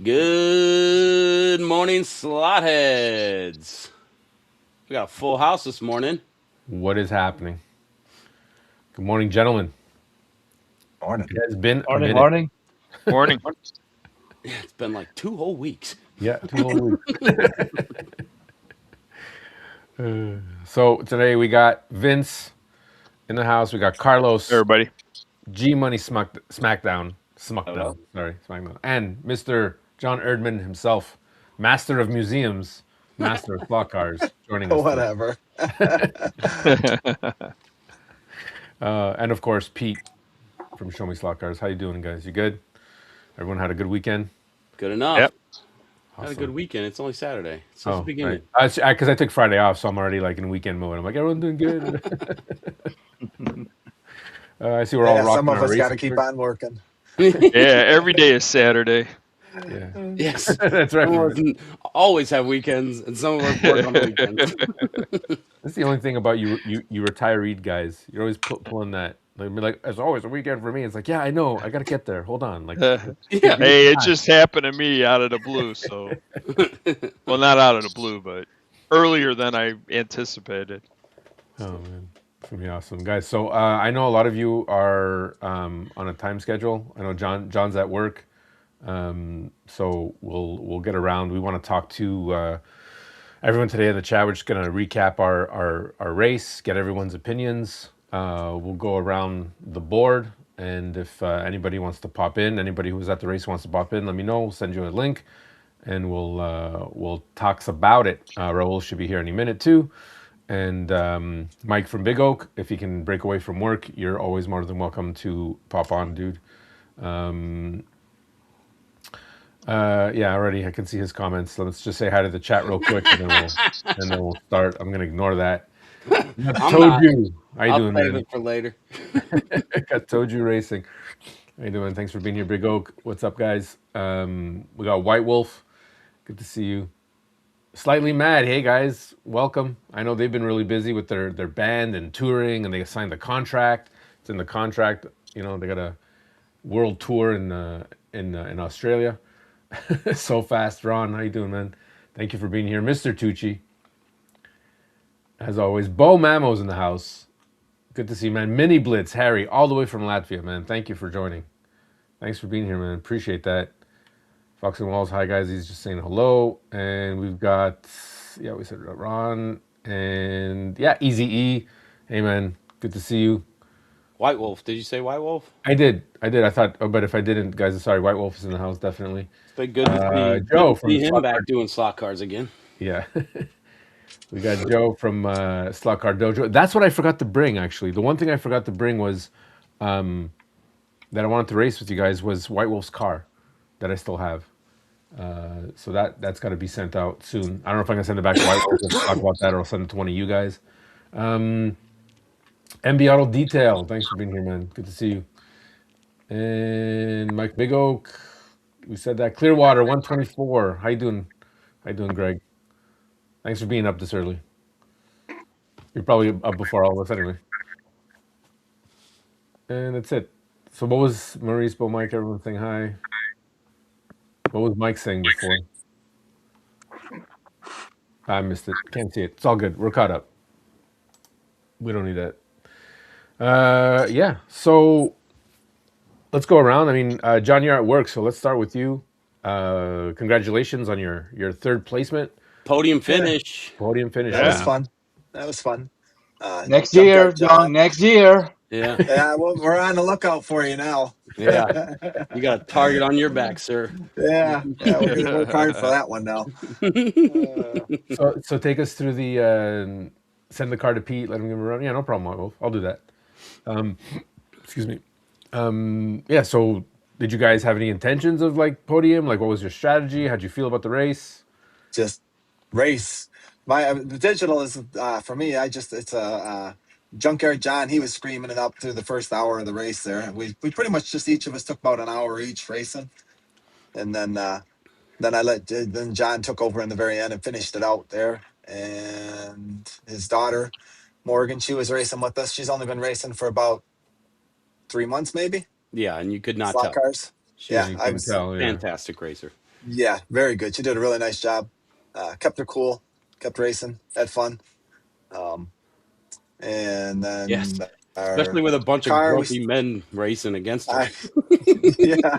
Good morning, Slotheads. We got a full house this morning. What is happening? Good morning, gentlemen. Morning. It has been a Morning, minute. morning. Morning. Yeah, it's been like 2 whole weeks. Yeah, 2 whole weeks. So today we got Vince in the house. We got Carlos, Everybody. G Money Smackdown, Hello. sorry, Smackdown, and Mr. John Erdman himself, master of museums, master of slot cars, joining us today. Whatever. And of course Pete from Show Me Slot Cars. How you doing, guys? You good? Everyone had a good weekend. Good enough. Yep. Had a good Awesome. weekend. It's only Saturday. It's just the Oh, right. beginning. Because I took Friday off, so I'm already like in weekend mode. I'm like, everyone doing good. I see we're all Yeah, some rocking of our us got to racing keep shirts. on working. Yeah, every day is Saturday. Yeah, Yes. that's right. Some of us always have weekends, and some of us work on the weekends. That's the only thing about you retireed guys. You're always pulling that. Like, it's always a weekend for me. It's like, yeah, I know. I gotta get there. Hold on. Like, Yeah. give me Hey, some it time. just happened to me out of the blue. So, well, not out of the blue, but earlier than I anticipated. Oh man, it's gonna be awesome, guys. So I know a lot of you are on a time schedule. I know John's at work, so we'll get around. We want to talk to everyone today in the chat. We're just gonna recap our race, get everyone's opinions. We'll go around the board, and if anybody wants to pop in, anybody who's at the race wants to pop in, let me know. We'll send you a link, and we'll talk about it. Raul should be here any minute too. And Mike from Big Oak, if you can break away from work, you're always more than welcome to pop on, dude. Yeah, already I can see his comments. So let's just say hi to the chat real quick, and then we'll start. I'm gonna ignore that. I'm not. Toju, how you I'll doing, save man? it for later. Got Toju Racing. How you doing? Thanks for being here, Big Oak. What's up, guys? We got White Wolf. Good to see you. Slightly Mad. Hey guys, welcome. I know they've been really busy with their band and touring, and they signed the contract. It's in the contract. You know, they got a world tour in Australia. So fast, Ron. How you doing, man? Thank you for being here, Mr. Tucci. As always, Bo Mamo's in the house. Good to see you, man. Mini Blitz, Harry, all the way from Latvia, man. Thank you for joining. Thanks for being here, man. Appreciate that. Fox and Walls, hi guys. He's just saying hello. And we've got, yeah, we said Ron. And yeah, Easy E. Hey man, good to see you. White Wolf. Did you say White Wolf? I did. I thought, oh, but if I didn't, guys, sorry. White Wolf is in the house, definitely. It's been good to see. Good Joe to from see him Slot back Card. doing slot cars again. Yeah. We got Joe from Slot Card Dojo. That's what I forgot to bring, actually. The one thing I forgot to bring was that I wanted to race with you guys was White Wolf's car that I still have. So that's got to be sent out soon. I don't know if I can send it back to White Wolf to talk about that, or I'll send it to one of you guys. MB Auto Detail, thanks for being here, man. Good to see you. And Mike Big Oak, we said that. Clearwater 124. How you doing? How you doing, Greg? Thanks for being up this early. You're probably up before all of us anyway. And that's it. So what was Maurice, Bo, Mike, everyone saying hi? What was Mike saying before? I missed it. Can't see it. It's all good. We're caught up. We don't need that. Yeah. So let's go around. I mean, John, you're at work, so let's start with you. Congratulations on your third placement, Podium Yeah, finish. podium finish. that was Yeah. fun. That was fun. Next year, Junkyard John. John. Next year. Yeah. Yeah, well, we're on the lookout for you now. Yeah. You got a target on your back, sir. Yeah, we're gonna work hard for that one now. Uh, So take us through the send the car to Pete. Let him give him a run. Yeah, no problem, Wolf. I'll do that. Excuse me. Yeah. So did you guys have any intentions of like podium? Like, what was your strategy? How'd you feel about the race? just race. My the digital is for me. I just it's a Junkyard John. He was screaming it up through the first hour of the race there. We pretty much just each of us took about an hour each racing, and then then John took over in the very end and finished it out there. And his daughter Morgan, she was racing with us. She's only been racing for about 3 months, maybe. Yeah, and you could not Slot tell. cars. She's Yeah, Yeah, a you I couldn't was. tell. Yeah. fantastic racer. Yeah, very good. She did a really nice job. Kept her cool, kept racing, had fun. Um, and Yes, then especially our with a bunch of car, grumpy men racing against her. I, yeah,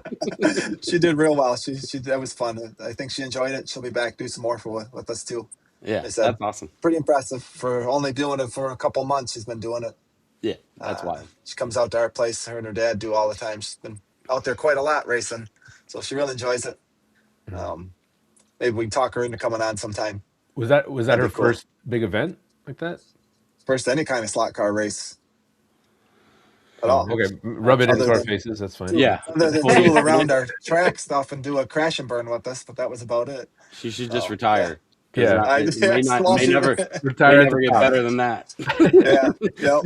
she did real well. She that was fun. I think she enjoyed it. She'll be back do some more with us too. Yeah, They said that's awesome. pretty impressive for only doing it for a couple months. She's been doing it. Yeah, that's wild. She comes out to our place. Her and her dad do all the time. She's been out there quite a lot racing, so she really enjoys it. Um, maybe we can talk her into coming on sometime. Was that That'd her be cool. first big event like that? First any kind of slot car race at Oh, all. okay. Rub it Other into our than- faces. That's fine. Yeah, Other than Totally tool get around it. our track stuff and do a crash and burn with us, but that was about it. She should just Oh, retire. 'Cause Yeah. it may not, well, may she- never, Retire may at never the get top. better than that. Yeah, yep.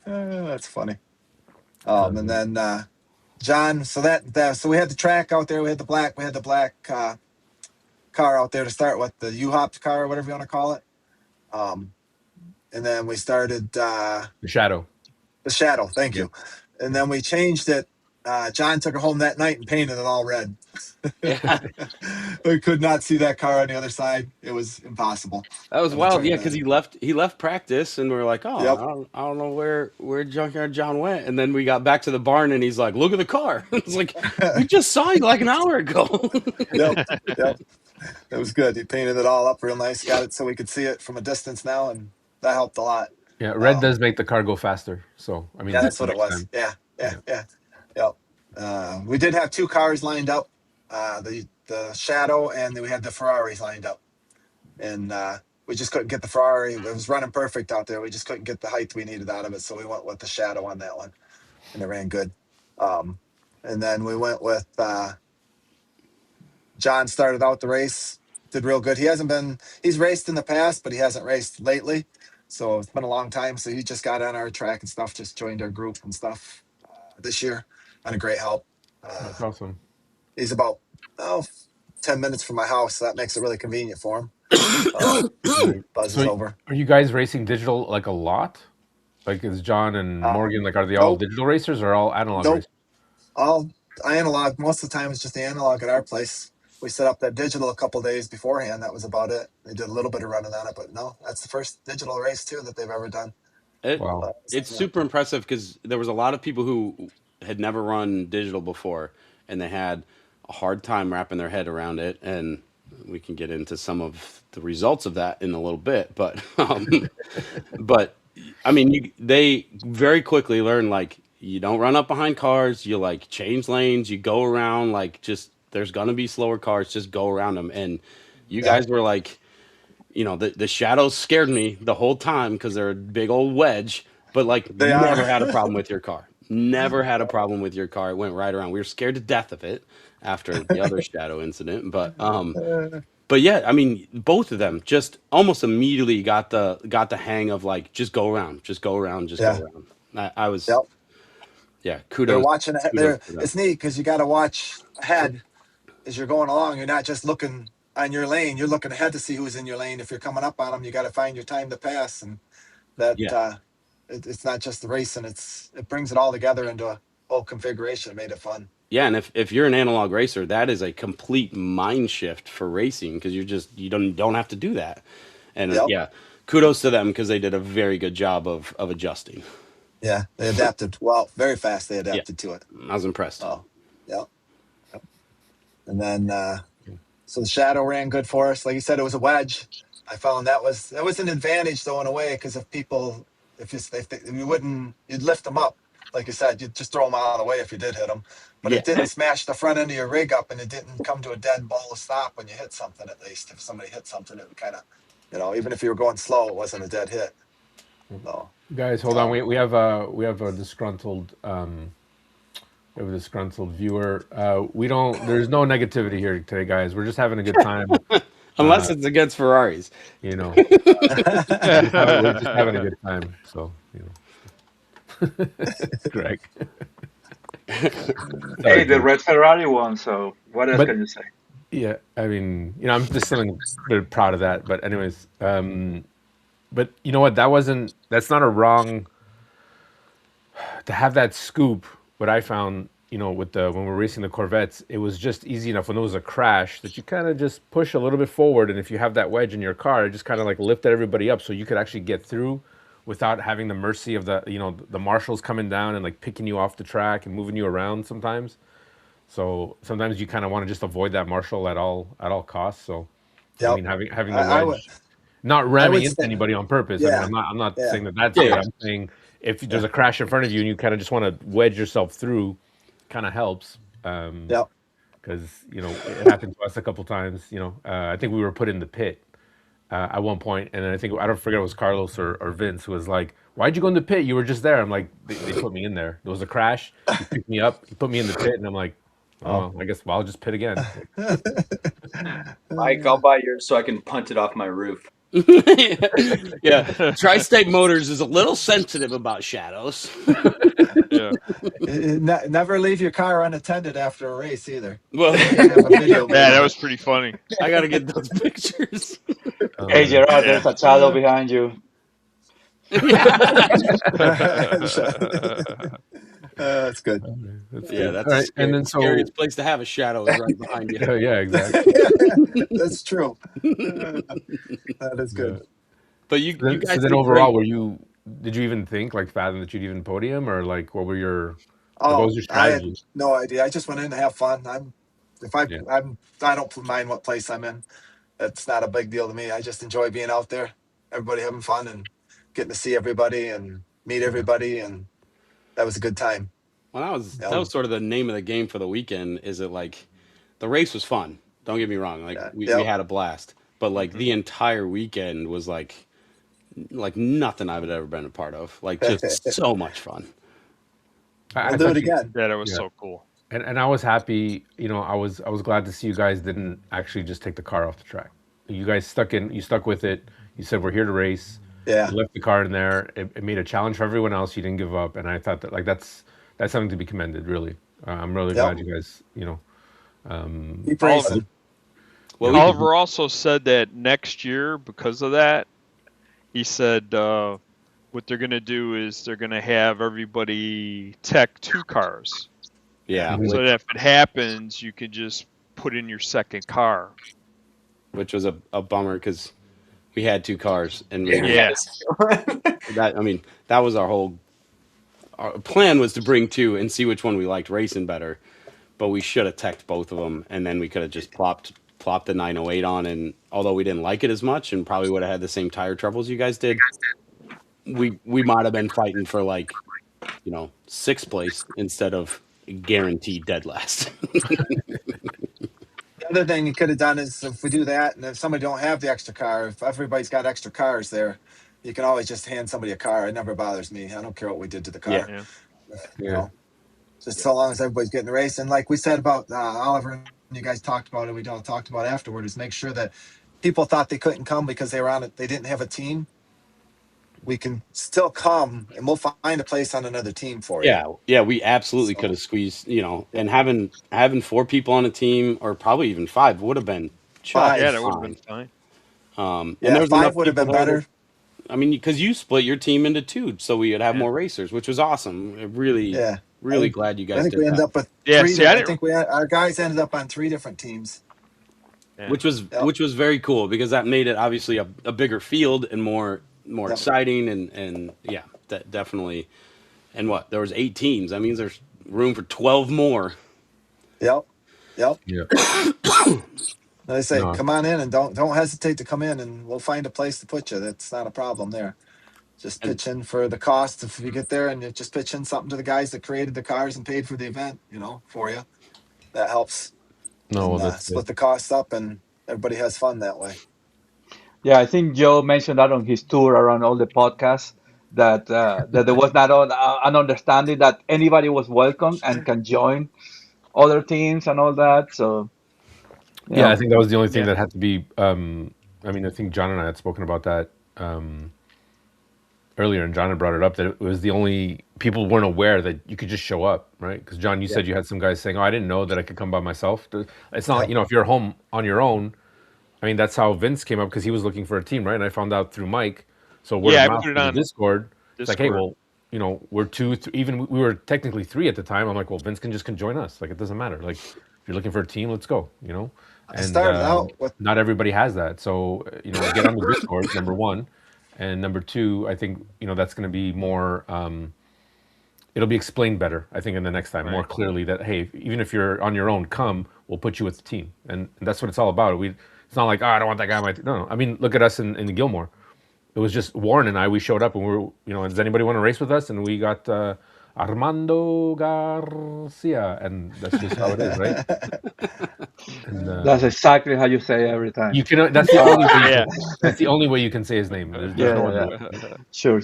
That's funny. And then John, so so we had the track out there. We had the black car out there to start with, the U-Hop car or whatever you want to call it. And then we started The Shadow. the Shadow. Thank you. And then we changed it. John took it home that night and painted it all red. Yeah, We could not see that car on the other side. It was impossible. that was On the wild. turn Yeah, then. because he left practice, and we were like, oh, Yep. I don't know where Junkyard John went. And then we got back to the barn, and he's like, look at the car. It's like, we just saw you like an hour ago. Yep. It was good. He painted it all up real nice. Got it so we could see it from a distance now, and that helped a lot. Yeah, red does make the car go faster. So I mean, Yeah, that's what it next was. time. Yeah. We did have two cars lined up, the Shadow, and then we had the Ferraris lined up, and we just couldn't get the Ferrari. It was running perfect out there. We just couldn't get the height we needed out of it, so we went with the Shadow on that one, and it ran good. And then we went with John. Started out the race, did real good. He's raced in the past, but he hasn't raced lately. So it's been a long time. So he just got on our track and stuff, just joined our group and stuff this year. On a great help. That's awesome. He's about 10 minutes from my house, so that makes it really convenient for him. Buzzes So over. are you guys racing digital like a lot? Like is John and Morgan, like are they all nope. digital racers or all analog Nope. racers? All analog. Most of the time it's just the analog at our place. We set up that digital a couple days beforehand. That was about it. They did a little bit of running on it, but no, that's the first digital race too that they've ever done. Wow. It's super impressive because there was a lot of people who had never run digital before, and they had a hard time wrapping their head around it. And we can get into some of the results of that in a little bit, but I mean, they very quickly learn like you don't run up behind cars. You like change lanes. You go around like just there's gonna be slower cars. Just go around them. And you guys were like, the shadows scared me the whole time because they're a big old wedge. But like, They never are. had a problem with your car. Never had a problem with your car. It went right around. We were scared to death of it after the other shadow incident, but yeah, I mean, both of them just almost immediately got the hang of like just go around, just go around, just go around. I was Yep. yeah, They're kudos. watching ahead. kudos to them. It's neat because you got to watch ahead as you're going along. You're not just looking on your lane. You're looking ahead to see who's in your lane. If you're coming up on them, you got to find your time to pass, and that Yeah. it's not just the racing. It brings it all together into a whole configuration. It made it fun. Yeah, and if you're an analog racer, that is a complete mind shift for racing because you don't have to do that. And Yep. yeah, kudos to them because they did a very good job of adjusting. Yeah, they adapted well, very fast. They adapted to it. I was impressed. Oh, yeah. And then so the Shadow ran good for us. Like you said, it was a wedge. I found that was an advantage though in a way because you'd lift them up. Like you said, you'd just throw them out of the way if you did hit them. But Yeah. it didn't smash the front end of your rig up, and it didn't come to a dead ball of stop when you hit something. At least if somebody hit something, it would kind of, even if you were going slow, it wasn't a dead hit. So Guys, hold on. We have a disgruntled viewer. There's no negativity here today, guys. We're just having a good time. Unless it's against Ferraris. We're just having a good time. So Greg. Hey, the red Ferrari won, so what else can you say? Yeah, I mean, I'm just feeling very proud of that. But anyways, but you know what? That's not a wrong to have that scoop. What I found with when we're racing the Corvettes, it was just easy enough when there was a crash that you kind of just push a little bit forward, and if you have that wedge in your car, it just kind of like lifted everybody up, so you could actually get through without having the mercy of the marshals coming down and like picking you off the track and moving you around sometimes. So sometimes you kind of want to just avoid that marshal at all costs. So I Yep. mean, having the I would. wedge, not I ramming would into say, anybody on purpose. I mean, yeah, I'm not yeah, saying that that's Yeah, good. yeah. I'm saying if there's yeah, a crash in front of you and you kind of just want to wedge yourself through, kind of helps. yep. Because it happened to us a couple times. I think we were put in the pit at one point, and then I don't forget it was Carlos or Vince who was like, "Why'd you go in the pit? You were just there." I'm like, "They put me in there. There was a crash. He picked me up. He put me in the pit, and I'm like, oh, I guess I'll just pit again." Mike, I'll buy yours so I can punt it off my roof. Yeah, Tri-State Motors is a little sensitive about shadows. Yeah. Never leave your car unattended after a race either. Well, You can have a video. Yeah, that was pretty funny. I gotta get those pictures. Hey, Gerard, Yeah. there's a shadow behind you. That's good. That's Yeah, good. that's All right, the and then so scariest place to have a shadow is right behind you. yeah, exactly. That's true. That is good. But you So guys then did overall, great. did you even think like fathom that you'd even podium, or like what Oh, was your I had strategy? no idea. I just went in to have fun. Yeah. I don't mind what place I'm in. That's not a big deal to me. I just enjoy being out there, everybody having fun and getting to see everybody and meet everybody, and that was a good time. Well, that Yeah, was sort of the name of the game for the weekend. Is it like the race was fun? Don't get me wrong. Like yeah, we yeah. had a blast, but like the entire weekend was like nothing I've ever been a part of. Like just so much fun. I We'll do it thought again. Yeah, that was Yeah. so cool. and I was happy. I was glad to see you guys didn't actually just take the car off the track. You guys stuck with it. You said we're here to race. Yeah, You left the car in there. It made a challenge for everyone else. You didn't give up, and I thought that like that's something to be commended. Really, I'm really yep. glad you guys. Keep Oliver, racing. Well, we Oliver also said that next year, because of that, he said what they're going to do is they're going to have everybody tech 2 cars. yeah, Mhm. So that if it happens, you can just put in your second car. which was a bummer because we had 2 cars and we Yeah. that was our plan was to bring 2 and see which one we liked racing better, but we should have teched both of them and then we could have just plopped the 908 on, and although we didn't like it as much and probably would have had the same tire troubles you guys did, we might have been fighting for like 6th place instead of guaranteed dead last. The other thing you could have done is if we do that, and if somebody don't have the extra car, if everybody's got extra cars there, you can always just hand somebody a car. It never bothers me. I don't care what we did to the car. Yeah. Yeah. Just so long as everybody's getting the race. And like we said about Oliver, and you guys talked about it, we all talked about afterward, is make sure that people thought they couldn't come because they were on it, they didn't have a team. We can still come, and we'll find a place on another team for you. Yeah, we absolutely So- could have squeezed, and having 4 people on a team, or probably even 5, would have been just Five. Yeah, that would have fine. been fine. And there was 5 enough would have been people there better. I mean, because you split your team into 2, so we would have more racers, which was awesome. Really, Yeah. really glad you I guys think did we ended that. up with Yeah, 3. see, I I didn't- think our guys ended up on 3 different teams. Yeah. Which was very cool because that made it obviously a bigger field and more Yep. exciting and yeah, that definitely. And there was 8 teams. That means there's room for 12 more. Yep. Yeah. They say, No. come on in and don't hesitate to come in, and we'll find a place to put you. That's not a problem there. Just pitch in for the cost if you get there, and you just pitch in something to the guys that created the cars and paid for the event, for you. That helps. No, And, well, that's split good. the costs up, and everybody has fun that way. Yeah, I think Joe mentioned that on his tour around all the podcasts that there was not an understanding that anybody was welcome and can join other teams and all that. So Yeah, I think that was the only thing Yeah. that had to be. I mean, I think John and I had spoken about that earlier, and John had brought it up that it was the only people weren't aware that you could just show up, right? Because John, you said you had some guys saying, "Oh, I didn't know that I could come by myself." It's not, Yeah. if you're home on your own. I mean, that's how Vince came up because he was looking for a team, right? And I found out through Mike. So word Yeah, I of mouth put it through the on Discord. It's like, hey, Discord. well, we're two, even we were technically three at the time. I'm like, well, Vince can join us. Like, it doesn't matter. Like, if you're looking for a team, let's go. I And started out with not everybody has that. So get on the Discord. Number one, and number two, I think that's going to be more. It'll be explained better, I think, in the next time, more Right. clearly that hey, even if you're on your own, come, we'll put you with the team, and that's what it's all about. It's not like I don't want that guy on my team. No. I mean, look at us in Gilmore. It was just Warren and I. We showed up and we were, does anybody want to race with us? And we got Armando Garcia, and that's just how it is, right? And That's exactly how you say it every time. you can. That's the only way. Yeah. That's the only way you can say his name. There's Yeah, no yeah, other way. yeah. Sure.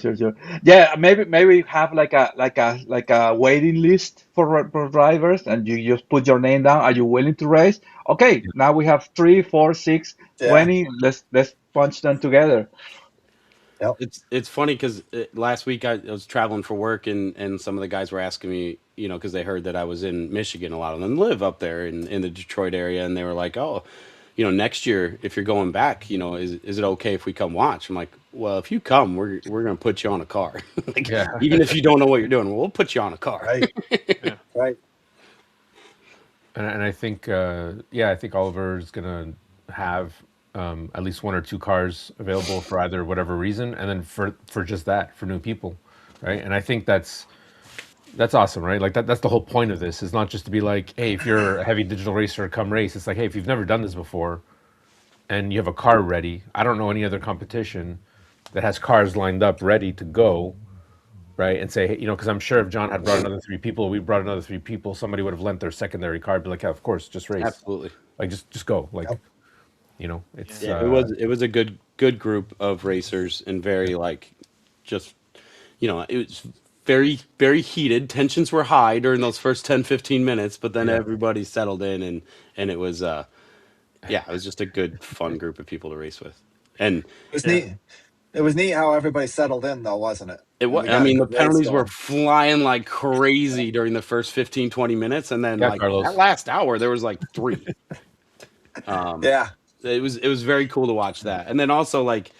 Yeah, maybe have like a waiting list for drivers, and you just put your name down. Are you willing to race? Okay, now we have 3, 4, 6, yeah. 20. Let's punch them together. Yep. It's funny because last week I was traveling for work, and some of the guys were asking me, because they heard that I was in Michigan. A lot of them live up there in the Detroit area, and they were like, "Oh, next year if you're going back, is it okay if we come watch?" I'm like, "Well, if you come, we're gonna put you on a car. Like, Yeah. even if you don't know what you're doing, we'll put you on a car." Right. Right. And I think, I think Oliver is gonna have at least one or two cars available for either whatever reason, and then for just that, for new people, right? And I think that's awesome, right? Like that's the whole point of this. Is not just to be like, hey, if you're a heavy digital racer, come race. It's like, hey, if you've never done this before, and you have a car ready, I don't know any other competition that has cars lined up ready to go, right? And say, hey, because I'm sure if John had brought another three people, we brought another three people, somebody would have lent their secondary car, be like, yeah, of course, just race, Absolutely. like just go, like, Yep. it's Yeah, it was a good group of racers, and very like just it was very very heated. Tensions were high during those first 10-15 minutes, but then Yeah. everybody settled in, and it was it was just a good fun group of people to race with. And It was neat. It was neat how everybody settled in, though, wasn't it? it And was, we I got a mean, the good race penalties were going. flying like crazy during the first 15-20 minutes, and then Yeah, like Carlos. that last hour there was like 3. Yeah. It was very cool to watch that. And then also, like,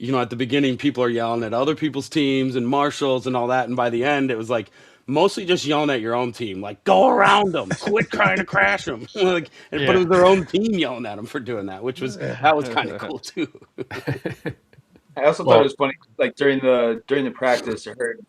at the beginning people are yelling at other people's teams and marshals and all that, and by the end it was like mostly just yelling at your own team, like, go around them, quit trying to crash them. Like, but it was their own team yelling at them for doing that, which was kind of cool too. I also thought it was funny, like during the practice, I heard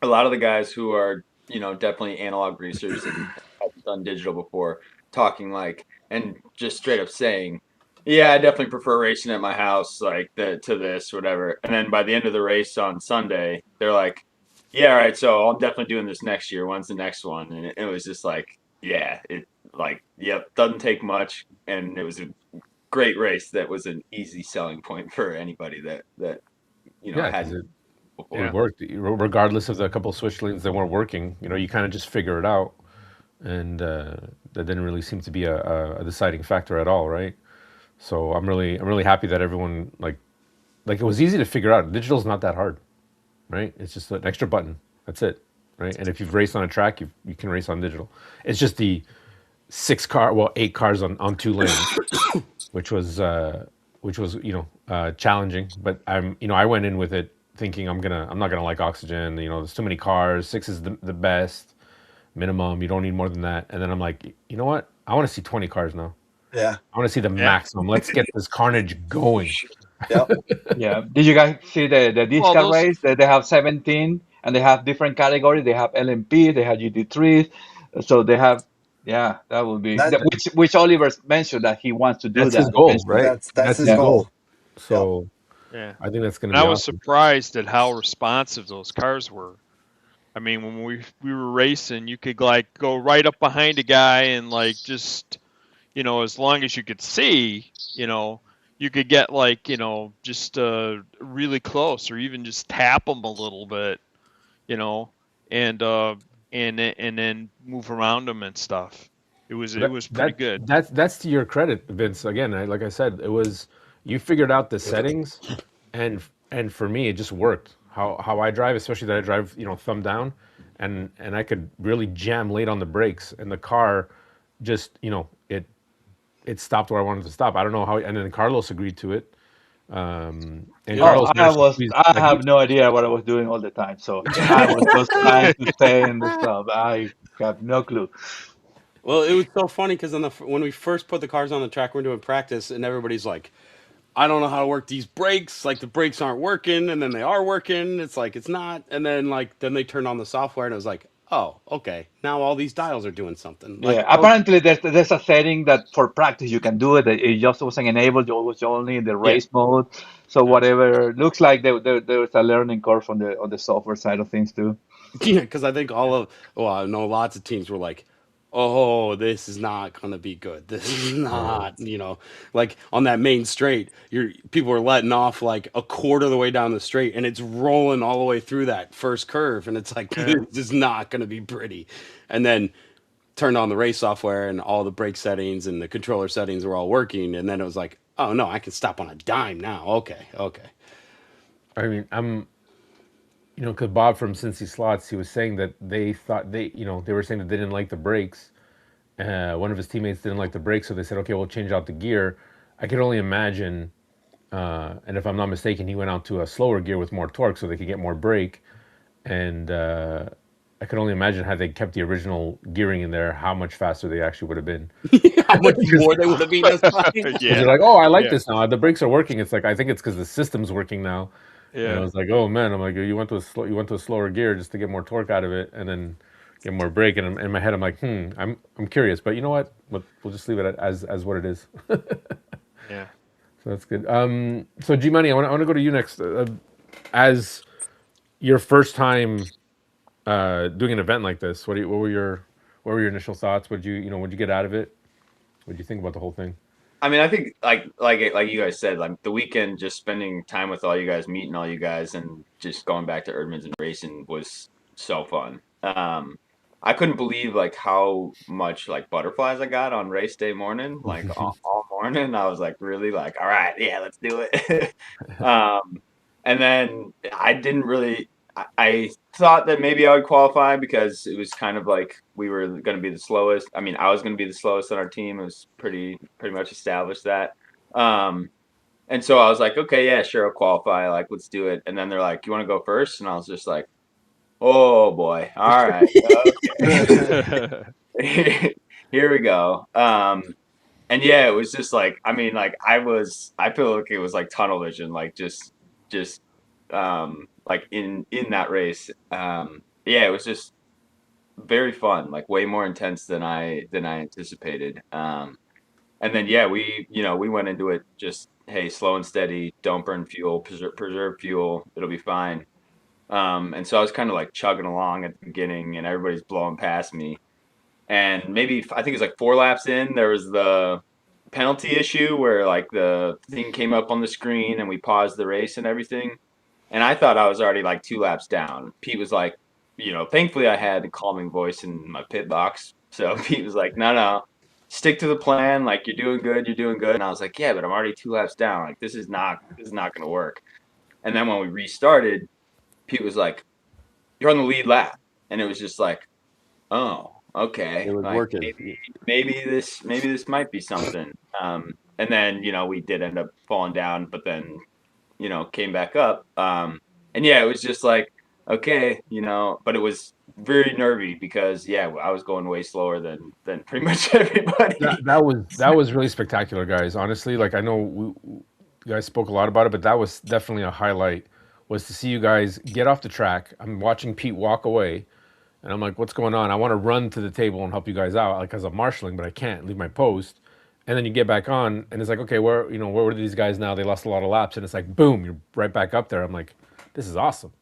a lot of the guys who are, definitely analog racers and have done digital before, talking like, and just straight up saying, yeah, I definitely prefer racing at my house, like to this, whatever. And then by the end of the race on Sunday, they're like, yeah, all right, so I'm definitely doing this next year. When's the next one? And it was just like, yeah, yep, doesn't take much, and it was a great race. That was an easy selling point for anybody that Yeah, 'cause hadn't it before. worked regardless of the couple of switch lanes that weren't working. You kind of just figure it out, and that didn't really seem to be a deciding factor at all, right? So I'm really happy that everyone like it was easy to figure out. Digital's not that hard, right? It's just an extra button. That's it, right? And if you've raced on a track, you can race on digital. It's just the 8 cars on 2 lanes, which was challenging. But I went in with it thinking I'm not gonna like oxygen. There's too many cars. 6 is the best minimum. You don't need more than that. And then I'm like, you know what? I want to see 20 cars now. Yeah. I want to see the maximum. Let's get this carnage going. Yep. Yeah. Did you guys see the disc Well, those- race? They have 17, and they have different categories. They have LMP, they have GT3, so they have. Yeah, that would be That- which Oliver mentioned that he wants to do That's that. his goal, eventually. right? That's his Yeah. goal. So Yeah. I think that's going And to be I was awesome. surprised at how responsive those cars were. I mean, when we were racing, you could like go right up behind a guy and like just, as long as you could see, you could get like, just really close, or even just tap them a little bit, and then move around them and stuff. It was pretty good. That's to your credit, Vince. Again, like I said, it was you figured out the settings, and for me, it just worked. How I drive, especially that I drive, thumb down, and I could really jam late on the brakes, and the car just, it stopped where I wanted to stop. I don't know how, and then Carlos agreed to it, And Yeah. Carlos managed to squeeze I like have no idea what I was doing all the time, so I was just trying to stay in the stuff. I have no clue. Well, it was so funny because when we first put the cars on the track, we're doing practice, and everybody's like, "I don't know how to work these brakes. Like the brakes aren't working, and then they are working. It's like it's not." And then they turned on the software, and it was like, "Oh, okay. Now all these dials are doing something." Like, Yeah, oh, apparently there's a setting that for practice you can do it. It just wasn't enabled. It was only in the yeah, race mode. So whatever looks like there's a learning curve on the software side of things too. yeah. Because I think I know lots of teams were like, "Oh, this is not gonna be good. This is not, like on that main straight, people are letting off like a quarter of the way down the straight, and it's rolling all the way through that first curve, and it's like Yeah. this is not gonna be pretty." And then turned on the race software, and all the brake settings and the controller settings were all working, and then it was like, "Oh no, I can stop on a dime now." Okay, okay. I mean, because Bob from Cincy Slots, he was saying that they thought they were saying that they didn't like the brakes. One of his teammates didn't like the brakes, so they said, "Okay, we'll change out the gear." I could only imagine, and if I'm not mistaken, he went out to a slower gear with more torque so they could get more brake. And I could only imagine had they kept the original gearing in there, how much faster they actually would have been. How much more they would have been just fine. Because Yeah. you're like, "Oh, I like Yeah. this now. The brakes are working." It's like I think it's because the system's working now. And I Yeah. was like, "Oh man," I'm like, "You went to a slower gear just to get more torque out of it, and then get more brake." And in my head, I'm like, I'm curious, but you know what? We'll just leave it as what it is. Yeah. So that's good. So G Money, I want to go to you next. As your first time doing an event like this, what were your initial thoughts? What'd you get out of it? What'd you think about the whole thing? I mean, I think like you guys said, like the weekend, just spending time with all you guys, meeting all you guys, and just going back to Erdman's and racing was so fun. I couldn't believe like how much like butterflies I got on race day morning, like all morning. I was like really like, all right, yeah, let's do it. And then I didn't really. I thought that maybe I would qualify because it was kind of like we were going to be the slowest. I mean, I was going to be the slowest on our team. It was pretty much established that. And so I was like, okay, yeah, sure, I'll qualify. Like, let's do it. And then they're like, you want to go first? And I was just like, oh boy, all right, okay. Here we go. And yeah, it was just like, I mean, like I feel like it was like tunnel vision, like just like in that race. Yeah, it was just very fun, like way more intense than I anticipated. And then yeah, we went into it just, hey, slow and steady, don't burn fuel, preserve fuel, it'll be fine. And so I was kind of like chugging along at the beginning, and everybody's blowing past me. And maybe I think it was like 4 laps in, there was the penalty issue where like the thing came up on the screen and we paused the race and everything. And I thought I was already like 2 laps down. Pete was like, thankfully I had a calming voice in my pit box. So Pete was like, no, stick to the plan. Like you're doing good. You're doing good. And I was like, yeah, but I'm already 2 laps down. Like this is not going to work. And then when we restarted, Pete was like, you're on the lead lap. And it was just like, oh, okay. It was like working. maybe this might be something. And then, we did end up falling down, but then, came back up. And yeah, it was just like, okay, but it was very nervy because I was going way slower than pretty much everybody. That was really spectacular, guys. Honestly, like I know you guys spoke a lot about it, but that was definitely a highlight. Was to see you guys get off the track. I'm watching Pete walk away, and I'm like, "What's going on?" I want to run to the table and help you guys out, like because I'm marshaling, but I can't leave my post. And then you get back on, and it's like, okay, where were these guys now? They lost a lot of laps, and it's like, boom, you're right back up there. I'm like, this is awesome.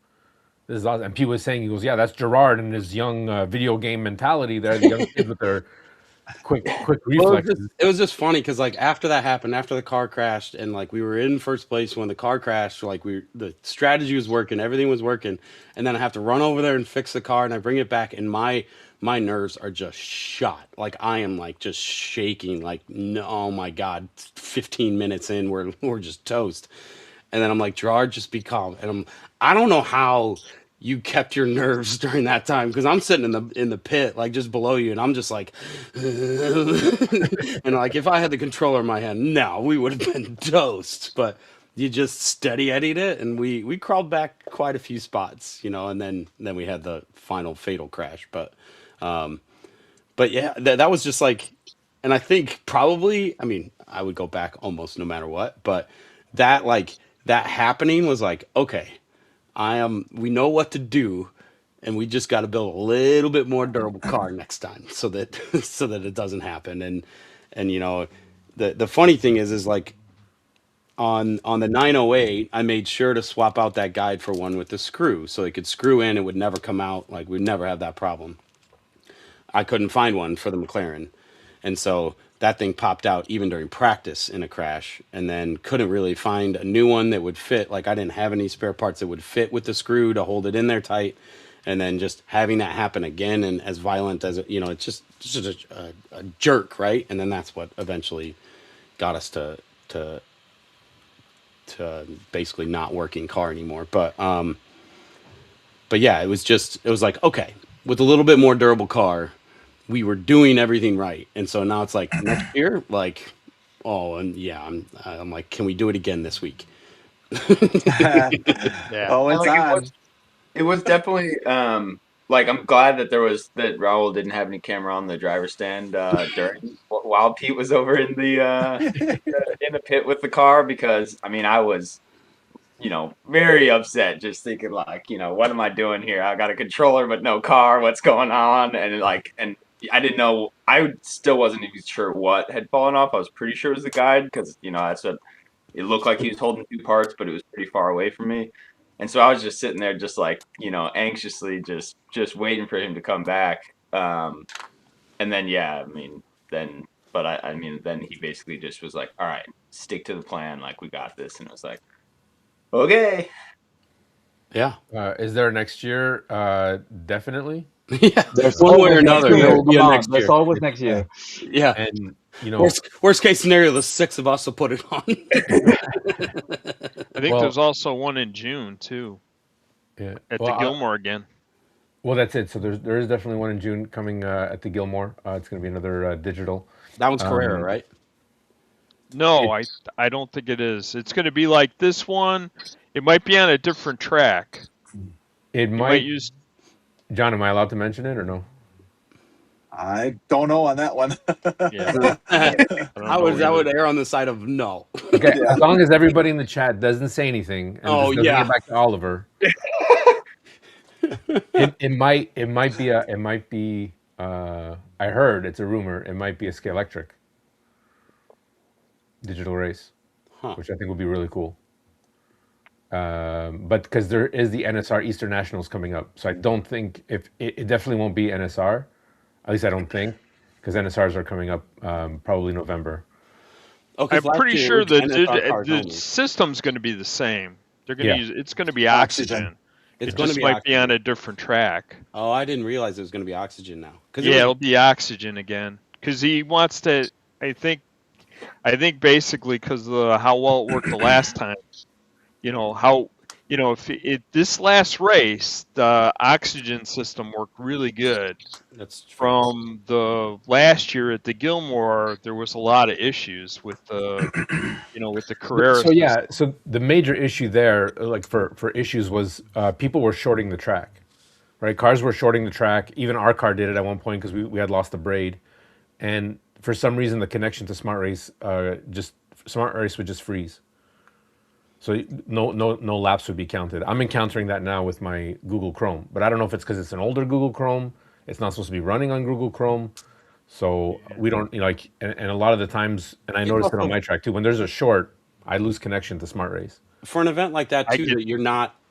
This is awesome. And Pete was saying, he goes, yeah, that's Gerard and his young video game mentality there. The young kids with their quick Well, reflexes. it was just funny because like after that happened, after the car crashed, and like we were in first place when the car crashed, like the strategy was working, everything was working, and then I have to run over there and fix the car, and I bring it back, and my nerves are just shot. Like I am like just shaking. Like no, oh my god, 15 minutes in, we're just toast. And then I'm like, Gerard, just be calm. And I don't know how you kept your nerves during that time because I'm sitting in the pit like just below you, and I'm just like, and like if I had the controller in my hand, no, we would have been toast. But you just steady eddied it, and we crawled back quite a few spots, and then we had the final fatal crash. But yeah, that was just like, and I think probably, I mean, I would go back almost no matter what, but that like that happening was like, okay, we know what to do, and we just got to build a little bit more durable car next time so that so that it doesn't happen. And the funny thing is like on the 908, I made sure to swap out that guide for one with the screw so it could screw in, it would never come out, like we'd never have that problem. I couldn't find one for the McLaren. And so that thing popped out even during practice in a crash, and then couldn't really find a new one that would fit. Like I didn't have any spare parts that would fit with the screw to hold it in there tight. And then just having that happen again, and as violent as it's just a jerk, right? And then that's what eventually got us to basically not working car anymore. But yeah, it was like, okay, with a little bit more durable car, we were doing everything right. And so now it's like next year, like, oh, and yeah, I'm like, can we do it again this week? Yeah. Oh, it's Like, on. it was definitely like I'm glad that that Raul didn't have any camera on the driver's stand during while Pete was over in the pit with the car, because I mean I was very upset, just thinking like, what am I doing here? I got a controller but no car. What's going on? And I didn't know. I still wasn't even sure what had fallen off. I was pretty sure it was the guide, because that's what it looked like. He was holding two parts, but it was pretty far away from me. And so I was just sitting there, just like, anxiously, just waiting for him to come back. And then, yeah, I mean, then he basically just was like, all right, stick to the plan. Like, we got this. And it was like, okay. Yeah. Is there next year? Definitely. Yeah. There's One way or always next another, there year. will be a Come on, next there's year. always next year. Yeah. And Worst case scenario, the 6 of us will put it on. I think there's also one in June too yeah. at Well, the Gilmore again. well, that's it. So there is definitely one in June coming at the Gilmore. It's going to be another digital. That one's Carrera, right? No, I don't think it is. It's going to be like this one. It might be on a different track. It You might might use. John, am I allowed to mention it or no? I don't know on that one. Yeah. I would err on the side of no. Okay, Yeah. as long as everybody in the chat doesn't say anything and Oh, just doesn't yeah. get back to Oliver. it might be I heard it's a rumor, it might be a Scalextric digital race, Huh. which I think would be really cool. But because there is the NSR Eastern Nationals coming up, so I don't think it definitely won't be NSR. At least I don't think, because NSRs are coming up probably November. Okay, I'm pretty sure the the system's going to be the same. They're going Yeah. to use. It's going to be Oxygen. oxygen. It's It going to just be might be on oxygen. a different track. Oh, I didn't realize it was going to be oxygen now. Yeah, it'll be oxygen again because he wants to. I think basically because of how well it worked the last time. If this last race, the oxygen system worked really good. That's true. From the last year at the Gilmore, there was a lot of issues with the, with the Carrera. So yeah, so the major issue there, like for issues, was people were shorting the track, right? Cars were shorting the track. Even our car did it at one point because we had lost the braid, and for some reason the connection to Smart Race would just freeze. So no laps would be counted. I'm encountering that now with my Google Chrome, but I don't know if it's because it's an older Google Chrome. It's not supposed to be running on Google Chrome, so we don't and a lot of the times, and I noticed it on my track too. When there's a short, I lose connection to Smart Race. For an event like that I too, get- that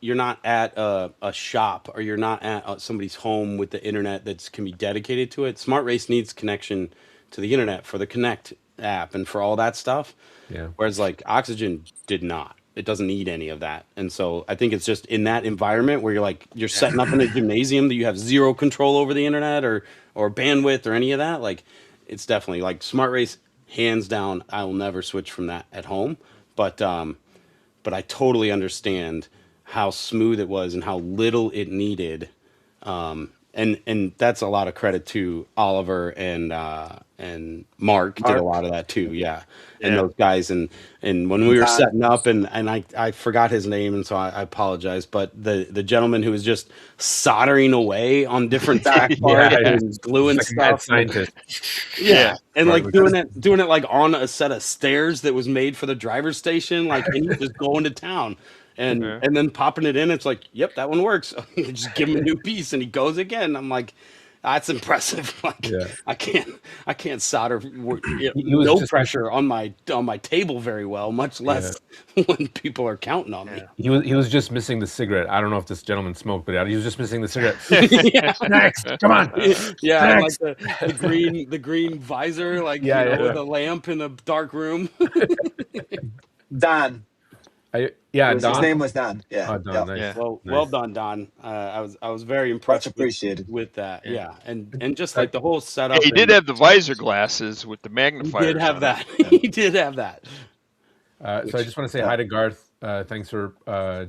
you're not at a shop, or you're not at somebody's home with the internet that can be dedicated to it. Smart Race needs connection to the internet for the Connect app and for all that stuff. Yeah. Whereas like Oxygen did not. It doesn't need any of that. And so I think it's just in that environment where you're setting up in a gymnasium that you have zero control over the internet or bandwidth or any of that. Like, it's definitely like Smart Race, hands down. I will never switch from that at home. But I totally understand how smooth it was and how little it needed. And that's a lot of credit to Oliver and and Mark did a Mark. lot of that too. Yeah, and Yeah. those guys, and when we were Don. setting up, and I forgot his name, and so I apologize, but the gentleman who was just soldering away on different track parts Yeah, and gluing It's like a mad stuff, like, scientist. yeah, and Right, like because- doing it like on a set of stairs that was made for the driver's station, like, and he's just going to town. Yeah. And then popping it in, it's like, yep, that one works. Just give him a new piece, and he goes again. I'm like, that's impressive. Like, Yeah. I can't solder He was no just- pressure on my table very well, much less when people are counting on me. He was just missing the cigarette. I don't know if this gentleman smoked, but he was just missing the cigarette. Yeah. Next, come on. Yeah, and Next. like the green visor, like, Yeah, you know, yeah. with a lamp in a dark room. Don. His Don. name was Don. Yeah. Oh, Don, Yep. nice. Yeah. Well, Nice. well done, Don. I was very Much impressed appreciated. with that. Yeah. Yeah, and just like the whole setup. Yeah, he did and- have the visor glasses with the He magnifiers. did have on that. it. He did have that. So I just want to say hi to Garth. Thanks for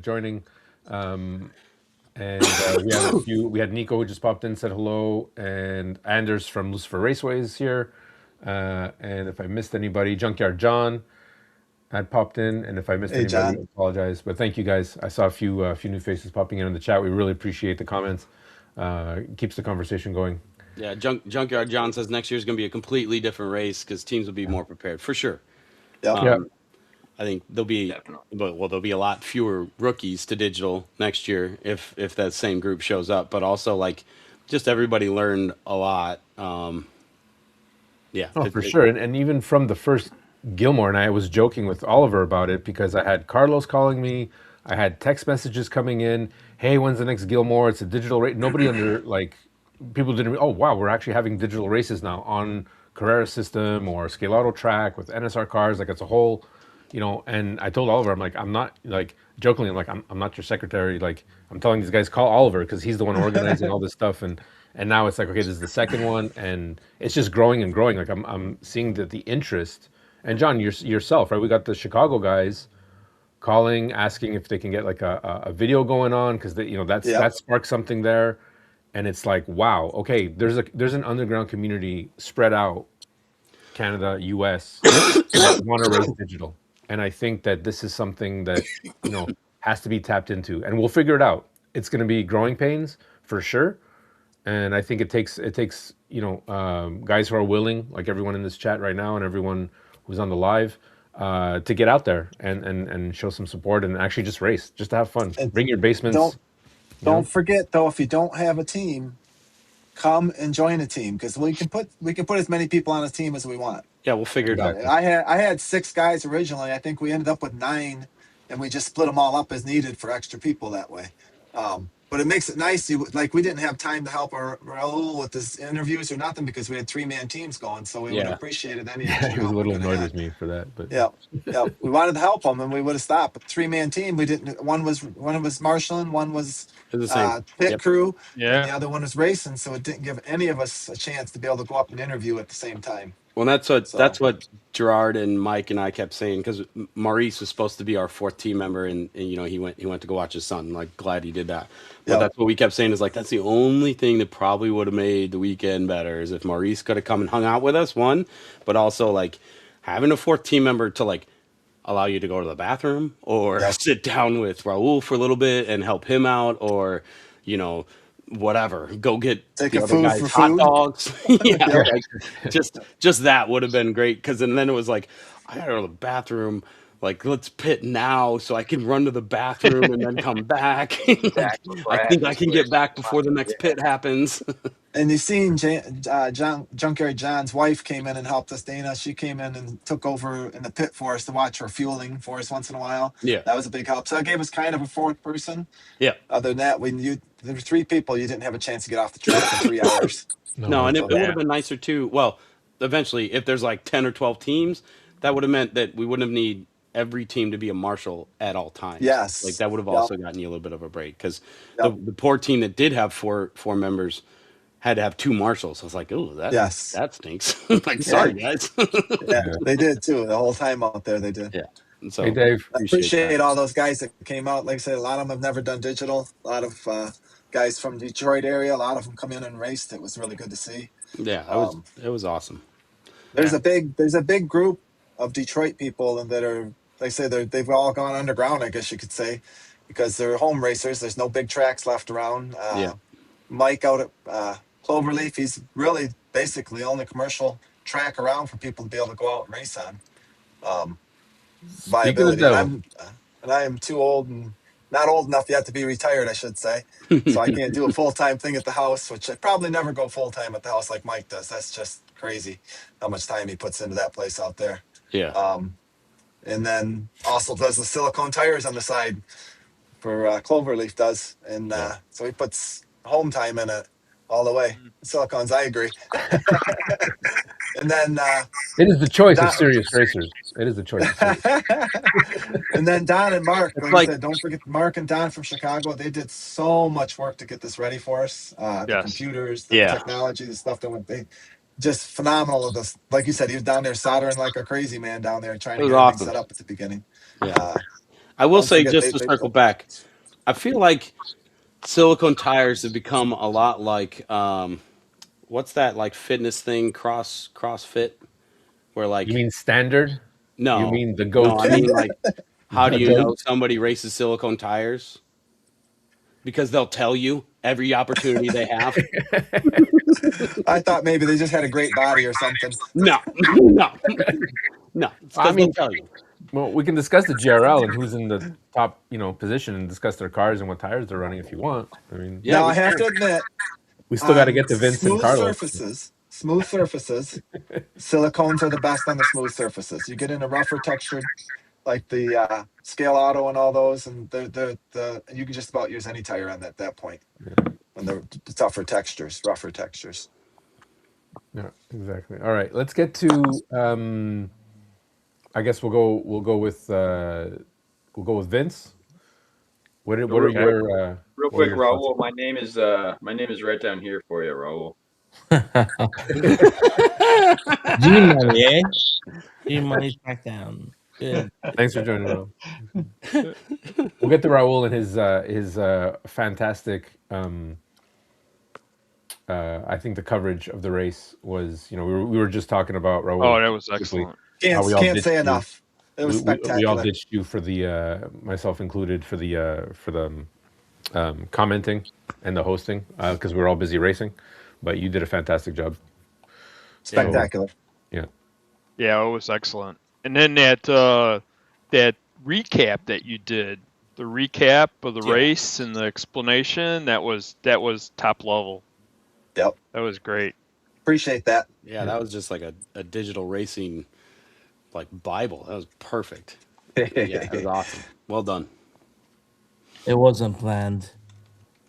joining. And we had Nico who just popped in, said hello, and Anders from Lucifer Raceway is here. And if I missed anybody, Junkyard John had popped in, and if I missed Hey, anybody, John. I apologize. But thank you guys. I saw a few new faces popping in the chat. We really appreciate the comments. Keeps the conversation going. Yeah, Junkyard John says next year's going to be a completely different race because teams will be more prepared for sure. Yep. Yeah. I think there'll be, Definitely. there'll be a lot fewer rookies to digital next year if that same group shows up. But also, like, just everybody learned a lot. Yeah, Oh, for sure. And even from the first Gilmore, and I was joking with Oliver about it because I had Carlos calling me, I had text messages coming in. Hey, when's the next Gilmore? It's a digital race. Nobody people didn't. Oh, wow, we're actually having digital races now on Carrera system or Scalado track with NSR cars. Like, it's a whole, And I told Oliver, I'm like, I'm not, like, jokingly, I'm like, I'm not your secretary. Like, I'm telling these guys, call Oliver because he's the one organizing all this stuff. And now it's like, okay, this is the second one, and it's just growing and growing. Like, I'm seeing that the interest. And John, yourself, right? We got the Chicago guys calling, asking if they can get like a video going on because that sparked something there, and it's like, wow, okay, there's an underground community spread out, Canada, U.S. that want to race digital, and I think that this is something that has to be tapped into, and we'll figure it out. It's going to be growing pains for sure, and I think it takes guys who are willing, like everyone in this chat right now, and everyone who's on the live, to get out there and show some support and actually just race, just to have fun. And Bring your basements. Don't forget though, if you don't have a team, come and join a team because we can put as many people on a team as we want. Yeah, we'll figure it out. I had 6 guys originally. I think we ended up with 9, and we just split them all up as needed for extra people that way. But it makes it nice. We didn't have time to help Raul with his interviews or nothing because we had 3-man teams going. So we would have appreciated any. He was a little annoyed with me for that, but Yeah. We wanted to help him, and we would have stopped. But 3-man team, we didn't. One was marshalling, one was It's the same. pit Yep. crew, Yeah. and the other one was racing. So it didn't give any of us a chance to be able to go up and interview at the same time. Well, that's what Gerard and Mike and I kept saying because Maurice was supposed to be our 4th team member, and he went to go watch his son. Like, glad he did that. But that's what we kept saying is like that's the only thing that probably would have made the weekend better is if Maurice could have come and hung out with us, one, but also like having a 4th team member to like allow you to go to the bathroom or sit down with Raul for a little bit and help him out, or whatever, go get Take the a other food guy's for hot food. dogs. Like, just that would have been great because then it was like I gotta go to the bathroom. Like, let's pit now so I can run to the bathroom and then come back. I think I can get back before the next pit happens. And you seen Junkyard John's wife came in and helped us, Dana. She came in and took over in the pit for us to watch her fueling for us once in a while. Yeah. That was a big help. So that gave us kind of a 4th person. Yeah. Other than that, there were 3 people, you didn't have a chance to get off the track for 3 hours. No, and it Yeah. would have been nicer too. Well, eventually, if there's like 10 or 12 teams, that would have meant that we wouldn't have need every team to be a marshal at all times. Yes. Like that would have Yep. also gotten you a little bit of a break because Yep. the poor team that did have four members had to have 2 marshals. I was like, oh, that stinks. Like, sorry guys. Yeah, they did too. The whole time out there, they did. Yeah. And so hey Dave, I appreciate all those guys that came out. Like I said, a lot of them have never done digital. A lot of guys from Detroit area. A lot of them come in and raced. It was really good to see. yeah, it was awesome. There's a big group of Detroit people and that are they say they've all gone underground, I guess you could say, because they're home racers. There's no big tracks left around. Yeah. Mike out at Cloverleaf, he's really basically the only commercial track around for people to be able to go out and race on. Speak of the Viability, and devil. I am too old and not old enough yet to be retired, I should say. So I can't do a full time thing at the house, which I probably never go full time at the house like Mike does. That's just crazy how much time he puts into that place out there. Yeah. And then also does the silicone tires on the side for Cloverleaf does, and Yeah. so he puts home time in it all the way. Silicones, I agree. And then It is the choice of Don, serious racers. It is the choice of serious. and then Don and Mark, It's like I like, said, don't forget Mark and Don from Chicago. They did so much work to get this ready for us. The Yes. computers, the yeah. technology, the stuff that went. They just phenomenal of this. Like you said, he was down there soldering like a crazy man down there, trying It to was get everything awesome. set up at the beginning. Yeah. I will Don't say, forget just to they circle put back, I feel like silicone tires have become a lot like what's that like fitness thing, CrossFit, where You like mean standard? You no, mean the no, I go-to? mean like how do The you go- know somebody races silicone tires? Because they'll tell you every opportunity they have. I thought maybe they just had a great body or something. No, no, no. It's I because they'll mean, tell you. well, we can discuss the GRL and who's in the top, position, and discuss their cars and what tires they're running if you want. I mean, Yeah, Now we I have can. to admit, we still got to on get to Vince and Carlos. smooth surfaces, silicones are the best on the smooth surfaces. You get into rougher textured, like the Scale Auto and all those, and the you can just about use any tire on that point when the tougher textures, rougher textures. Yeah, exactly. All right, let's get to. I guess we'll go with Vince. What are Real quick, your real what are quick, your thoughts? Raul. My name is right down here for you, Raul. G Money, eh? G Money Smackdown. Good. Thanks for joining, Raul. We'll get to Raul and his fantastic. I think the coverage of the race was, we were just talking about Raul. Oh, that was quickly, excellent. how we all Can't ditched say you. enough. It was We all spectacular. ditched you for the myself included for the commenting and the hosting because we were all busy racing, but you did a fantastic job. Spectacular. Yeah. Yeah, it was excellent. And then that recap that you did, the recap of the Yeah. race and the explanation, that was top level. Yep. That was great. Appreciate that. Yeah, that was just like a digital racing like Bible. That was perfect. Yeah, it was awesome. Well done. It wasn't planned.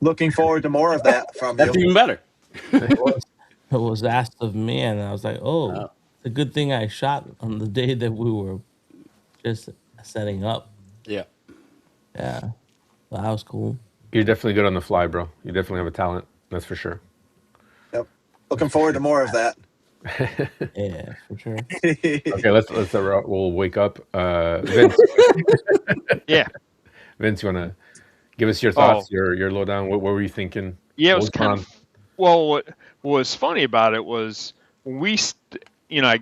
Looking forward to more of that from That's you. even better. It was asked of me, and I was like, "Oh, Oh. it's a good thing I shot on the day that we were just setting up." Yeah. Yeah, well, that was cool. You're definitely good on the fly, bro. You definitely have a talent. That's for sure. Yep. Looking forward to more of that. Yeah, for sure. Okay, let's we'll wake up. Vince, Yeah. Vince, you want to give us your thoughts, your lowdown? What were you thinking? Yeah, it What was going kind of. Well, what was funny about it was when I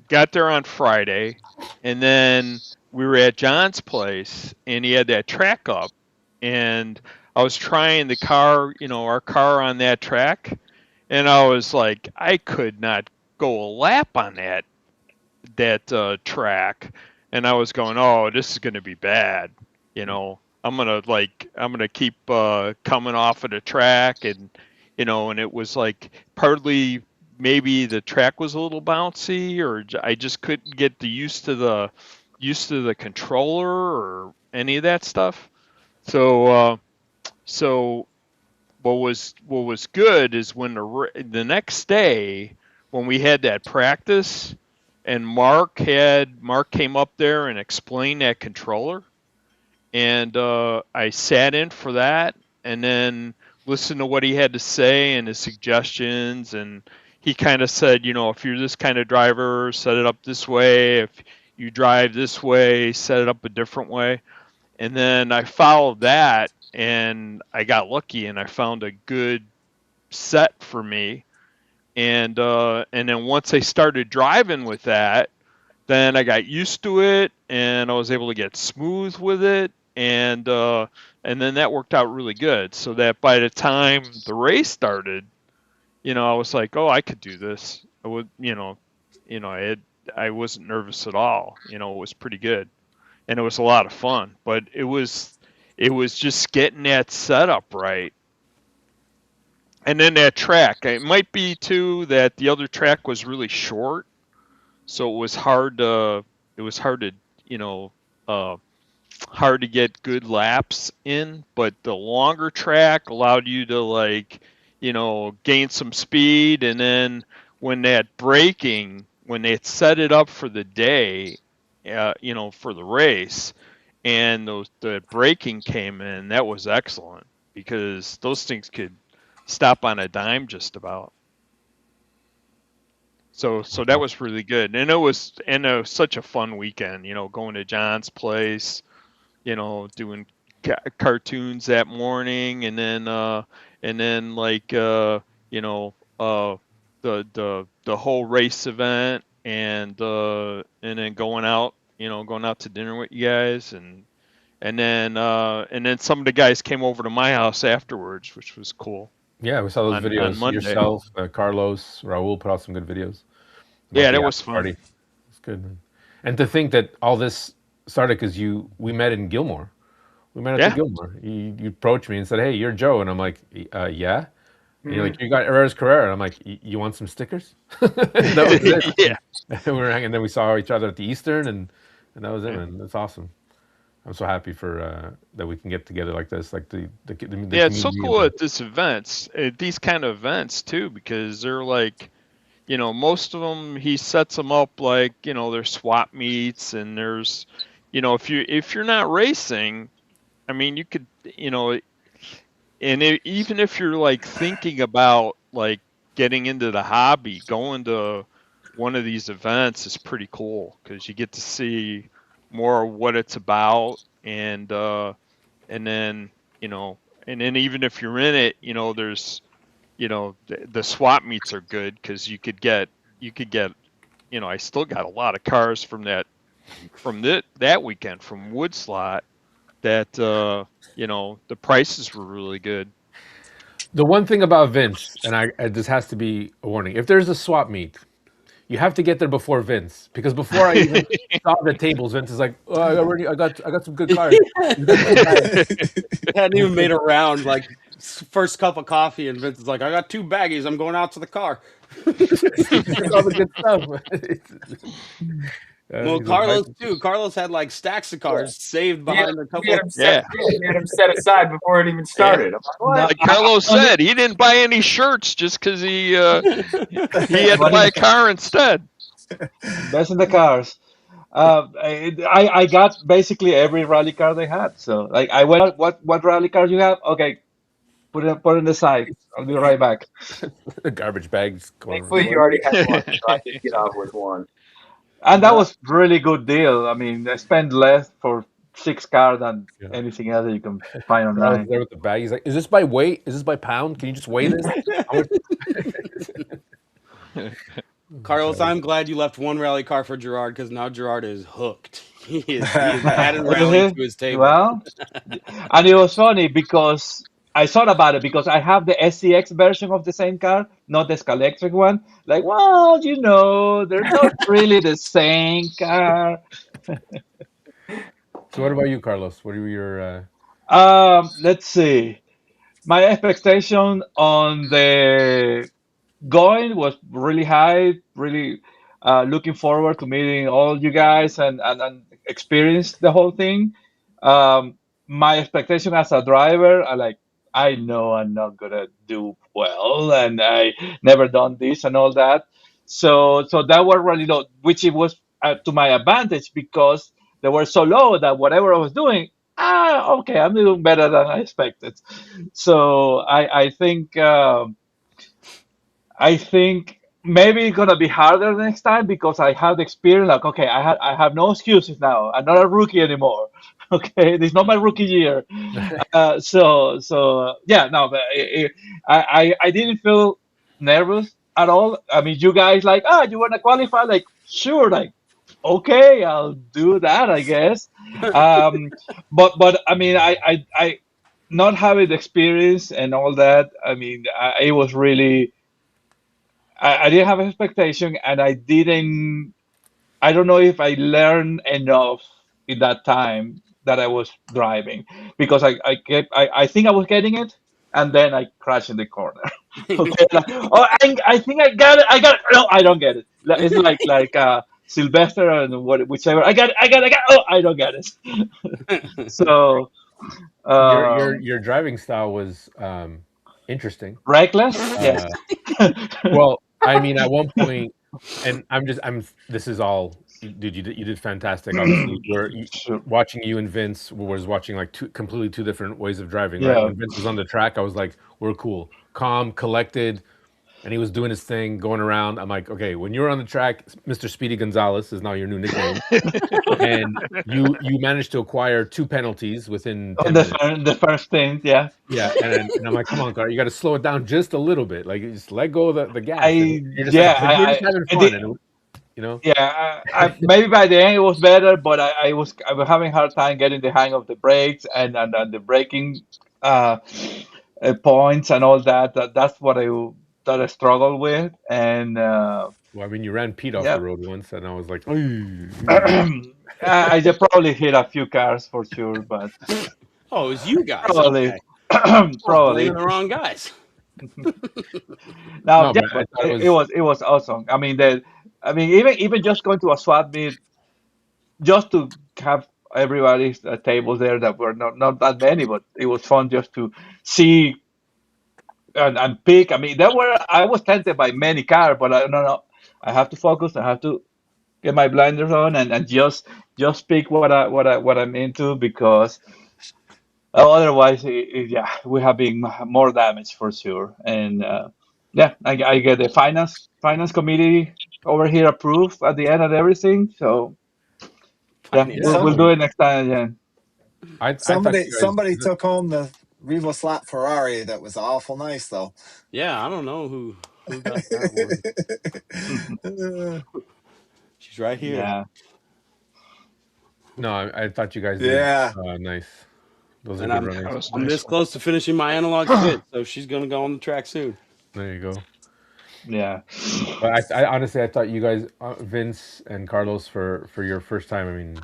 got there on Friday, and then we were at John's place, and he had that track up, and I was trying the car, our car on that track, and I was like, I could not go a lap on that track, and I was going, oh, this is going to be bad, I'm gonna keep coming off of the track, and and it was like partly maybe the track was a little bouncy, or I just couldn't get used to the controller or any of that stuff. So what was good is when the next day when we had that practice, and Mark came up there and explained that controller, and I sat in for that, and then listened to what he had to say and his suggestions, and he kind of said, if you're this kind of driver, set it up this way. If you drive this way, set it up a different way. And then I followed that, and I got lucky, and I found a good set for me. and then once I started driving with that, then I got used to it, and I was able to get smooth with it, and then that worked out really good. So that by the time the race started, I was like, oh, I could do this. I would, I wasn't nervous at all. It was pretty good, and it was a lot of fun. But it was just getting that setup right. And then that track, it might be too that the other track was really short, so it was hard to hard to get good laps in. But the longer track allowed you to gain some speed, and then when they had set it up for the day, for the race, and the braking came in, that was excellent because those things could stop on a dime just about. So that was really good, and it was such a fun weekend. Going to John's place, doing cartoons that morning, and then the whole race event, and then going out to dinner with you guys, and then some of the guys came over to my house afterwards, which was cool. Yeah, we saw those On videos. Monday. Yourself, Carlos, Raul put out some good videos. Yeah, that was fun. It's good, man. And to think that all this started because we met in Gilmore. We met at the Gilmore. You approached me and said, "Hey, you're Joe," and I'm like, "Yeah." And you're like, "You got Herrera's Carrera," and I'm like, "You want some stickers?" That was it. Yeah. And we were hanging. Then we saw each other at the Eastern, and that was it, man. That's awesome. I'm so happy for that we can get together like this, like the Yeah, it's so community cool event. at this events, these kind of events too, because they're like, most of them he sets them up like, there's swap meets, and there's, if you're not racing, I mean, you could, even if you're like thinking about like getting into the hobby, going to one of these events is pretty cool because you get to see more of what it's about, and then even if you're in it, there's the swap meets are good because you could get I still got a lot of cars from that weekend from Woodslot that the prices were really good. The one thing about Vince, and this has to be a warning: if there's a swap meet, you have to get there before Vince, because before I even saw the tables, Vince is like, "Oh, I got some good cars." Hadn't even made a round, like first cup of coffee, and Vince is like, "I got 2 baggies. I'm going out to the car." All the good stuff. Well, Carlos too. Carlos had like stacks of cars saved behind a couple. He had him set aside before it even started. I'm like, what? Like Carlos said, he didn't buy any shirts just because he had to buy a car instead. Best in the cars. I got basically every rally car they had. So like I went, what rally cars you have? Okay, put it in the side. I'll be right back. The garbage bags. Thankfully, you already had one, so I could get off with one. And that was really good deal. I mean, I spent less for 6 cars than anything else that you can find online. There with the bag. He's like, "Is this by weight? Is this by pound? Can you just weigh this?" Carlos, I'm glad you left one rally car for Gerard, because now Gerard is hooked. He is adding rally to his table. Well, and it was funny because I thought about it because I have the SCX version of the same car, not the Scalectric one. Like, well, they're not really the same car. So what about you, Carlos? What are your Let's see. My expectation on the going was really high. Really looking forward to meeting all you guys and experience the whole thing. My expectation as a driver, I know I'm not gonna do well, and I never done this and all that. So that was really low, which it was to my advantage because they were so low that whatever I was doing, okay, I'm doing better than I expected. So I think maybe it's gonna be harder next time because I have the experience. Like, okay, I have no excuses now. I'm not a rookie anymore. Okay, this is not my rookie year. So yeah, no, but I didn't feel nervous at all. I mean, you guys like, you want to qualify? Like, sure, like, okay, I'll do that, I guess. Um, but I mean, I not having the experience and all that. I mean, it was really, I didn't have expectation, and I didn't. I don't know if I learned enough in that time that I was driving because I think I was getting it, and then I crashed in the corner. Okay, like, oh, I think I got it. I got it. No, I don't get it. It's like Sylvester and whichever. I got. Oh, I don't get it. So Your driving style was interesting. reckless. Yes. Well, I mean, at one point, and I'm. This is all, dude. You did fantastic. Obviously, Sure. watching you and Vince was watching like completely two different ways of driving. Right? Yeah. When Vince was on the track, I was like, we're cool, calm, collected, and he was doing his thing, going around. I'm like, okay, when you're on the track, Mr. Speedy Gonzalez is now your new nickname, and you managed to acquire 2 penalties within 10 minutes. The first thing, yeah. Yeah, and I'm like, come on, Car, you got to slow it down just a little bit. Like, just let go of the gas. I And you're just yeah. like, but you're just having I fun, did. and you know. Yeah, maybe by the end it was better, but I was having a hard time getting the hang of the brakes and the braking uh, points and all that. That's what I struggled with, and Well, I mean, you ran Pete off yeah, the road once, and I was like, "Oy." I just probably hit a few cars for sure, but Oh, it was you guys. probably Okay. I was probably blaming the wrong guys. now, No, yeah, but I but thought it was awesome. I mean, even just going to a swap meet just to have everybody's tables there that were not that many, but it was fun just to see and pick. I mean, I was tempted by many cars, but no, I have to focus. I have to get my blinders on and just pick what I'm into because otherwise, yeah, we have been more damage for sure. And yeah, I get the finance committee over here approved at the end of everything. So yeah, Finance. Yeah. we'll do it next time again. I thought Somebody you somebody guys. took home the Revo Slot Ferrari that was awful nice though. Yeah, I don't know who got that one. She's right here. Yeah. No, I thought you guys did Yeah. nice. Those are And good I'm runnings. That was a I'm nice this one. close to finishing my analog spit, so she's gonna go on the track soon. There you go. Yeah. But I honestly, I thought you guys, Vince and Carlos, for your first time. I mean,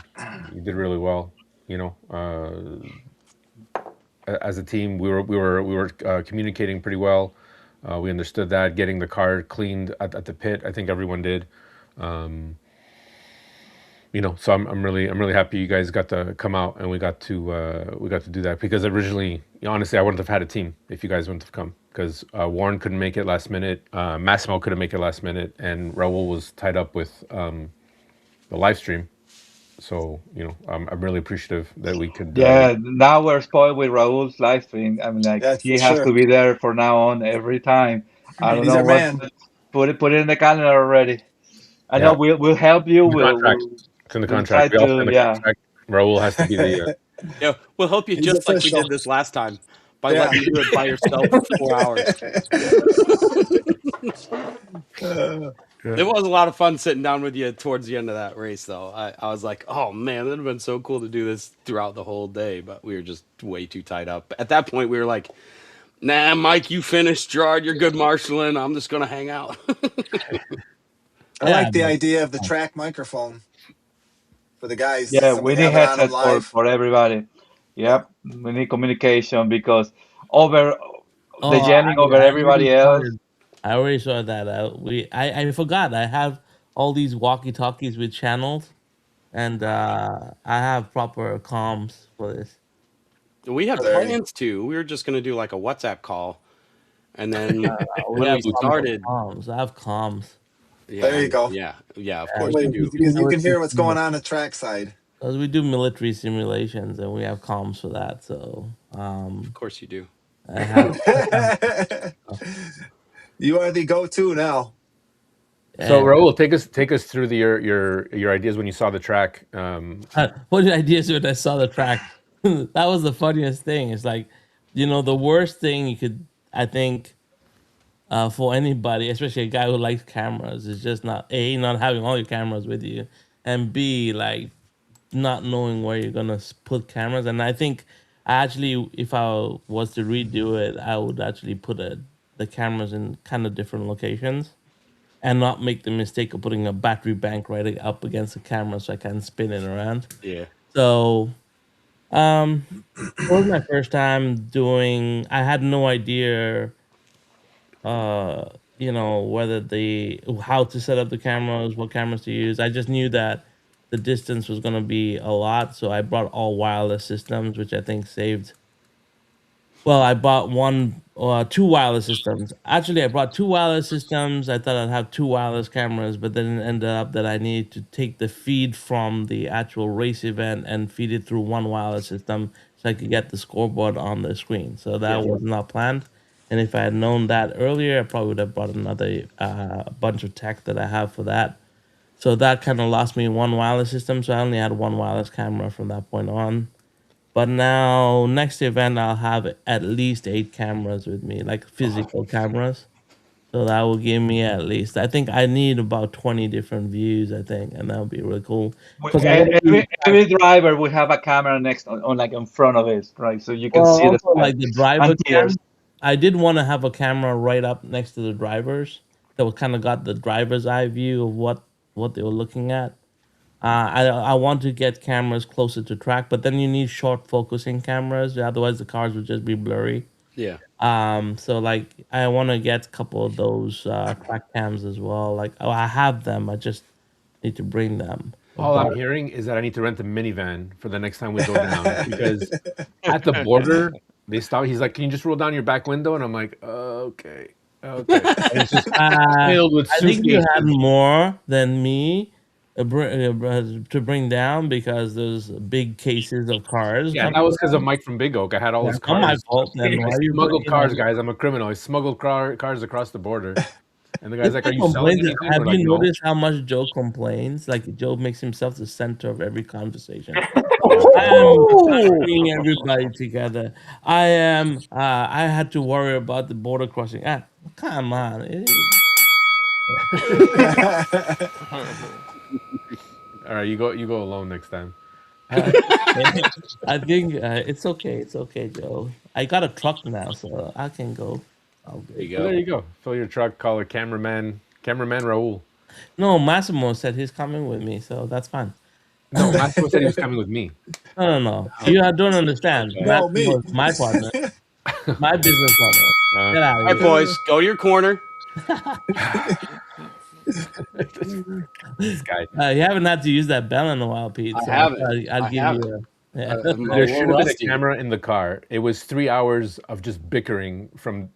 you did really well. You know, as a team, we were communicating pretty well. We understood that getting the car cleaned at the pit. I think everyone did. Um, you know, so I'm really happy you guys got to come out and we got to do that because originally, you know, honestly, I wouldn't have had a team if you guys wouldn't have come because Warren couldn't make it last minute, Massimo couldn't make it last minute, and Raul was tied up with the live stream. So you know, I'm really appreciative that we could. Yeah. Now we're spoiled with Raul's live stream. I mean, like Yeah, he for has to sure. be there for now on every time. I don't He's know our what. man. Put it in the calendar already. I know Yeah, we'll help you. in the contract. It's in the We'll try contract. We all to, signed the yeah. contract. Raul has to be the. Yeah, we'll help you He's just like we official. did this last time by Yeah. letting you do it by yourself for 4 hours. It was a lot of fun sitting down with you towards the end of that race, though. I was like, oh man, it'd have been so cool to do this throughout the whole day, but we were just way too tied up. At that point, we were like, nah, Mike, you finished. Gerard, you're good marshaling. I'm just gonna hang out. I Yeah, like the but idea of the track microphone for the guys. Yeah, we Somebody need have it on them headsets live. for everybody. Yep, we need communication because over the oh, yelling over I everybody already else. sorted. I already sorted that out. I forgot. I have all these walkie talkies with channels, and I have proper comms for this. We had Oh, there you plans to. We were just gonna do like a WhatsApp call, and then We when we have proper started, comms. I have comms. There you go. yeah, of Yeah, course we you Wait, do do. you can military hear what's going on the track side. because we do military simulations, and we have comms for that. So Of course you do. I have. You are the go-to now. So And Raul, take us through your ideas when you saw the track. what ideas when I saw the track? That was the funniest thing. It's like, the worst thing you could, I think, for anybody, especially a guy who likes cameras. It's just not A, not having all your cameras with you, and B, like not knowing where you're gonna put cameras. And I think actually, if I was to redo it, I would actually put the cameras in kind of different locations and not make the mistake of putting a battery bank right up against the camera so I can spin it around. Yeah. So it was my first time doing. I had no idea, whether how to set up the cameras, what cameras to use. I just knew that the distance was gonna be a lot, so I brought all wireless systems, which I think saved. Well, I bought two wireless systems. Actually, I brought two wireless systems. I thought I'd have two wireless cameras, but then it ended up that I needed to take the feed from the actual race event and feed it through one wireless system so I could get the scoreboard on the screen. So that Yeah. was not planned. And if I had known that earlier, I probably would have bought another bunch of tech that I have for that. So that kind of lost me one wireless system. So I only had one wireless camera from that point on. But now, next event, I'll have at least 8 cameras with me, like physical cameras. So that will give me at least, I think I need about 20 different views, I think, and that would be really cool. Because I want to do, Every driver will have a camera next on like in front of it, right? So you can well, see the also like the driver and tiers. cam. I did want to have a camera right up next to the drivers that was kind of got the driver's eye view of what they were looking at. I want to get cameras closer to track, but then you need short focusing cameras. Otherwise, the cars would just be blurry. Yeah. So like I want to get a couple of those track cams as well. Like I have them, I just need to bring them. All I'm But hearing is that I need to rent a minivan for the next time we go down because at the border they stop. He's like, "Can you just roll down your back window?" And I'm like, "Okay, okay." And it's just filled with I think you suitcases. had more than me to bring down because there's big cases of cars. Yeah, that coming was because of down. Mike from Big Oak. I had all his That's not my cars. fault. Then why I are you smuggled bringing cars, them? guys. I'm a criminal. I smuggled cars across the border. And the guy's like, "Are you Complains. selling anything?" Have We're like, you "No." noticed how much Joe complains? Like Joe makes himself the center of every conversation. I am bringing everybody together. I had to worry about the border crossing. Come on. All right, you go alone next time. I think it's okay. It's okay, Joe. I got a truck now, so I can go. I'll There you go. So there go. you go. Fill your truck. Call a cameraman Raul. No, Massimo said he's coming with me, so that's fine. No, Massimo said he was coming with me. No. You don't understand. Okay. No, me. Massimo is my partner, my business partner. Get out All of right, here. boys, go to your corner. This guy. You haven't had to use that bell in a while, Pete. I So haven't. I'll I give haven't. you a. Yeah. I'm a There little should have been a rusty. camera in the car. It was 3 hours of just bickering from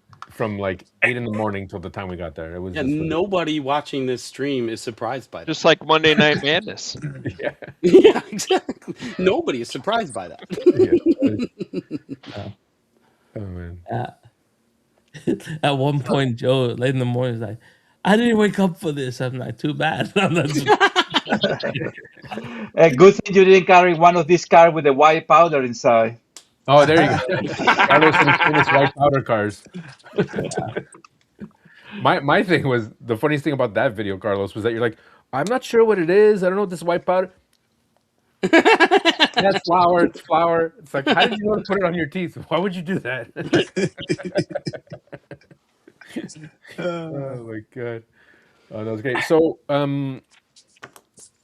like 8 in the morning till the time we got there. It was Yeah, just nobody watching this stream is surprised by that. Just like Monday Night Madness. yeah. Yeah, exactly. Nobody is surprised by that. Yeah. Oh man. At one point, Joe, late in the morning, is like, I didn't wake up for this. I'm like, too bad. I'm not- A good thing you didn't carry one of these cars with the white powder inside. Oh, there you go. Carlos and his famous white powder cars. My thing was the funniest thing about that video, Carlos, was that you're like, I'm not sure what it is. I don't know what this white powder. That's flour. It's flour. It's like, how did you know to put it on your teeth? Why would you do that? Oh my god. Oh, that was great. So,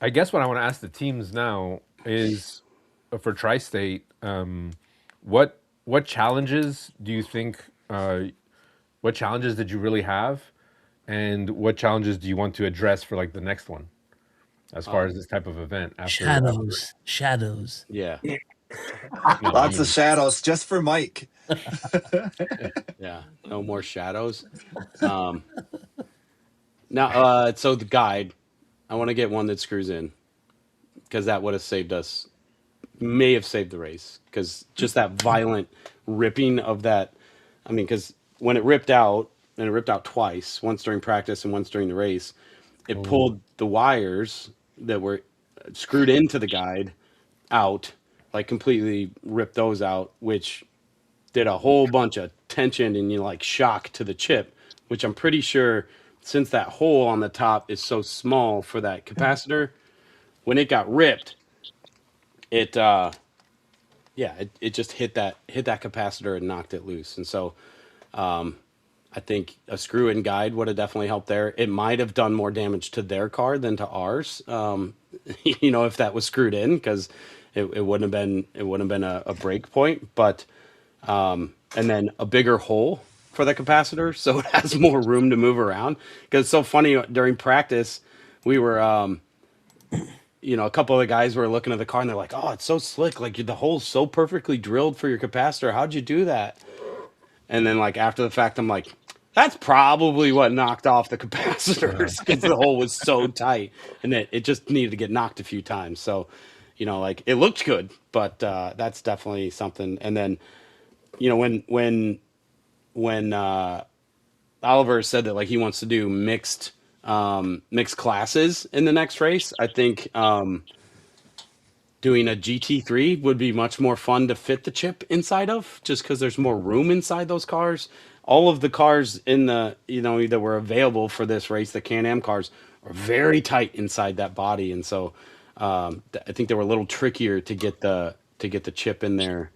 I guess what I want to ask the teams now is for Tri-State, what challenges do you think? What challenges did you really have, and what challenges do you want to address for like the next one, as far as this type of event? Shadows. Yeah, No, I Lots mean, of shadows just for Mike. yeah. No more shadows. Now, so the guide, I want to get one that screws in, because that would have saved us. May have saved the race, because just that violent ripping of that. I mean, because when it ripped out, and it ripped out twice, once during practice and once during the race, it pulled the wires that were screwed into the guide out, like completely ripped those out, which did a whole bunch of tension and like shock to the chip, which I'm pretty sure, since that hole on the top is so small for that capacitor, when it got ripped, it it just hit that capacitor and knocked it loose. And so I think a screw-in guide would have definitely helped there. It might have done more damage to their car than to ours, if that was screwed in, because it wouldn't have been a break point. But and then a bigger hole for the capacitor, so it has more room to move around. Because it's so funny, during practice, we were a couple of the guys were looking at the car and they're like, "Oh, it's so slick! Like the hole's so perfectly drilled for your capacitor. How'd you do that?" And then, like, after the fact, I'm like, "That's probably what knocked off the capacitors, because the hole was so tight and it just needed to get knocked a few times." So, like, it looked good, but that's definitely something. And then, when Oliver said that, like, he wants to do mixed classes in the next race, I think doing a GT3 would be much more fun to fit the chip inside of, just because there's more room inside those cars. All of the cars in the that were available for this race, the Can-Am cars, are very tight inside that body, and so I think they were a little trickier to get the chip in there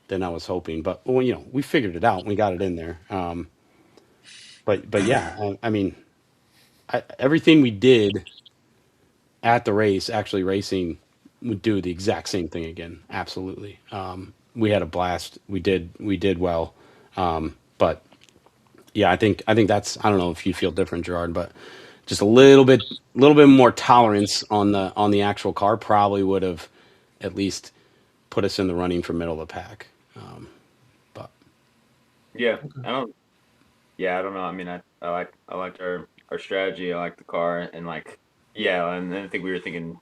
than I was hoping. But well, we figured it out and we got it in there. But yeah, I mean, everything we did at the race, actually racing, would do the exact same thing again. Absolutely. We had a blast. We did well. But yeah, I think that's, I don't know if you feel different, Gerard, but just a little bit more tolerance on the actual car probably would have at least put us in the running for middle of the pack. But Yeah, I don't know. I mean, I liked our strategy. I like the car, and like, yeah, and then I think we were thinking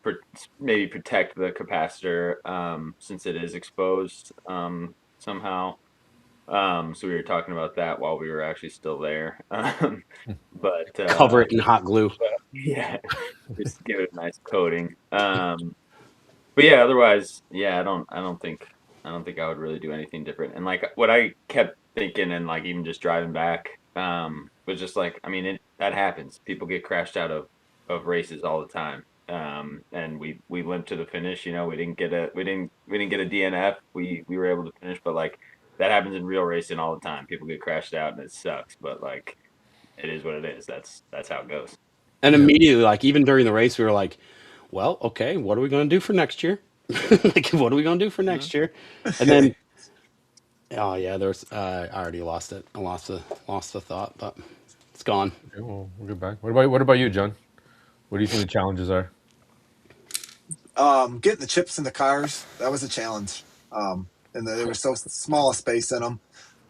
maybe protect the capacitor, since it is exposed, somehow. So we were talking about that while we were actually still there. But cover it in hot glue. yeah, just give it a nice coating. But yeah, otherwise, yeah, I don't think I would really do anything different. And like what I kept thinking, and like even just driving back, was just like, I mean, that happens. People get crashed out of races all the time. And we limped to the finish. We didn't get a DNF. We were able to finish, but like that happens in real racing all the time. People get crashed out, and it sucks. But like, it is what it is. That's how it goes. And immediately, like, even during the race, we were like, well, okay, what are we going to do for next year? Like, what are we going to do for next year? And then, oh yeah, there's I already lost it. I lost the thought, but it's gone. Okay, well, we'll get back. What about you, John? What do you think the challenges are? Getting the chips in the cars, that was a challenge. And there was so small a space in them.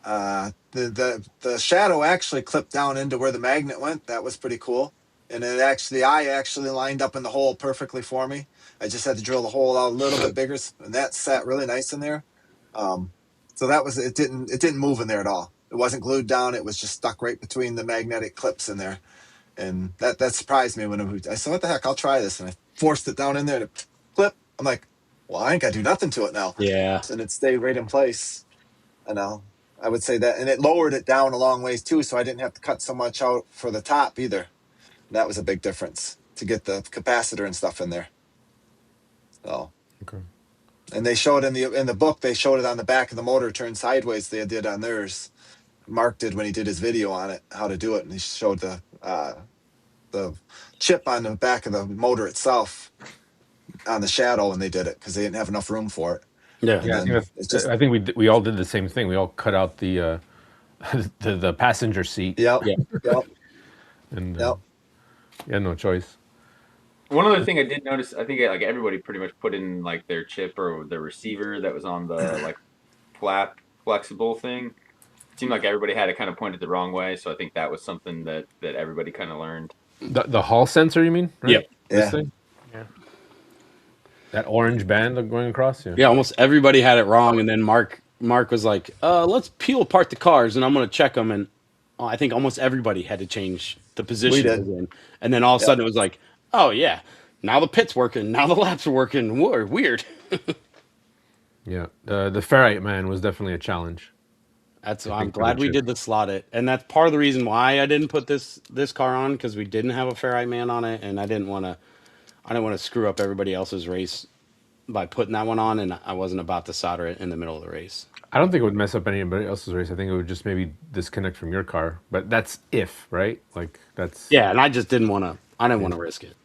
The shadow actually clipped down into where the magnet went. That was pretty cool. And the eye actually lined up in the hole perfectly for me. I just had to drill the hole out a little bit bigger, and that sat really nice in there. So that was it. Didn't move in there at all. It wasn't glued down. It was just stuck right between the magnetic clips in there, and that surprised me when I said, "What the heck? I'll try this." And I forced it down in there, and it clip. I'm like, "Well, I ain't got to do nothing to it now." Yeah. And it stayed right in place. And I would say that, and it lowered it down a long ways too, so I didn't have to cut so much out for the top either. That was a big difference to get the capacitor and stuff in there. So, Okay. and they showed in the book, they showed it on the back of the motor turned sideways. They did on theirs. Mark did when he did his video on it, how to do it, and he showed the chip on the back of the motor itself on the shadow, and they did it because they didn't have enough room for it. Yeah. And Yeah, then it's just, I think we all did the same thing. We all cut out the the passenger seat, yep, Yeah. yep, and yep. you had no choice. One other thing I did notice, I think like everybody pretty much put in like their chip or the receiver that was on the like flap flexible thing. It seemed like everybody had it kind of pointed the wrong way, so I think that was something that everybody kind of learned. The hall sensor, you mean? Right? Yep. This Yeah. thing? Yeah. That orange band going across? Yeah. Yeah, almost everybody had it wrong, and then Mark was like, let's peel apart the cars, and I'm going to check them, and I think almost everybody had to change the position We did. it was in. And then all of a Yep. sudden it was like, oh yeah, now the pit's working, now the laps are working. Weird. Yeah. The ferrite man was definitely a challenge. That's I I'm think, for the glad we chip. did the slot it, and that's part of the reason why I didn't put this car on, because we didn't have a Ferrite man on it, and I didn't want to screw up everybody else's race by putting that one on, and I wasn't about to solder it in the middle of the race. I don't think it would mess up anybody else's race. I think it would just maybe disconnect from your car. But that's if, right? Like that's Yeah, and I just didn't want to. I didn't want to risk it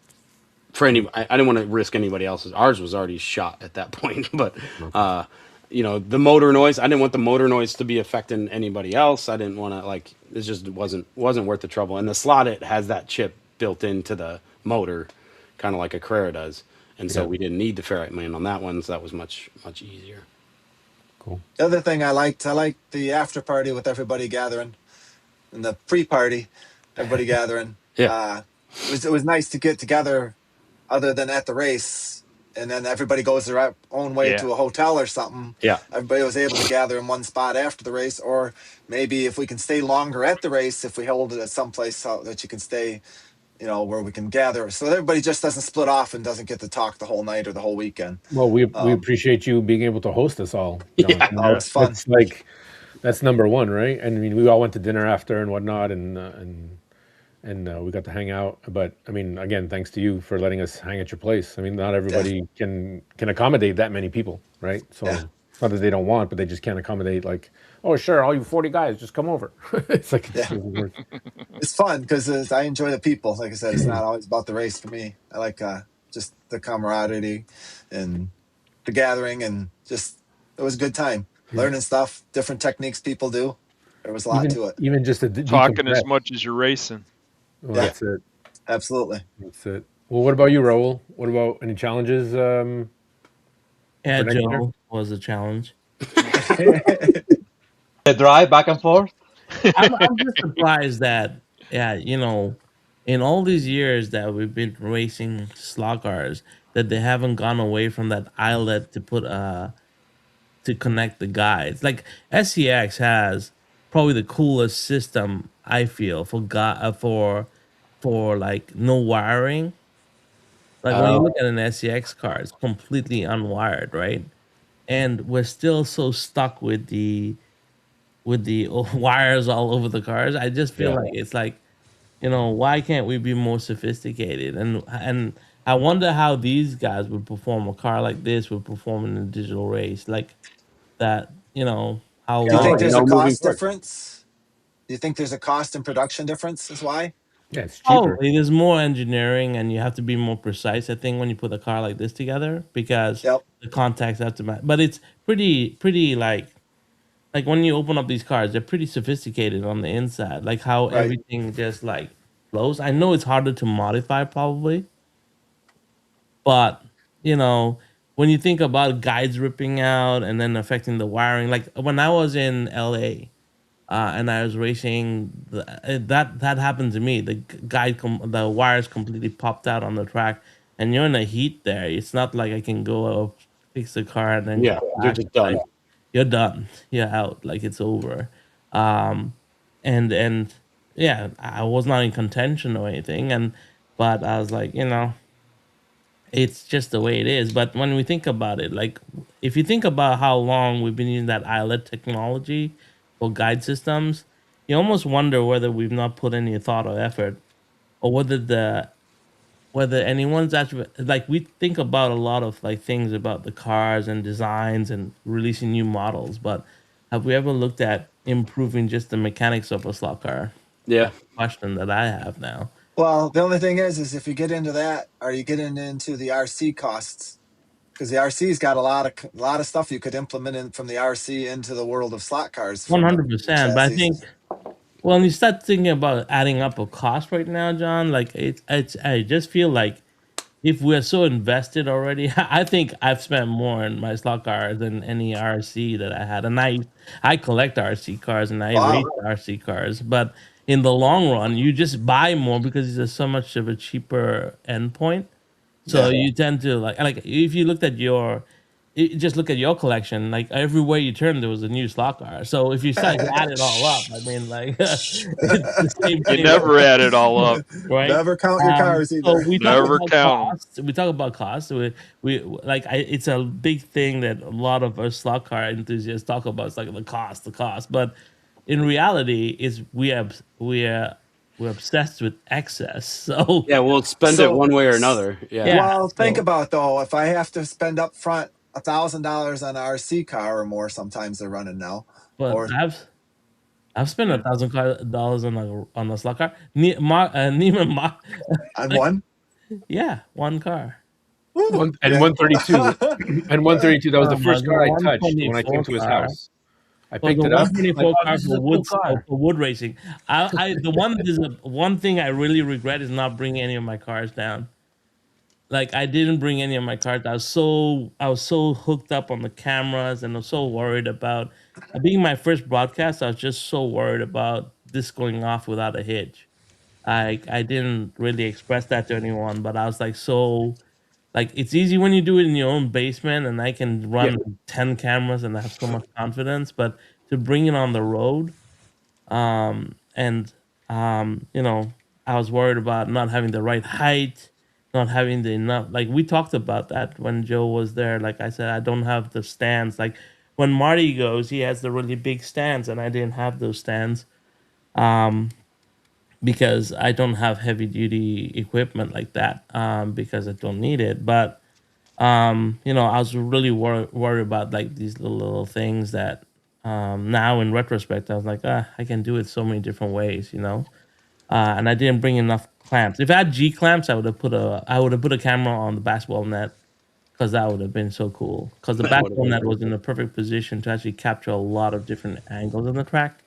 for any. I didn't want to risk anybody else's. Ours was already shot at that point, but okay. the motor noise. I didn't want the motor noise to be affecting anybody else. I didn't want to it just wasn't worth the trouble. And the slot it has that chip built into the motor, kind of like a Carrera does, and so Yeah. we didn't need the Ferrite man on that one. So that was much easier. Cool. The other thing I liked the after party with everybody gathering, and the pre-party, everybody gathering. Yeah. It was nice to get together, other than at the race, and then everybody goes their own way Yeah. to a hotel or something. Yeah. Everybody was able to gather in one spot after the race, or maybe if we can stay longer at the race, if we hold it at some place so that you can stay, where we can gather, so everybody just doesn't split off and doesn't get to talk the whole night or the whole weekend. Well, we appreciate you being able to host us all. John. Yeah. I mean, Oh, it's fun. That's like that's number one, right? And I mean, we all went to dinner after and whatnot, and we got to hang out. But I mean, again, thanks to you for letting us hang at your place. I mean, not everybody can accommodate that many people, right? So Yeah. it's not that they don't want, but they just can't accommodate. Like, oh, sure, all you 40 guys, just come over. It's like Yeah. It's fun because I enjoy the people. Like I said, it's not always about the race for me. I like just the camaraderie and the gathering, and just it was a good time learning stuff, different techniques people do. There was a lot to it. even just a Talking as decompress. much as you're racing. Well, Yeah. that's it. Absolutely. That's it. Well, what about you, Raul? What about any challenges? Yeah, For next year? Joe was a challenge. The drive back and forth. I'm just surprised that, yeah, in all these years that we've been racing slot cars, that they haven't gone away from that eyelet to put to connect the guides. Like SCX has probably the coolest system I feel for like no wiring. Like when you Oh. look at an SCX car, it's completely unwired, right? And we're still so stuck with the wires all over the cars. I just feel Yeah. like it's like, why can't we be more sophisticated? And I wonder how these guys would perform a car like this would perform in a digital race like that. How Do you think long? there's a moving cost forward. difference? Do you think there's a cost and production difference? Is why? Yeah, it's cheaper. Probably there's more engineering and you have to be more precise. I think when you put a car like this together because Yep. the contacts have to match. But it's pretty like when you open up these cars, they're pretty sophisticated on the inside. Like how Right. everything just like flows. I know it's harder to modify probably, but when you think about guides ripping out and then affecting the wiring, like when I was in LA, and I was racing, that happened to me. The wires completely popped out on the track, and you're in a heat there. It's not like I can go fix the car and then Yeah. come You're back. just done. Like, you're done. You're out. Like it's over. Um, and yeah, I was not in contention or anything, but I was like, it's just the way it is. But when we think about it, like if you think about how long we've been using that eyelet technology for guide systems, you almost wonder whether we've not put any thought or effort, or whether anyone's actually like we think about a lot of like things about the cars and designs and releasing new models, but have we ever looked at improving just the mechanics of a slot car? Yeah. Question that I have now. Well, the only thing is if you get into that, are you getting into the RC costs? Because the RC's got a lot of stuff you could implement from the RC into the world of slot cars. from the 100%. But I chassis. think when you start thinking about adding up a cost right now, John, like I just feel like if we're so invested already, I think I've spent more in my slot car than any RC that I had, and I collect RC cars and I Wow. race RC cars. But in the long run, you just buy more because it's so much of a cheaper endpoint. So Yeah. you tend to like if you looked at just look at your collection. Like everywhere you turn, there was a new slot car. So if you start to add it all up, I mean, like it's the same You thing, never add it all up. right? Never count your cars So either. we talk Never about count 'em. cost. We talk about cost. It's a big thing that a lot of us slot car enthusiasts talk about. It's like the cost. But in reality, is we're obsessed with excess. So Yeah, we'll spend it So- one way or another. Yeah. Yeah. Well, think so- about though, if I have to spend up front $1,000 on an RC car or more, sometimes they're running now. But Or- I've spent $1,000 on a slot car. Neiman Mar- On one. yeah, one car. Woo. And 132. And 132, that was the Oh, first the car I touched when I 124 came to his car. house. I Well, picked the it up. 124 like, oh, car this is for a cool wood car. for wood racing. One thing I really regret is not bringing any of my cars down. Like I didn't bring any of my cars. I was so hooked up on the cameras, and I was so worried about being my first broadcast. I was just so worried about this going off without a hitch. I didn't really express that to anyone, but I was like it's easy when you do it in your own basement, and I can run 10 cameras and I have so much confidence. But to bring it on the road, I was worried about not having the right height, not having the enough. Like we talked about that when Joe was there. Like I said, I don't have the stands. Like when Marty goes, he has the really big stands, and I didn't have those stands. Because I don't have heavy duty equipment like that, because I don't need it. But I was really worried about like these little things that now in retrospect I was like, I can do it so many different ways, and I didn't bring enough clamps. If I had G clamps, I would have put a camera on the basketball net, because that would have been so cool. Because the basketball net was in the perfect position to actually capture a lot of different angles on the track.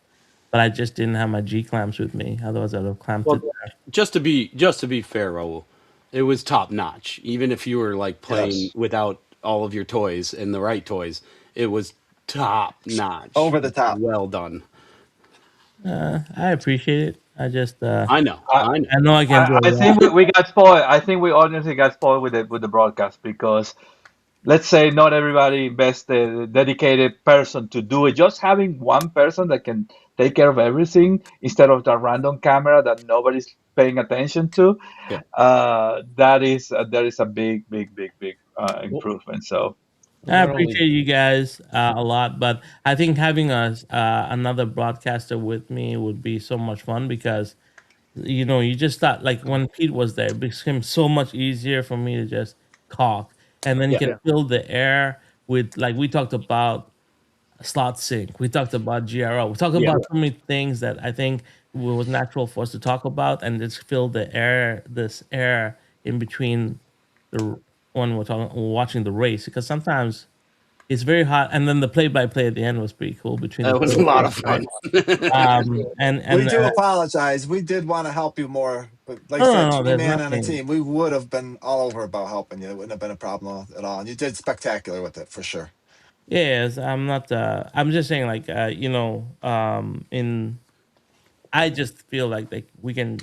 But I just didn't have my G clamps with me. Otherwise, I would have clamped it there. Just to be fair, Raul, it was top notch. Even if you were like playing without all of your toys and the right toys, it was top notch. Over the top. Well done. I appreciate it. I just I know. I know. I know I can do I it. think we got spoiled. I think we honestly got spoiled with the broadcast, because let's say not everybody invests a dedicated person to do it. Just having one person that can take care of everything instead of the random camera that nobody's paying attention to. Yeah. That is a big improvement. So I appreciate you guys a lot, but I think having another broadcaster with me would be so much fun, because you just thought, like when Pete was there, it became so much easier for me to just talk, and then you can fill the air with, like, we talked about slot sync, we talked about GRO, we talked about so many things that I think was natural for us to talk about, and just fill this air in between when we're watching the race, because sometimes it's very hot, and then the play-by-play at the end was pretty cool. That was a lot of fun. And We do apologize. We did want to help you more, but like I said, two man on a team, we would have been all over about helping you. It wouldn't have been a problem at all. And you did spectacular with it for sure. Yes, I'm not. I'm just saying, like, I just feel like we can.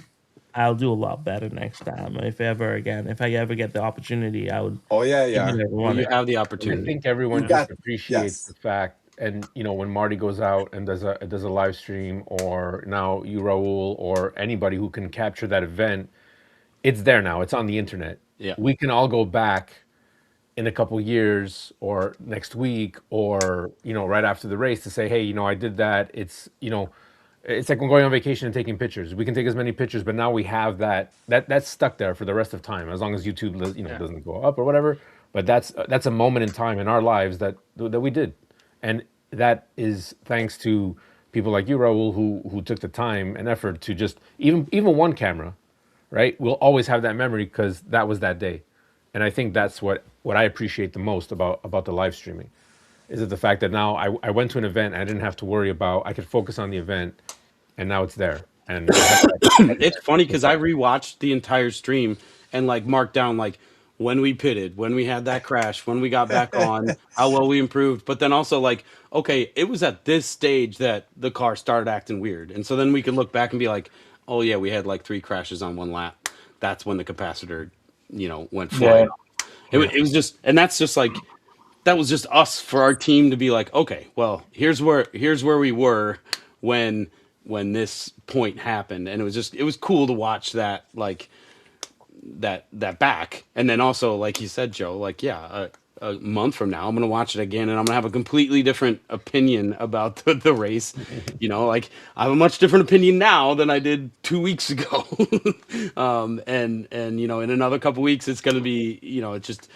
I'll do a lot better next time. If I ever get the opportunity, I would. Oh yeah. You have the I opportunity. think everyone You just got- appreciates the fact, and when Marty goes out and does a live stream, or now you, Raul, or anybody who can capture that event, it's there now. It's on the internet. Yeah. We can all go back in a couple years, or next week, or right after the race, to say, hey, I did that. It's it's like when going on vacation and taking pictures. We can take as many pictures, but now we have that's stuck there for the rest of time, as long as YouTube doesn't go up or whatever. But that's a moment in time in our lives that we did, and that is thanks to people like you, Raul, who took the time and effort to just even one camera, right? We'll always have that memory because that was that day, and I think that's what I appreciate the most about the live streaming, is it the fact that now I went to an event and I didn't have to worry about, I could focus on the event, and now it's there. And It's funny because I rewatched the entire stream and like marked down like when we pitted, when we had that crash, when we got back on, how well we improved. But then also like, okay, it was at this stage that the car started acting weird. And so then we could look back and be like, oh yeah, we had like 3 crashes on one lap. That's when the capacitor, went flying. It was just, and that's was just us for our team to be like, okay, well, here's where we were when this point happened, and it was cool to watch that, like that back. And then also, like you said, Joe, like, yeah, a month from now I'm gonna watch it again, and I'm gonna have a completely different opinion about the race. Like, I have a much different opinion now than I did 2 weeks ago. And in another couple weeks it's gonna be, it's just,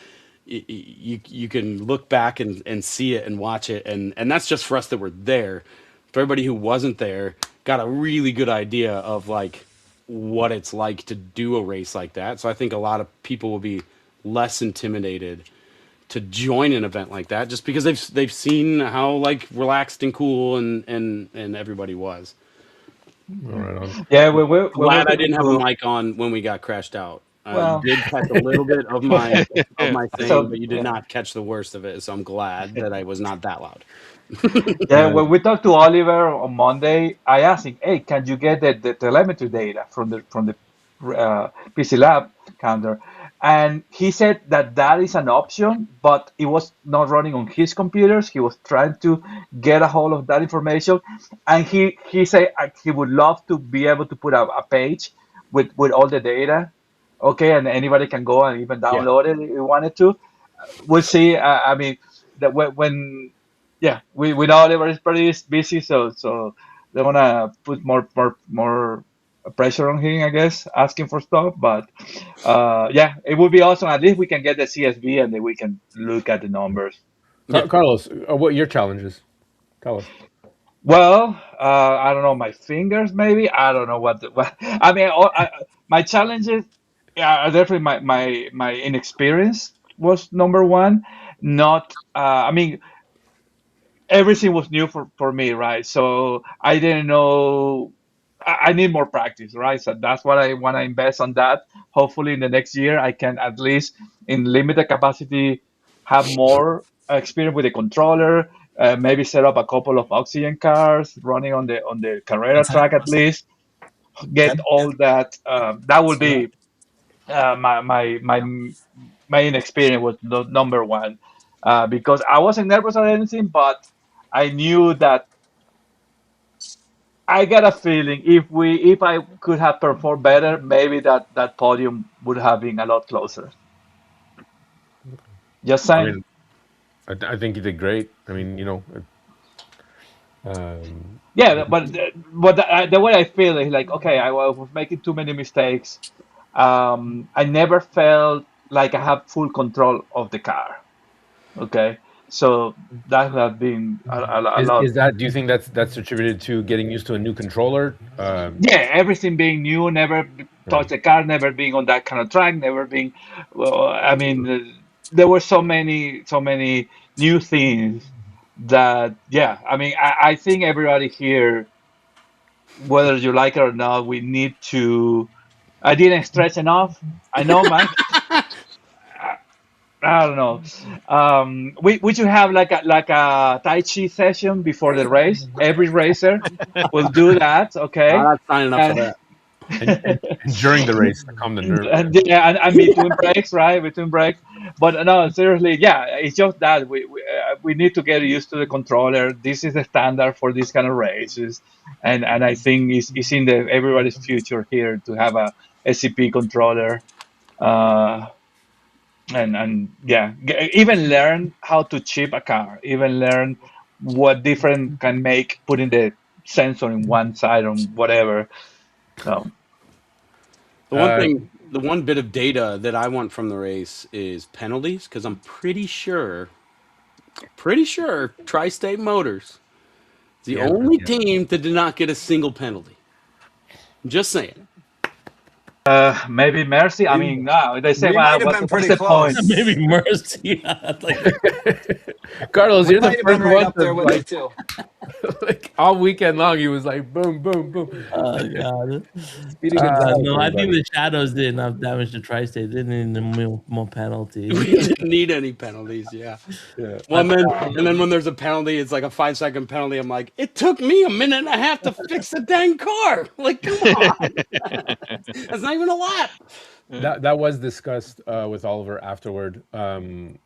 you can look back and see it and watch it, and that's just for us that were there. For everybody who wasn't there, got a really good idea of like what it's like to do a race like that. So I think a lot of people will be less intimidated to join an event like that, just because they've seen how like relaxed and cool and everybody was. All right on. Yeah, we're Glad I thinking didn't have a to. mic on when we got crashed out. You Well, did catch a little bit of my thing, so but you did yeah. not catch the worst of it. So I'm glad that I was not that loud. Yeah, Uh, when we talked to Oliver on Monday, I asked him, "Hey, can you get the telemetry data from the PC Lab counter?" And he said that that is an option, but it was not running on his computers. He was trying to get a hold of that information, and he said he would love to be able to put a page with all the data, okay, and anybody can go and even Yeah. download it if you wanted to. We'll see. I mean, that when yeah, we know Oliver is pretty busy, so they wanna put more pressure on him, I guess, asking for stuff. But yeah, it would be awesome. At least we can get the CSV and then we can look at the numbers. Yeah. Carlos, what are your challenges? Tell us. Well, I don't know, my fingers maybe. I don't know what I mean. My challenges, yeah, are definitely my inexperience was number one. Not, I mean, everything was new for me, right? So I didn't know. I need more practice, right? So that's what I want to invest on that. Hopefully, in the next year, I can at least, in limited capacity, have more experience with the controller. Maybe set up a couple of oxygen cars running on the Carrera track at least. Get all that. That would be my main experience was number one, because I wasn't nervous or anything, but I knew that I got a feeling if I could have performed better, maybe that podium would have been a lot closer. Just I saying. mean, I think you did great. I mean, Yeah, but the way I feel is like, okay, I was making too many mistakes. I never felt like I have full control of the car. Okay, so that has been a lot. is that? Do you think that's attributed to getting used to a new controller? Yeah, everything being new, never touch the car, never being on that kind of track, never being. Well, I mean, there were so many new things that, yeah. I mean, I think everybody here, whether you like it or not, we need to. I didn't stretch enough. I know, man. I don't know. We should have like a Tai Chi session before the race. Every racer will do that, I'm okay? not signing up for that. and during the race to calm the nerves. And yeah, and between breaks, right? Between breaks. But no, seriously, yeah, it's just that we need to get used to the controller. This is the standard for this kind of races, and I think it's in everybody's future here to have a SCP controller. Uh, and yeah, even learn how to chip a car, even learn what different can make putting the sensor in one side or whatever. So Uh, The one bit of data that I want from the race is penalties, because I'm pretty sure Tri-State Motors is the yeah, only yeah. team that did not get a single penalty. I'm just saying. maybe Mercy. I mean, no, they say, We well, might have been what's pretty the point? close. Maybe Mercy. Like, Carlos, We you're the might have been first right one up there to with like. it too. Like all weekend long, he was like boom, boom, boom. Oh god. Speedy Gonzalez, No, I think everybody. the Shadows did enough damage to Tri-State. They didn't need more penalties. We didn't need any penalties. Yeah. Yeah. Well, and then when there's a penalty, it's like a 5-second penalty. I'm like, it took me a minute and a half to fix the dang car. Like, come on, that's not even a lap. That was discussed with Oliver afterward when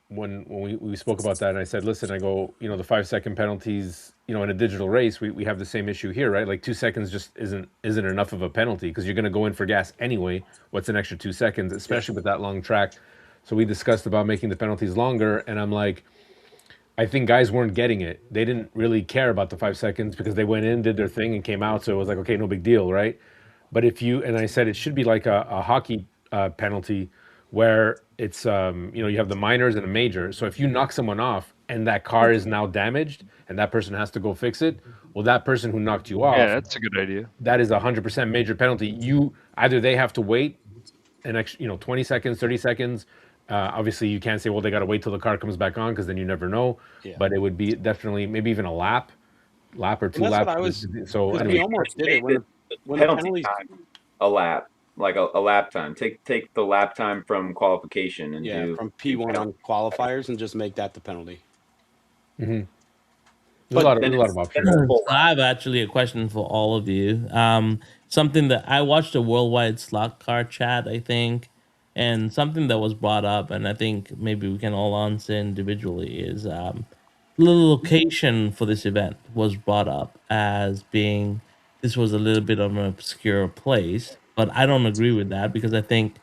we spoke about that, and I said, listen, I go, you know, the 5-second penalties, you know, in a digital race, we have the same issue here, right? Like 2 seconds just isn't enough of a penalty because you're going to go in for gas anyway. What's an extra 2 seconds, especially with that long track? So we discussed about making the penalties longer, and I'm like, I think guys weren't getting it. They didn't really care about the 5 seconds because they went in, did their thing, and came out. So it was like, okay, no big deal, right? But if you, and I said it should be like a hockey penalty where it's, you know, you have the minors and a major. So if you knock someone off and that car is now damaged and that person has to go fix it, well, that person who knocked you off, Yeah, that's a good idea. that is 100% major penalty. You either they have to wait an extra, you know, 20 seconds, 30 seconds. Obviously, you can't say, well, they got to wait till the car comes back on because then you never know. Yeah. But it would be definitely maybe even a lap or two And that's laps. what I was. So Because anyway, we almost did it when the penalty penalties. time a lap, like a lap time. Take the lap time from qualification and Yeah, do from P1 on qualifiers and just make that the penalty. there's But a lot then of it's options. full So I have actually a question for all of you. Something that I watched a worldwide slot car chat, I think, and something that was brought up, and I think maybe we can all answer individually is the location for this event was brought up as being this was a little bit of an obscure place, but I don't agree with that because I think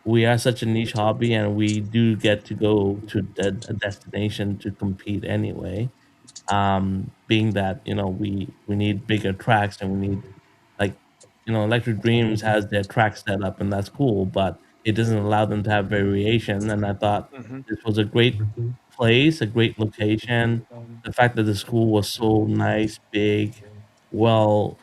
we are such a niche hobby and we do get to go to a destination to compete anyway, being that we need bigger tracks and we need like Electric Dreams has their track set up and that's cool, but it doesn't allow them to have variation. And I thought Hmm. this was a great place, a great location. The fact that the school was so nice, big, lit,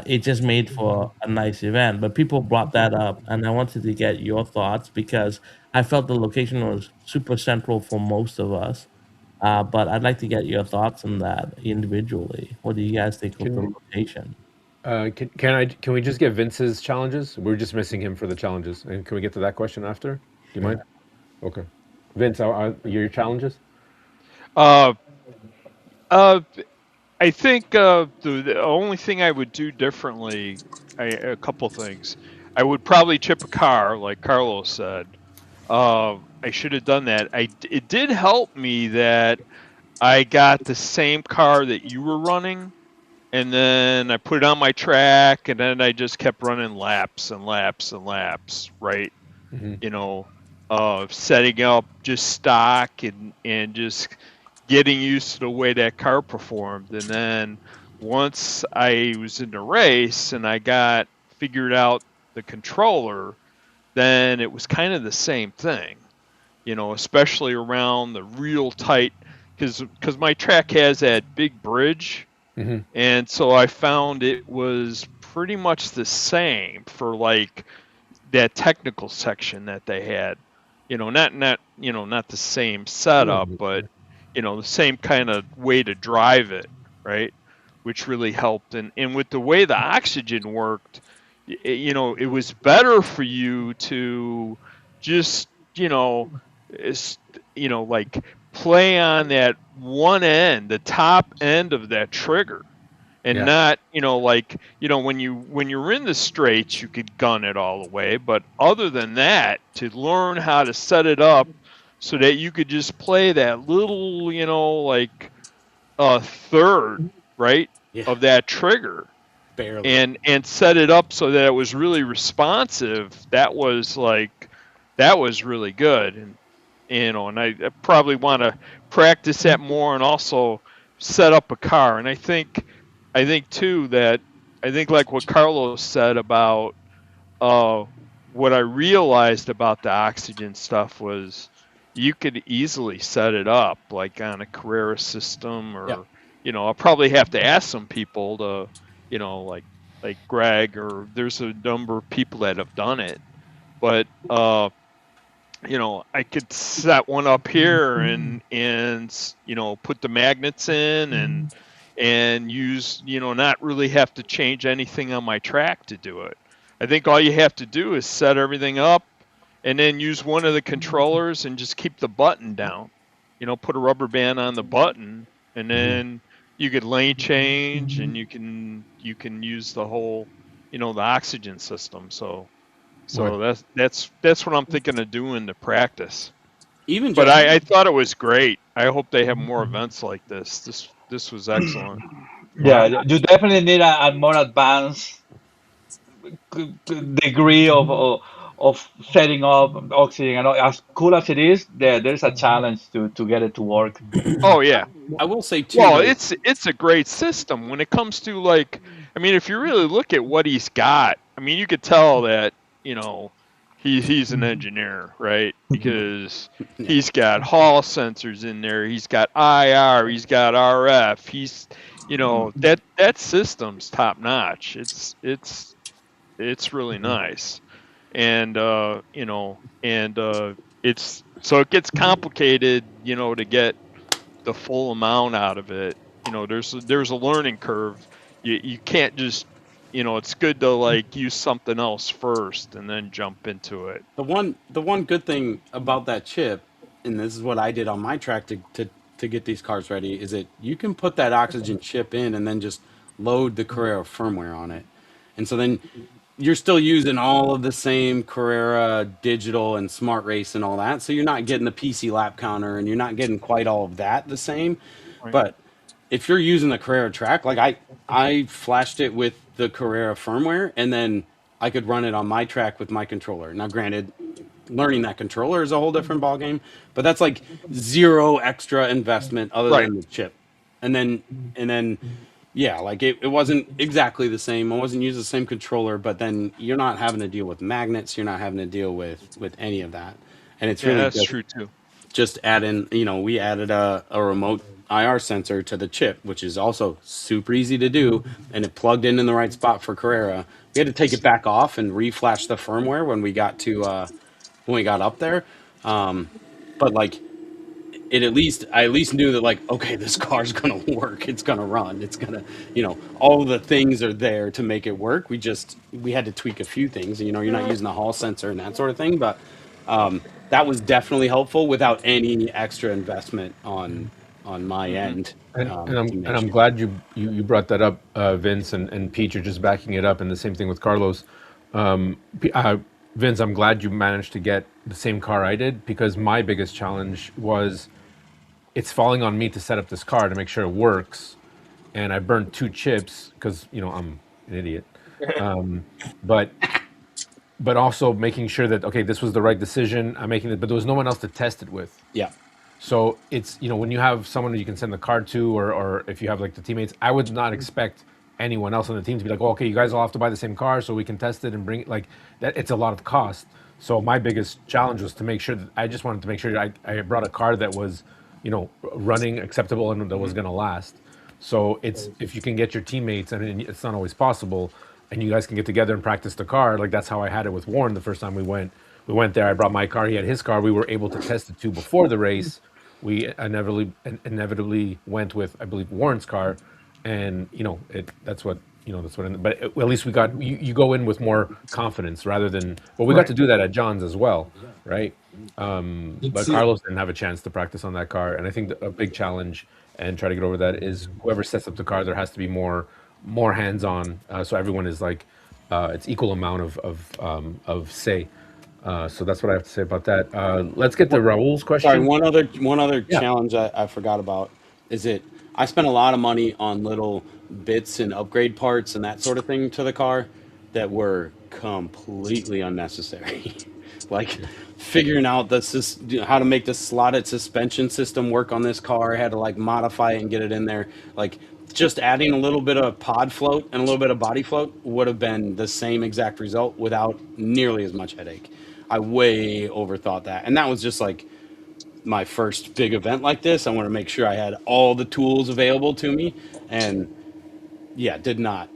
it just made for a nice event. But people brought that up, and I wanted to get your thoughts because I felt the location was super central for most of us. But I'd like to get your thoughts on that individually. What do you guys think of the Can location? can we just get Vince's challenges? We're just missing him for the challenges, and can we get to that question after? Do you mind? Okay, Vince, are your challenges? Uh, uh, I think the only thing I would do differently, a couple things. I would probably chip a car, like Carlos said. I should have done that. It did help me that I got the same car that you were running, and then I put it on my track, and then I just kept running laps and laps and laps, right? Mm-hmm. You know, setting up just stock and just getting used to the way that car performed. And then once I was in the race and I got figured out the controller, then it was kind of the same thing, especially around the real tight, because my track has that big bridge. Mm-hmm. And so I found it was pretty much the same for like that technical section that they had, not the same setup, but the same kind of way to drive it, right? Which really helped. And with the way the oxygen worked, it was better for you to just, like play on that one end, the top end of that trigger. And Yeah. not, when you're in the straights, you could gun it all the way. But other than that, to learn how to set it up so that you could just play that little, third, right, Yeah. of that trigger, Barely. and set it up so that it was really responsive. That was really good. And I probably want to practice that more and also set up a car. And I think too that like what Carlos said about what I realized about the oxygen stuff was you could easily set it up like on a Carrera system, or Yeah. I'll probably have to ask some people to, like Greg, or there's a number of people that have done it. But I could set one up here and put the magnets in and use, not really have to change anything on my track to do it. I think all you have to do is set everything up and then use one of the controllers and just keep the button down. Put a rubber band on the button, and then you could lane change, and you can use the whole, the oxygen system. So that's what I'm thinking of doing to practice. Even But just I thought it was great. I hope they have more events like this. This was excellent. Yeah, you definitely need a more advanced degree of setting up oxygen. And as cool as it is, there's a challenge to get it to work. Oh yeah. I will say too, Well, though. it's a great system when it comes to if you really look at what he's got, you could tell that he's an engineer, right? Because he's got Hall sensors in there, he's got IR, he's got RF, he's that system's top notch. It's really nice, and it's so it gets complicated, to get the full amount out of it. There's a learning curve. You can't just it's good to use something else first and then jump into it. The one good thing about that chip, and this is what I did on my track to get these cars ready, is that you can put that oxygen chip in and then just load the Carrera firmware on it. And so then you're still using all of the same Carrera digital and smart race and all that. So you're not getting the PC lap counter and you're not getting quite all of that the same. Right. But if you're using the Carrera track, like I flashed it with the Carrera firmware and then I could run it on my track with my controller. Now, granted, learning that controller is a whole different ballgame, but that's like zero extra investment other Right. than the chip. And then yeah, like it wasn't exactly the same. I wasn't using the same controller, but then you're not having to deal with magnets, you're not having to deal with any of that. And it's Yeah, really that's true too. just add in, we added a remote IR sensor to the chip, which is also super easy to do, and it plugged in the right spot for Carrera. We had to take it back off and reflash the firmware when we got to when we got up there. But like I at least knew that, like, okay, this car's gonna work, it's gonna run, it's gonna, all the things are there to make it work. We had to tweak a few things. You're not using the Hall sensor and that sort of thing, but that was definitely helpful without any extra investment on my end. And, To and make I'm sure. glad you brought that up, Vince, and Pete, you're just backing it up, and the same thing with Carlos. Vince, I'm glad you managed to get the same car I did, because my biggest challenge was it's falling on me to set up this car to make sure it works, and I burned 2 chips because I'm an idiot. But also making sure that, okay, this was the right decision. I'm making it, but there was no one else to test it with. Yeah. So it's, when you have someone that you can send the card to, or if you have like the teammates, I would not expect anyone else on the team to be like, oh, okay, you guys all have to buy the same car so we can test it and bring it, like that. It's a lot of cost. So my biggest challenge was to make sure that I just wanted to make sure I brought a car that was, running acceptable and that was going to last. So it's, if you can get your teammates, and it's not always possible, and you guys can get together and practice the car. Like that's how I had it with Warren the first time we went. We went there. I brought my car. He had his car. We were able to test the 2 before the race. We inevitably went with, I believe, Warren's car, and that's what that's what. But at least we got you go in with more confidence rather than. Well, we got to do that at John's as well, right? But See, Carlos didn't have a chance to practice on that car, and I think a big challenge and try to get over that is whoever sets up the car, there has to be more hands on, so everyone is like it's equal amount of say. So that's what I have to say about that. Let's get to Raul's Sorry, question. one other Yeah. challenge I forgot about is I spent a lot of money on little bits and upgrade parts and that sort of thing to the car that were completely unnecessary. Like figuring out how to make the slotted suspension system work on this car. I had to like modify it and get it in there. Like just adding a little bit of pod float and a little bit of body float would have been the same exact result without nearly as much headache. I way overthought that. And that was just like my first big event like this. I want to make sure I had all the tools available to me. And yeah, did not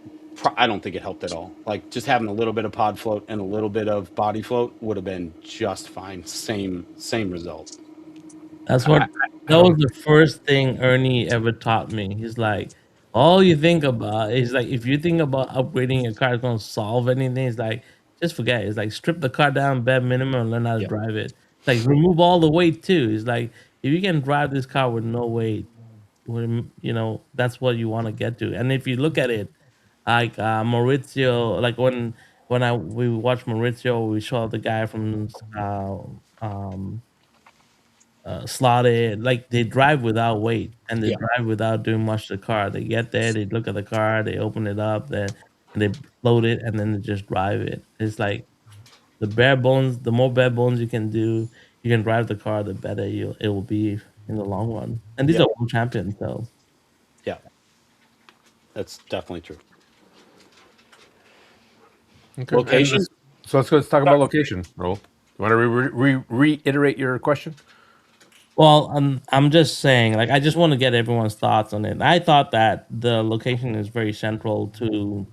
I don't think it helped at all. Like just having a little bit of pod float and a little bit of body float would have been just fine. Same result. That's what I that was don't. the first thing Ernie ever taught me. He's like, all you think about is like if you think about upgrading your car is gonna solve anything, it's like just forget it. It's like strip the car down bare minimum and learn how to Yeah. drive it. It's like remove all the weight too. It's like if you can drive this car with no weight, that's what you want to get to. And if you look at it, like Maurizio, like when I we watched Maurizio, we saw the guy from um slotted. Like they drive without weight and they Yeah. drive without doing much to the car. They get there, they look at the car, they open it up, then they load it, and then they just drive it. It's like the bare bones. The more bare bones you can do, you can drive the car, the better it will be in the long run. And these Yeah. are world champions, so Yeah. That's definitely true. Okay. Location? So let's talk about location. Roll. You want to reiterate your question? well, I'm just saying, like, I just want to get everyone's thoughts on it. I thought that the location is very central to,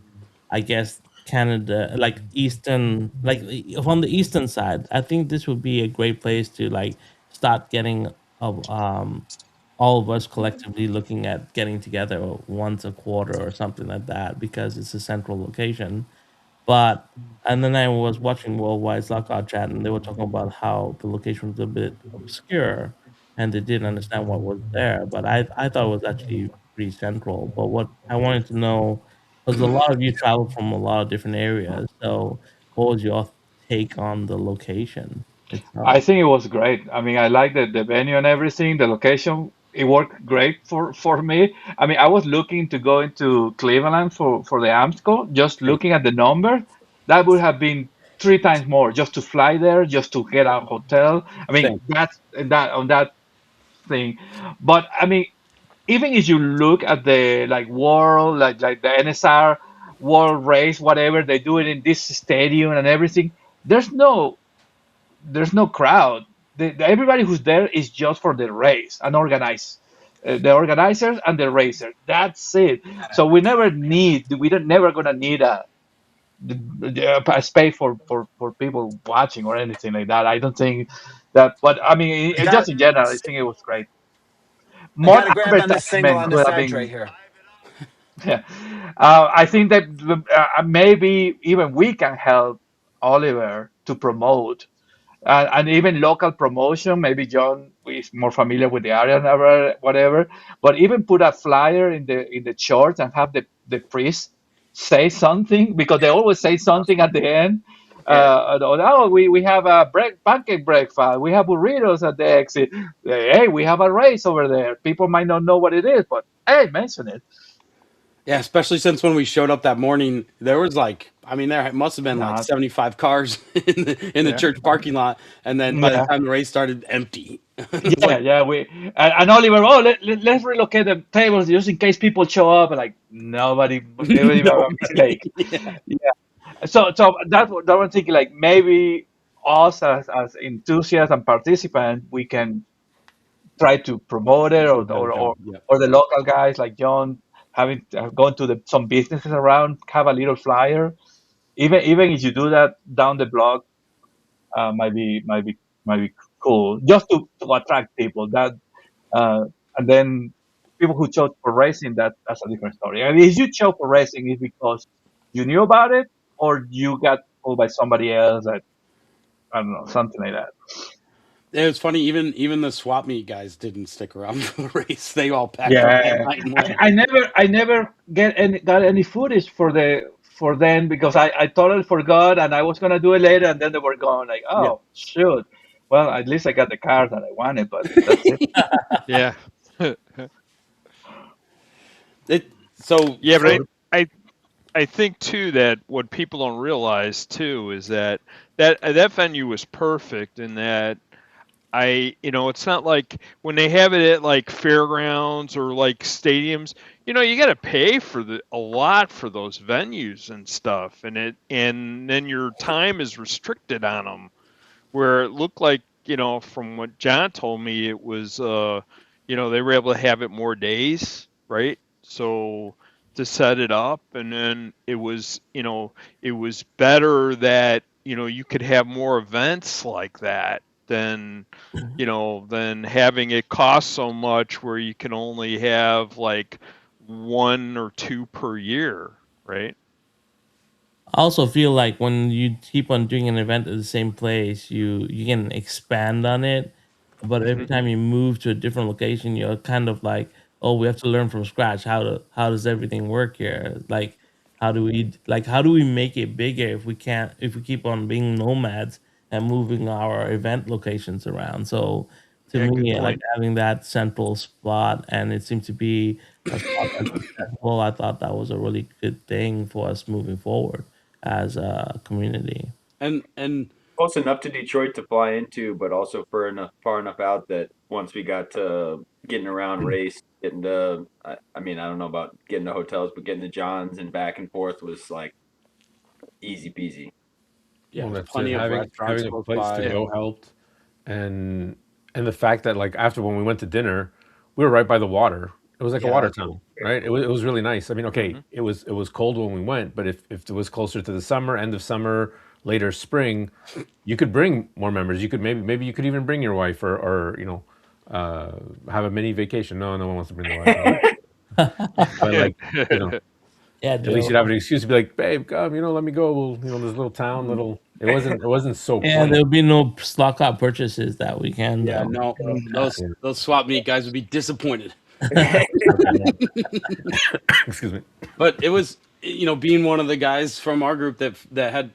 I guess, Canada, like eastern, like on the eastern side. I think this would be a great place to like start getting all of us collectively looking at getting together once a quarter or something like that because it's a central location. But and then I was watching Worldwide Lockout Chat, and they were talking about how the location was a bit obscure, and they didn't understand what was there. But I thought it was actually pretty central. But what I wanted to know was a lot of you travel from a lot of different areas. So what was your take on the location I itself? think it was great. I mean, I like the venue and everything, the location. It worked great for me. I mean, I was looking to go into Cleveland for the AMSCO, just Same. looking at the number. That would have been three times more just to fly there, just to get a hotel. I mean, Same. that's that on that thing. But I mean, even if you look at the like world, like the NSR world race, whatever they do it in this stadium and everything, there's no there's no crowd. Everybody who's there is just for the race and organize. The organizers and the racer. That's it. So we don't never gonna need a space for people watching or anything like that. I don't think that. But I mean, I got just in general, I think it was great. I More got to grab on this single advertisement on the could have side tray been. here. Yeah. I think that maybe even we can help Oliver to promote and even local promotion. Maybe John is more familiar with the area or whatever, but even put a flyer in the church and have the priest say something because they always say something at the end. Yeah. Oh, we have a pancake breakfast. We have burritos at the exit. Hey, we have a race over there. People might not know what it is, but hey, mention it. Yeah, especially since when we showed up that morning, there was like, I mean, there must have been like Not, 75 cars in the yeah. church parking lot, and then by the Yeah. time the race started, empty. It's Yeah, like, yeah, and Oliver. Oh, let's relocate the tables just in case people show up. Like nobody, maybe have a no. mistake. Yeah. Yeah. So that I'm thinking like maybe us as enthusiasts and participants, we can try to promote it, Do a better job. Yeah. or the local guys like John having gone to some businesses around, have a little flyer. Even if you do that down the block, might be cool just to attract people that and then people who chose for racing, that's a different story. I mean, if you chose for racing, it's because you knew about it or you got told by somebody else that I don't know, something like that. It was funny. Even the swap meet guys didn't stick around for the race. They all packed up that Yeah, night and I, left. I never got any footage for them because I totally forgot and I was gonna do it later and then they were gone. Like, Yeah. oh shoot. Well, at least I got the car that I wanted, but that's it. Yeah. It so Yeah, but for I think too that what people don't realize too is that venue was perfect in that it's not like when they have it at like fairgrounds or like stadiums, you got to pay for a lot for those venues and stuff, and then your time is restricted on them. Where it looked like, from what John told me, it was, they were able to have it more days, right? So to set it up, and then it was better that you could have more events like that than than having it cost so much where you can only have like 1 or 2 per year, right? I also feel like when you keep on doing an event at the same place, you can expand on it. But every Mhm. time you move to a different location, you're kind of like, oh, we have to learn from scratch. How does everything work here? Like, how do we make it bigger if we keep on being nomads and moving our event locations around? So to Yeah, good me, like point. having that central spot, and it seemed to be a spot that's accessible. I thought that was a really good thing for us moving forward as a community. And Close enough to Detroit to fly into, but also far enough out that once we got to getting around race, getting to, I mean, I don't know about getting to hotels, but getting to John's and back and forth was like easy peasy. yeah, Well, there's that's it. plenty of restaurants Having a close place to by. Yeah. go helped, and the fact that like after when we went to dinner, we were right by the water. It was like a Yeah, water that's cool. town, right? It was really nice. I mean, okay, Mhm. it was cold when we went, but if it was closer to the summer, end of summer, later spring, you could bring more members. You could maybe you could even bring your wife or have a mini vacation. No, no one wants to bring the wife, but like Yeah, at least Joe. you'd have an excuse to be like, babe, come, let me go. We'll, this little town, little. It wasn't so Yeah, quaint. there'll be no stock up purchases that weekend. Yeah, Though. no, Yeah. those swap meet guys would be disappointed. Okay. Excuse me. But it was, being one of the guys from our group that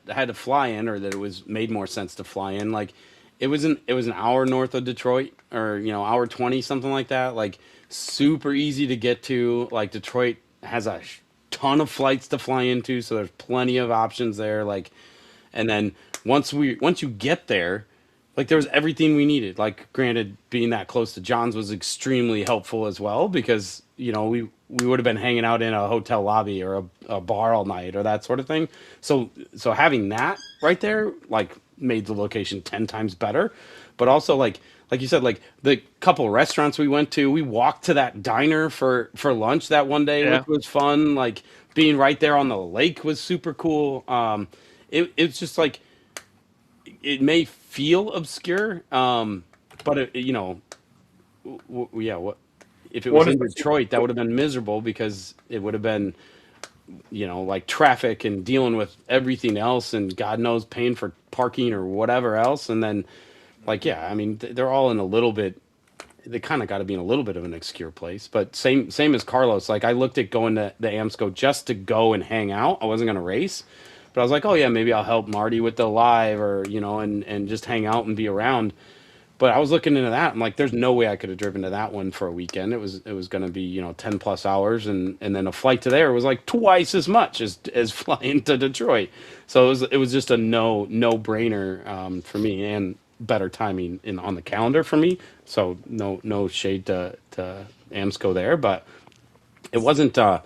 had to fly in, or that it was made more sense to fly in. Like, it was an hour north of Detroit, or hour 20, something like that. Like, super easy to get to. Like, Detroit has a ton of flights to fly into, so there's plenty of options there. Like, and then once you get there, like, there was everything we needed. Like, granted, being that close to John's was extremely helpful as well, because we would have been hanging out in a hotel lobby or a bar all night or that sort of thing. So having that right there, like, made the location 10 times better. But also, like you said, like, the couple restaurants we went to, we walked to that diner for lunch that one day, Yeah. which was fun. Like, being right there on the lake was super cool. It's just like, it may feel obscure, but yeah, what if it was One in especially Detroit? That would have been miserable, because it would have been, like, traffic and dealing with everything else, and God knows, paying for parking or whatever else. And then, like, yeah, I mean, they're all in a little bit. They kind of got to be in a little bit of an obscure place. But same as Carlos. Like, I looked at going to the Amsco just to go and hang out. I wasn't going to race, but I was like, oh yeah, maybe I'll help Marty with the live, or and just hang out and be around. But I was looking into that. I'm like, there's no way I could have driven to that one for a weekend. It was going to be 10 plus hours, and then a flight to there was like twice as much as flying to Detroit. So it was just a no brainer, for me, and better timing on the calendar for me. So no shade to Amsco there, but it wasn't. Yeah,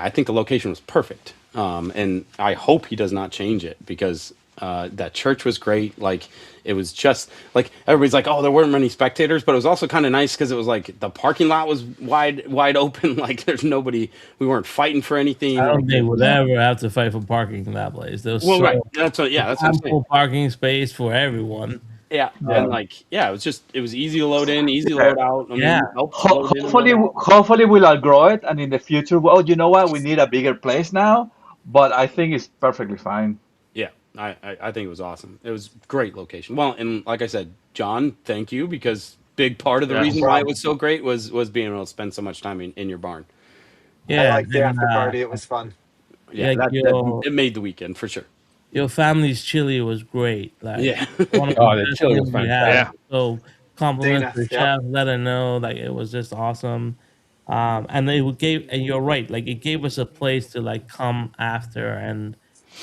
I think the location was perfect. And I hope he does not change it, because that church was great. Like, it was just like, everybody's like, oh, there weren't many spectators, but it was also kind of nice because it was like the parking lot was wide open. Like, there's nobody. We weren't fighting for anything. I Like, don't think we'll ever have to fight for parking in that place. There's well, right. so That's what I'm saying. ample parking space for everyone. Yeah, Yeah. and like, yeah, it was easy to load in, easy to Yeah. load out. I mean, Yeah. help load in and Hopefully, load out. hopefully we'll outgrow it, and in the future, well, you know what? We need a bigger place now, but I think it's perfectly fine. Yeah, I think it was awesome. It was great location. Well, and like I said, John, thank you, because big part of the Yeah. reason why it was so great was being able to spend so much time in your barn. I Yeah. liked the And after party. It was fun. Yeah, like it made the weekend for sure. your family's chili was great. Like, Yeah. one of Oh, the the best chili was things we had. fantastic. So compliments Dana, to the yep. chef. Let her know, like, it was just awesome. And you're right. Like, it gave us a place to like come after and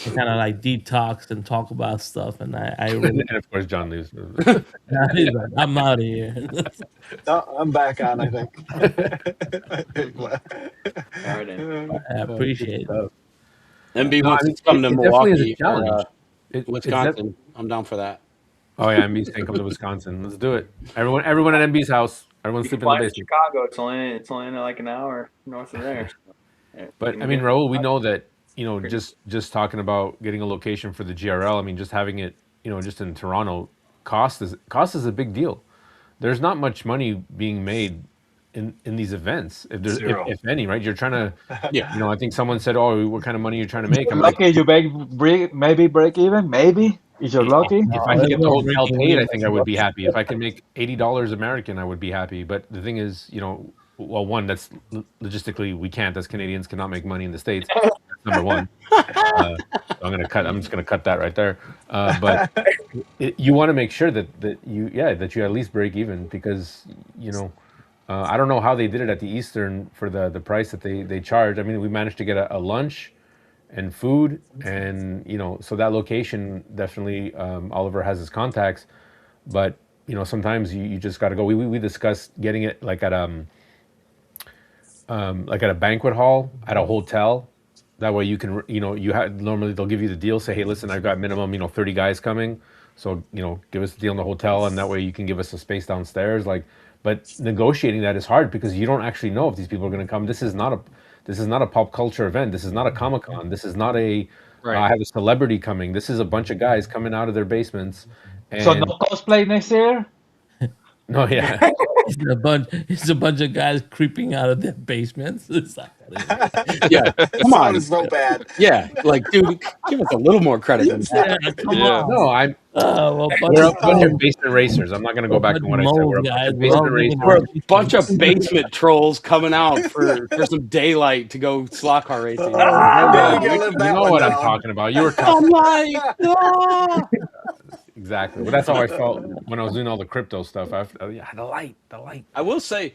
kind of like detox and talk about stuff. And I really, And of course, John leaves. he's like, I'm out of here. No, I'm back on, I think. All right, then. I appreciate it. MB No, I wants mean, to come to it definitely is a Milwaukee or challenge. It's Wisconsin. I'm down for that. Oh yeah, MB's saying come to Wisconsin. Let's do it. Everyone at MB's house. Everyone You sleep can in the fly to basement. Chicago. It's only like an hour north of there. But I mean, Raul, we know that just talking about getting a location for the GRL. I mean, just having it, just in Toronto, cost is a big deal. There's not much money being made in these events, if there's Zero. if any, right? You're trying to, Yeah. I think someone said, "Oh, what kind of money you're trying to make?" I'm like, Lucky you maybe break even, maybe if you're lucky. if I there's can get the no hotel breaking paid, I even. think I would be happy. If I can make $80 American, I would be happy. But the thing is, well, one, that's logistically we can't, as Canadians cannot make money in the States. That's number one. So I'm just gonna cut that right there. But you want to make sure that you at least break even, because I don't know how they did it at the Eastern for the price that they charge. I mean, we managed to get a lunch and food, and so that location definitely, Oliver has his contacts, but sometimes you just got to go. We discussed getting it like at a banquet hall at a hotel. That way you can, normally they'll give you the deal, say, hey, listen, I've got minimum 30 guys coming, so give us the deal in the hotel, and that way you can give us a space downstairs. But negotiating that is hard, because you don't actually know if these people are going to come. This is not a pop culture event. This is not a Comic-Con. This is not a Right. I have a celebrity coming. This is a bunch of guys coming out of their basements. So And no cosplay next year. no, yeah. It's a bunch of guys creeping out of their basements. It's like, Yeah. Come on. Sounds so bad. Yeah. Like, dude, give us a little more credit than that. yeah, come Yeah. on. No, I'm Well, we're a bunch of mold, basement racers. I'm not going to go back to what I said. We're a bunch guys. of We're all basement living racers. We're a bunch of basement trolls coming out for some daylight to go slot car racing. Yeah, you You gotta live that know one what I'm down. talking about. You were talking I'm like, ah! exactly. Well, that's how I felt when I was doing all the crypto stuff. Yeah, the light. I will say,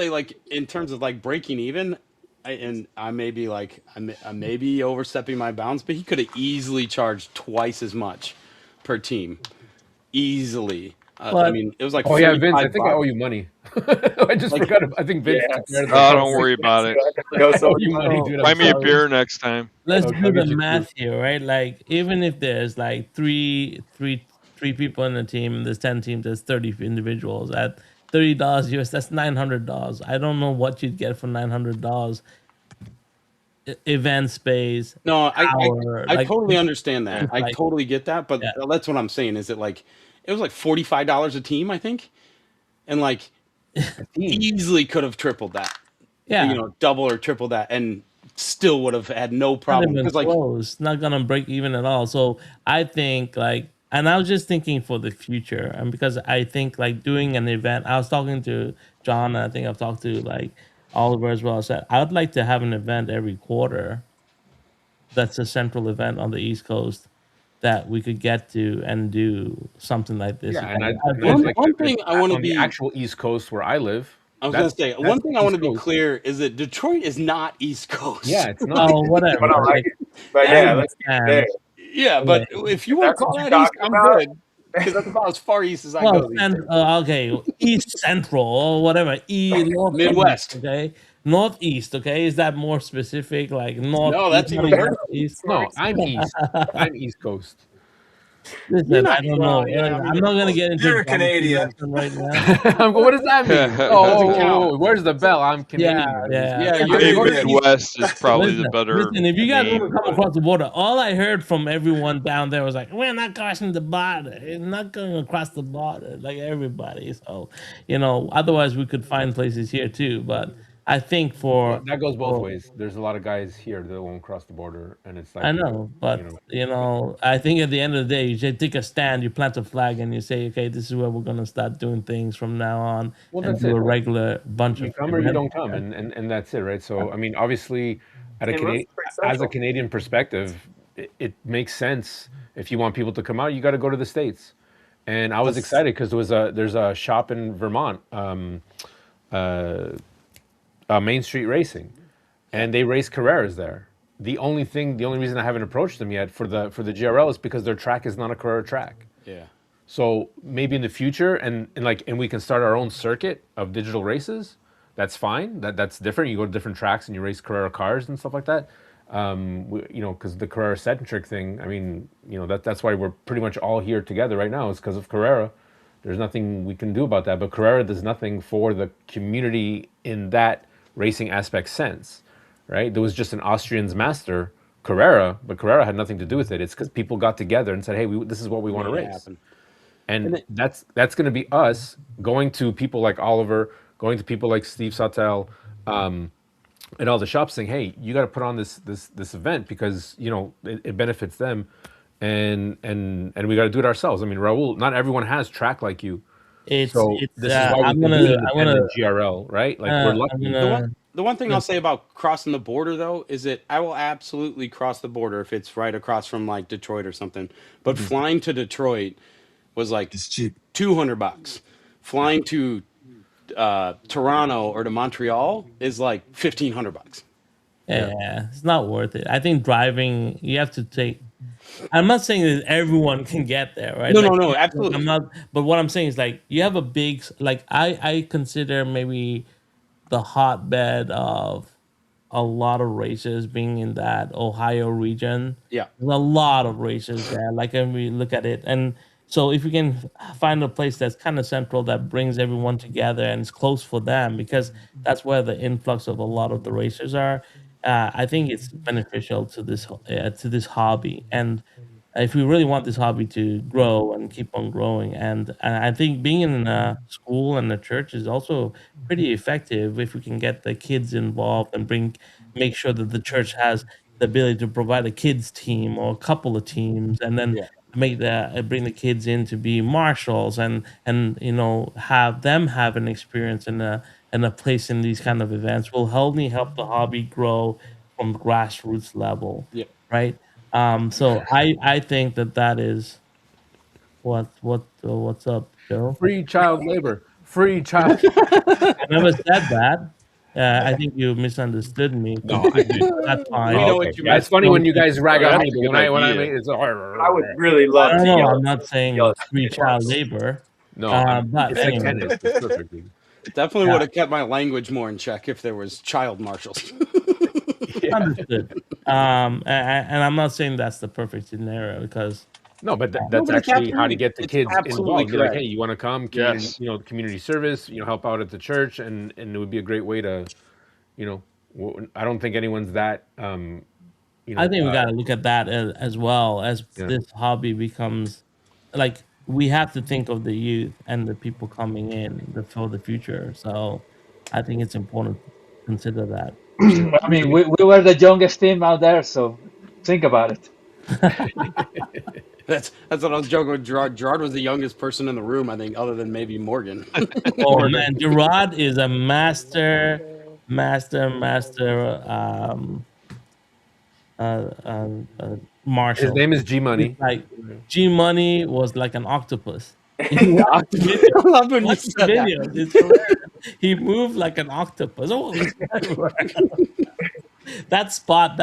like, in terms of like breaking even, I may be like, I may be overstepping my bounds, but he could have easily charged twice as much per team, easily. I But mean, it was like Oh yeah, Vince. I think I $45. owe you money. I just forgot. I think Vince Yes. took care of Oh, the don't worry about it. You know, I so owe you money, dude. Buy I'm me a sorry. beer next time. let's I'll do get the you math here, right? Like, even if there's like three people in the team, there's 10 teams, there's 30 individuals at $30 US, that's $900. I don't know what you'd get for $900. Event space, No, power, I like, totally understand that. I like, totally get that, but yeah. that's what I'm saying. Is it like it was like $45 a team, I think, and like easily could have tripled that. yeah. Double or triple that, and still would have had no Not problem. even Because like, close. Not gonna break even at all. So I think like, and I was just thinking for the future, and because I think like doing an event. I was talking to John, and I think I've talked to like Oliver as well. I said I would like to have an event every quarter. That's a central event on the East Coast that we could get to and do something like this. Yeah, and I'd I'd love like one to- thing I want to on the be. actual East Coast where I live. I was gonna say one that's thing I want to East be Coast. clear is that Detroit is not East Coast. Yeah, it's not. Oh, whatever. but I like Like, it. But I yeah, let's get understand. there. Yeah, but if you want That's to call what that you're east, talking I'm about? good. Because that's about as far east as I Well, go. these days. okay, East Central or whatever, North Midwest. okay, Northeast. Okay, is that more specific? Like North? No, that's even worse. East. No, I'm East. I'm East Coast. Listen, I don't know. well, yeah, I mean, I'm not gonna get into you're a geography Canadian. lesson right now. What does that mean? Doesn't count. Where's the bell? I'm Canadian. Yeah. Yeah, Hey, you're Midwest is probably Listen, the better. listen, if you guys want name, to come but- across the border, all I heard from everyone down there was like, "We're not crossing the border. We're not going across the border like everybody." So, otherwise we could find places here too. But I think for That goes both for- ways. There's a lot of guys here that won't cross the border, and it's like I know, but I think at the end of the day, you just take a stand, you plant a flag, and you say, "Okay, this is where we're gonna start doing things from now on," Well, and that's do it. a regular bunch you of come or you events. don't come, and that's it, right? So I mean, obviously, Hey, let's break as a central. Canadian perspective, it makes sense. If you want people to come out, you got to go to the States. And I was excited because there's a shop in Vermont, Main Street Racing, and they race Carreras there. The only reason I haven't approached them yet for the GRL is because their track is not a Carrera track. Yeah. So maybe in the future, and we can start our own circuit of digital races. That's fine. That's different. You go to different tracks and you race Carrera cars and stuff like that. Because the Carrera centric thing. I mean, that's why we're pretty much all here together right now. Is because of Carrera. There's nothing we can do about that. But Carrera does nothing for the community in that racing aspect sense. right? There was just an Austrian's master, Carrera, but Carrera had nothing to do with it. It's because people got together and said, "Hey, this is what we want to Made it race." happen. And that's going to be us going to people like Oliver, going to people like Steve Sautel, and all the shops saying, "Hey, you got to put on this event because it benefits them, and we got to do it ourselves." I mean, Raul, not everyone has track like you, so it's this is why we I'm can do gonna independent GRL, right? Like we're I'm lucky. gonna The one thing I'll say about crossing the border though is that I will absolutely cross the border if it's right across from like Detroit or something. But flying to Detroit was like It's cheap. $200. Flying to Toronto or to Montreal is like $1,500. yeah, it's not worth it. I think driving you have to take. I'm not saying that everyone can get there, right? No, Like, no, no, I'm absolutely. not. But what I'm saying is like you have a big like I consider maybe the hotbed of a lot of races being in that Ohio region. Yeah. There's a lot of races there. Like, and we look at it, and so if we can find a place that's kind of central that brings everyone together and it's close for them, because that's where the influx of a lot of the racers are. I think it's beneficial to this hobby, and if we really want this hobby to grow and keep on growing, and I think being in a school and a church is also pretty effective if we can get the kids involved and make sure that the church has the ability to provide a kids team or a couple of teams, and then Yeah. bring the kids in to be marshals and have them have an experience and a place in these kind of events will only help the hobby grow from grassroots level, Yeah. right? So I think that is what's up, Joe. Free child labor, free child. I never said that. I think you misunderstood me. No, I did. That's We fine. know Okay. what you Yeah, meant. it's funny when you guys rag That's on a me, but good when I idea. make it's I would really I love don't to know. yell. I'm not saying yell free at child marks. labor. no, But it's like anyway, tennis. It's perfect, dude. Definitely yeah, would have kept my language more in check if there was child marshals. Yeah. understood. And I'm not saying that's the perfect scenario because No, but No, that's but it's actually how to absolutely, get the it's kids absolutely involved. Be like, correct. hey, you want to come, community, Yes. community service, help out at the church, and it would be a great way to, you know, I don't think anyone's that, I think we got to look at that as well as yeah. this hobby becomes like we have to think of the youth and the people coming in for the future. So I think it's important to consider that. I mean, we were the youngest team out there, so think about it. That's what I was joking with Gerard. Gerard was the youngest person in the room, I think, other than maybe Morgan. Oh Morgan. man, Gerard is a master His marshal. name is G He's Money. like G Money was like an octopus. I love when you Watch the said that. videos. It's hilarious. He moved like an octopus. Oh, that spot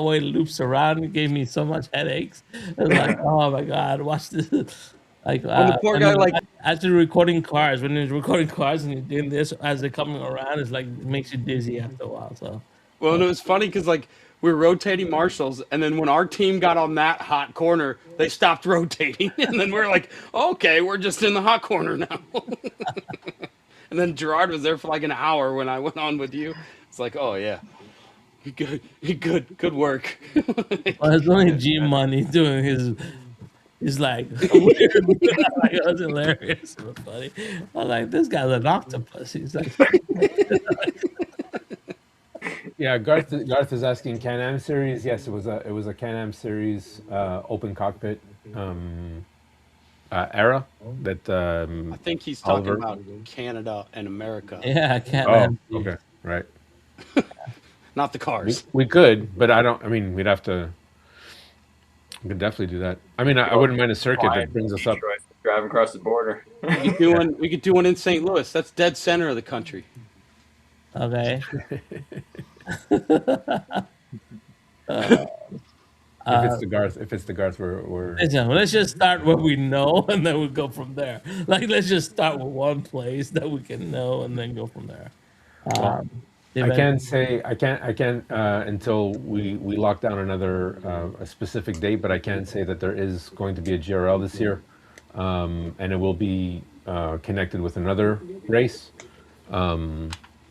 where it loops around gave me so much headaches. It was like, oh my god, watch this. Like, When the poor and guy, then like, actually recording cars. When he's recording cars and you're doing this as they're coming around, it's like it makes you dizzy after a while. So well, and it was funny because, like, we were rotating marshals, and then when our team got on that hot corner, they stopped rotating. And then we are like, okay, we're just in the hot corner now. And then Gerard was there for like an hour when I went on with you. It's like, oh, yeah. Good work. well, it's only G Money doing his. He's like, weird. Like, it was hilarious. It was funny. I was like, this guy's an octopus. He's like, Yeah, Garth is asking Can-Am series. Yes, it was a Can-Am series open cockpit era that I think he's talking Oliver. about Canada and America, yeah, I can't. Oh, okay, right. not the cars. We could, but I don't. I mean, we'd have to. We could definitely do that. I mean, I wouldn't mind a circuit that brings us up. Detroit, driving across the border. We could do one in St. Louis. That's dead center of the country. Okay. If it's the Garth, we're Listen, let's just start where we know, and then we'll go from there. Like, let's just start with one place that we can know, and then go from there. Well, I can't say I can't until we lock down another a specific date, but I can say that there is going to be a GRL this year, and it will be connected with another race.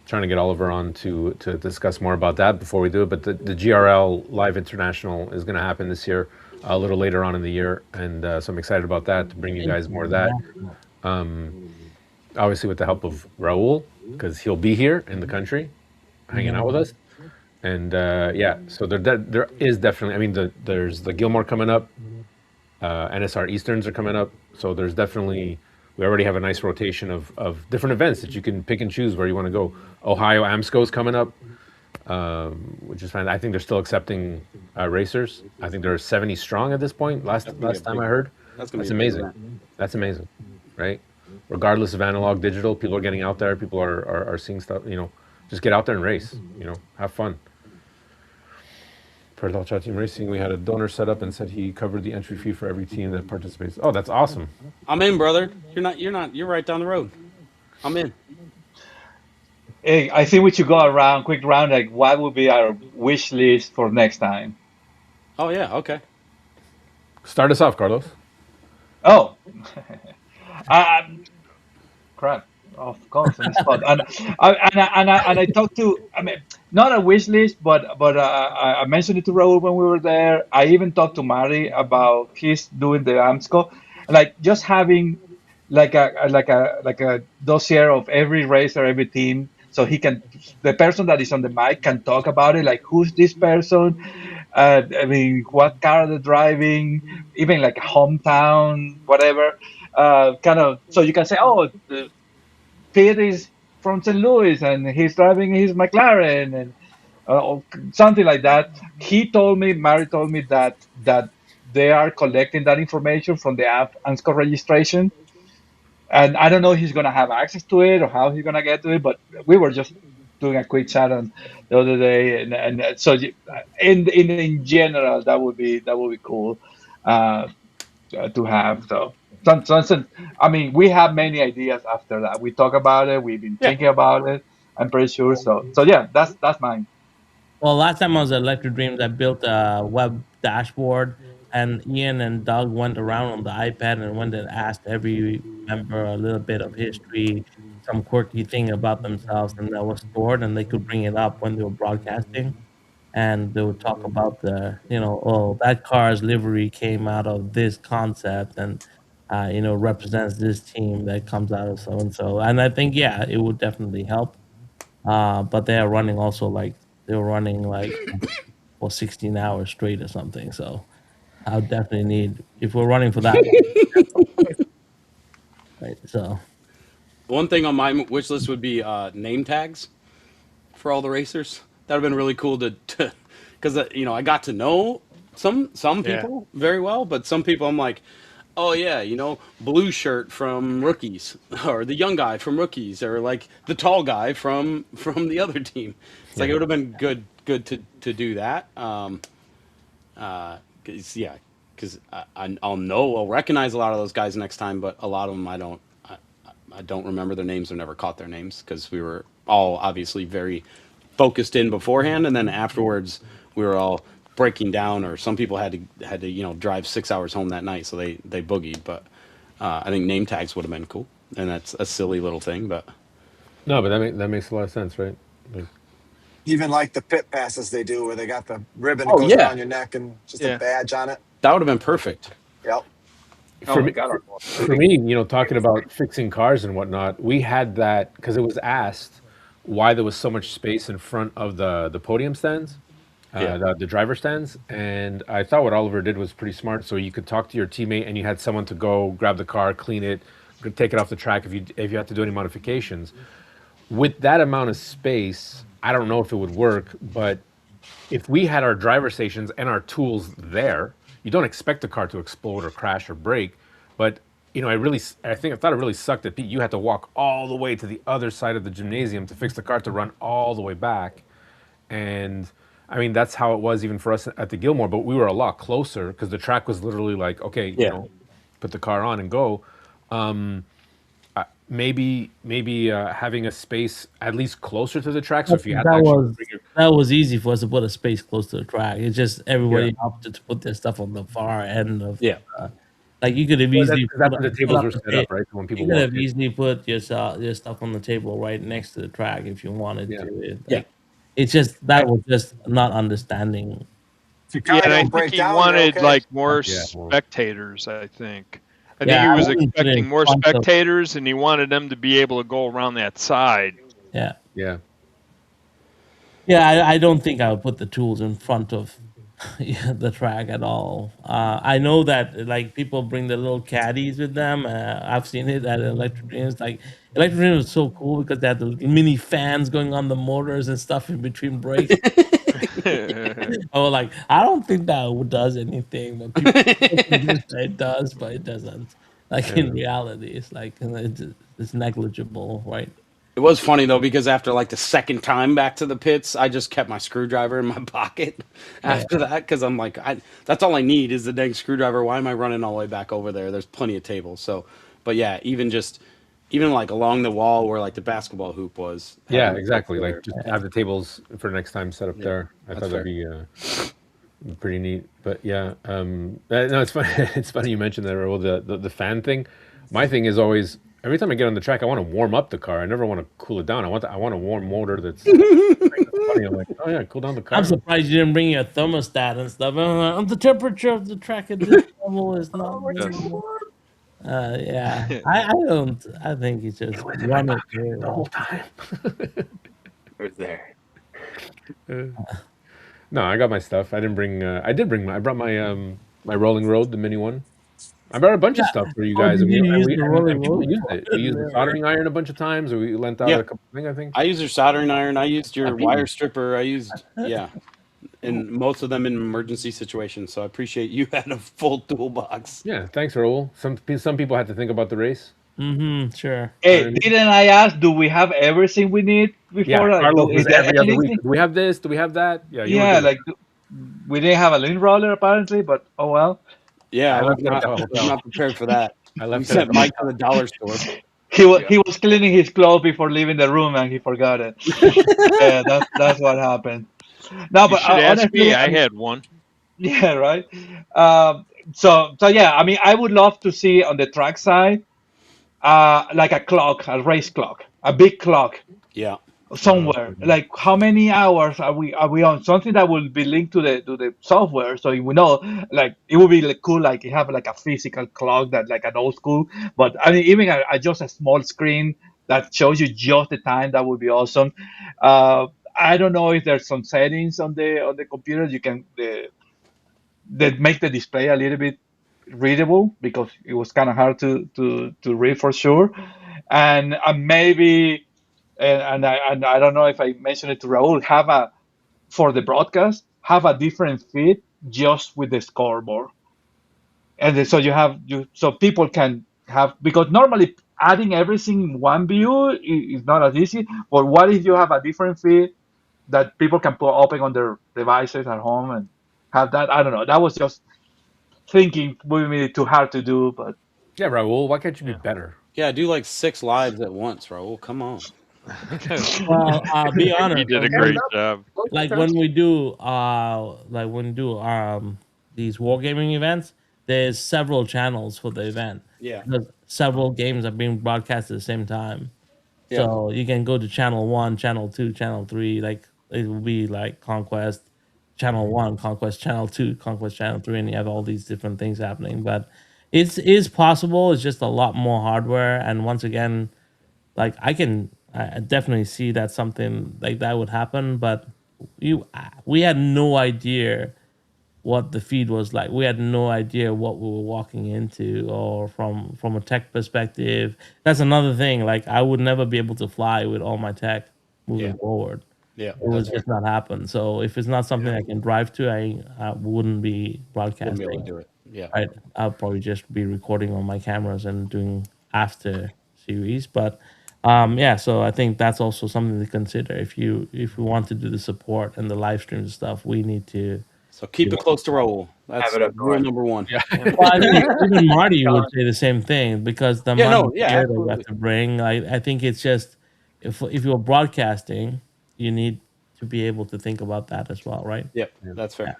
trying to get Oliver on to discuss more about that before we do it. But the GRL Live International is going to happen this year, a little later on in the year, and so I'm excited about that to bring you guys more of that. Obviously, with the help of Raul, because he'll be here in the country, hanging out with us. And yeah, so there is definitely. I mean, there's the Gilmore coming up. NSR Easterns are coming up, so there's definitely. We already have a nice rotation of different events that you can pick and choose where you want to go. Ohio AMSCO is coming up, which is fine. I think they're still accepting racers. I think there are 70 strong at this point. Last time I heard. That's amazing. That's amazing, right? Regardless of analog, digital, people are getting out there. People are seeing stuff. Just get out there and race. Have fun. For Del Chat Team Racing, we had a donor set up and said he covered the entry fee for every team that participates. Oh, that's awesome. I'm in, brother. You're right down the road. I'm in. Hey, I think we should go around, quick round, like what would be our wish list for next time? Oh yeah, okay. Start us off, Carlos. Oh, crap. Of course, on the spot. And I talked to, I mean, not a wish list, but I mentioned it to Raul when we were there. I even talked to Mari about his doing the AMSCO, like just having like a dossier of every racer, every team, so the person that is on the mic can talk about it, like who's this person, I mean, what car they're driving, even like hometown, whatever, kind of, so you can say, oh, Pete is from St. Louis and he's driving his McLaren and something like that. Mari told me that they are collecting that information from the AMSCO registration. And I don't know if he's going to have access to it or how he's going to get to it, but we were just doing a quick chat on the other day. And so in general, that would be cool to have. So. I mean, we have many ideas after that. We talk about it. We've been thinking about it. I'm pretty sure. So yeah, that's mine. Well, last time I was at Electric Dreams, I built a web dashboard, and Ian and Doug went around on the iPad and went and asked every member a little bit of history, some quirky thing about themselves, and that was stored, and they could bring it up when they were broadcasting. And they would talk about that car's livery came out of this concept and, represents this team that comes out of so and so. And I think, yeah, it would definitely help. But they are running also like 16 hours straight or something. So I would definitely need, if we're running for that. Right. So one thing on my wish list would be name tags for all the racers. That would have been really cool to because I got to know some people very well, but some people I'm like, oh yeah, blue shirt from Rookies, or the young guy from Rookies, or like the tall guy from the other team. It's like it would have been good to do that. Because I'll recognize a lot of those guys next time, but a lot of them I don't remember their names or never caught their names because we were all obviously very focused in beforehand, and then afterwards we were all breaking down, or some people had to drive 6 hours home that night, so they boogied. But I think name tags would have been cool, and that's a silly little thing, but no, but that makes a lot of sense, right? Even like the pit passes they do, where they got the ribbon that goes around your neck and just a badge on it. That would have been perfect. Yep. For me, talking about fixing cars and whatnot, we had that because it was asked why there was so much space in front of the podium stands, the driver stands. And I thought what Oliver did was pretty smart. So you could talk to your teammate and you had someone to go grab the car, clean it, take it off the track if you had to do any modifications. With that amount of space, I don't know if it would work, but if we had our driver stations and our tools there, you don't expect the car to explode or crash or break. But I thought it really sucked that you had to walk all the way to the other side of the gymnasium to fix the car to run all the way back. And I mean, that's how it was even for us at the Gilmore, but we were a lot closer because the track was literally like, okay, put the car on and go. Maybe having a space at least closer to the track. So if you had that was easy for us to put a space close to the track. It's just everybody opted to put their stuff on the far end of Like you could have Well, easily that's put, when the put tables up were the set up, right? So when you people could walked have in. easily put your stuff on the table right next to the track if you wanted Yeah. to. Yeah. Like, it's just that was just not understanding. If your Yeah, car and I don't think break he down, you're wanted okay. like more Yeah, well. spectators. I think Yeah, he I was wouldn't put it expecting in more front of- spectators, and he wanted them to be able to go around that side. Yeah, Yeah. yeah. I don't think I would put the tools in front of the track at all. I know that like people bring the little caddies with them. I've seen it at Electric Dreams. Like Electric Dreams is so cool because they have the mini fans going on the motors and stuff in between breaks. I was like, I don't think that does anything, but people think it does, but it doesn't. Like in reality, it's like it's negligible, right? It was funny though because after like the second time back to the pits, I just kept my screwdriver in my pocket after that because I'm like, that's all I need is the dang screwdriver. Why am I running all the way back over there? There's plenty of tables. So, but yeah, even like along the wall where like the basketball hoop was. Yeah, having it exactly. there. Like just have the tables for next time set up Yeah, there. I that's thought that'd fair. be pretty neat. But yeah, no, it's funny. It's funny you mentioned that, Raul, the fan thing. My thing is always every time I get on the track, I want to warm up the car. I never want to cool it down. I want a warm motor that's funny. I'm like, oh yeah, cool down the car. I'm surprised you didn't bring your thermostat and stuff. The temperature of the track at this level is not. Yeah, I don't. I think it's just run it through. The whole time. It was there. No, I got my stuff. I didn't bring. I did bring my. I brought my my Rolling Road, the mini one. I brought a bunch of stuff for you How guys, did you use the and Rolling people Road? used it. We used the soldering iron a bunch of times, or we lent out Yeah. a couple things. I think. I used your soldering iron. I used your Happy. wire stripper. I used and most of them in emergency situations. So I appreciate you had a full toolbox. Yeah, thanks, Raul. Some people had to think about the race. Mm-hmm. Sure. Hey, didn't I ask? Do we have everything we need Yeah, before? Like, Carlos is was there every other week. anything? Do we have this? Do we have that? Yeah, you were Yeah, good. like we didn't have a lint roller apparently, but oh well. Yeah, I I was left it at not, the I was hotel. not prepared for that. I We left it at sent the Mike to the dollar store. He was cleaning his clothes before leaving the room and he forgot it. Yeah, that's what happened. No, You but should ask honestly, me. I I mean, had one. yeah, right. So yeah, I mean, I would love to see on the track side, like a clock, a race clock, a big clock Yeah. somewhere. Like how many hours are we on? Something that will be linked to the software, so we know. Like it would be like cool, like you have like a physical clock that like an old school. But I mean, even just a small screen that shows you just the time, that would be awesome. I don't know if there's some settings on the computer you can that make the display a little bit readable, because it was kind of hard to read for sure. And maybe, and I don't know if I mentioned it to Raul, have a, for the broadcast, have a different feed just with the scoreboard. And then, so so people can have, because normally adding everything in one view is not as easy. But what if you have a different feed that people can put open on their devices at home and have that? I don't know. That was just thinking, maybe too hard to do, but Yeah, Raul, why can't you be better? Yeah, do like 6 lives at once, Raul. Come on. Well, I'll be honest. He did a great job. Like when we do these wargaming events, there's several channels for the event. Yeah. Because several games are being broadcast at the same time. Yeah. So you can go to channel 1, channel 2, channel 3, like it will be like Conquest channel 1, Conquest channel 2, Conquest channel 3, and you have all these different things happening. But it is possible. It's just a lot more hardware, and once again, like I definitely see that something like that would happen, but we had no idea what the feed was like. We had no idea what we were walking into, or from a tech perspective. That's another thing. Like I would never be able to fly with all my tech moving forward. Yeah. It would just not happen. So if it's not something I can drive to, I wouldn't be Wouldn't be able broadcasting. to do it. Yeah. Right, I'll probably just be recording on my cameras and doing after series. But yeah, so I think that's also something to consider. If we want to do the support and the live streams and stuff, we need to. So keep it close to Raul. That's Have it up rule north. number 1. Yeah. Well, I think even Marty would say the same thing, because the Yeah, amount no, of yeah, gear that we have absolutely. to bring. I think it's just, if you're broadcasting, you need to be able to think about that as well, right? Yep. That's fair.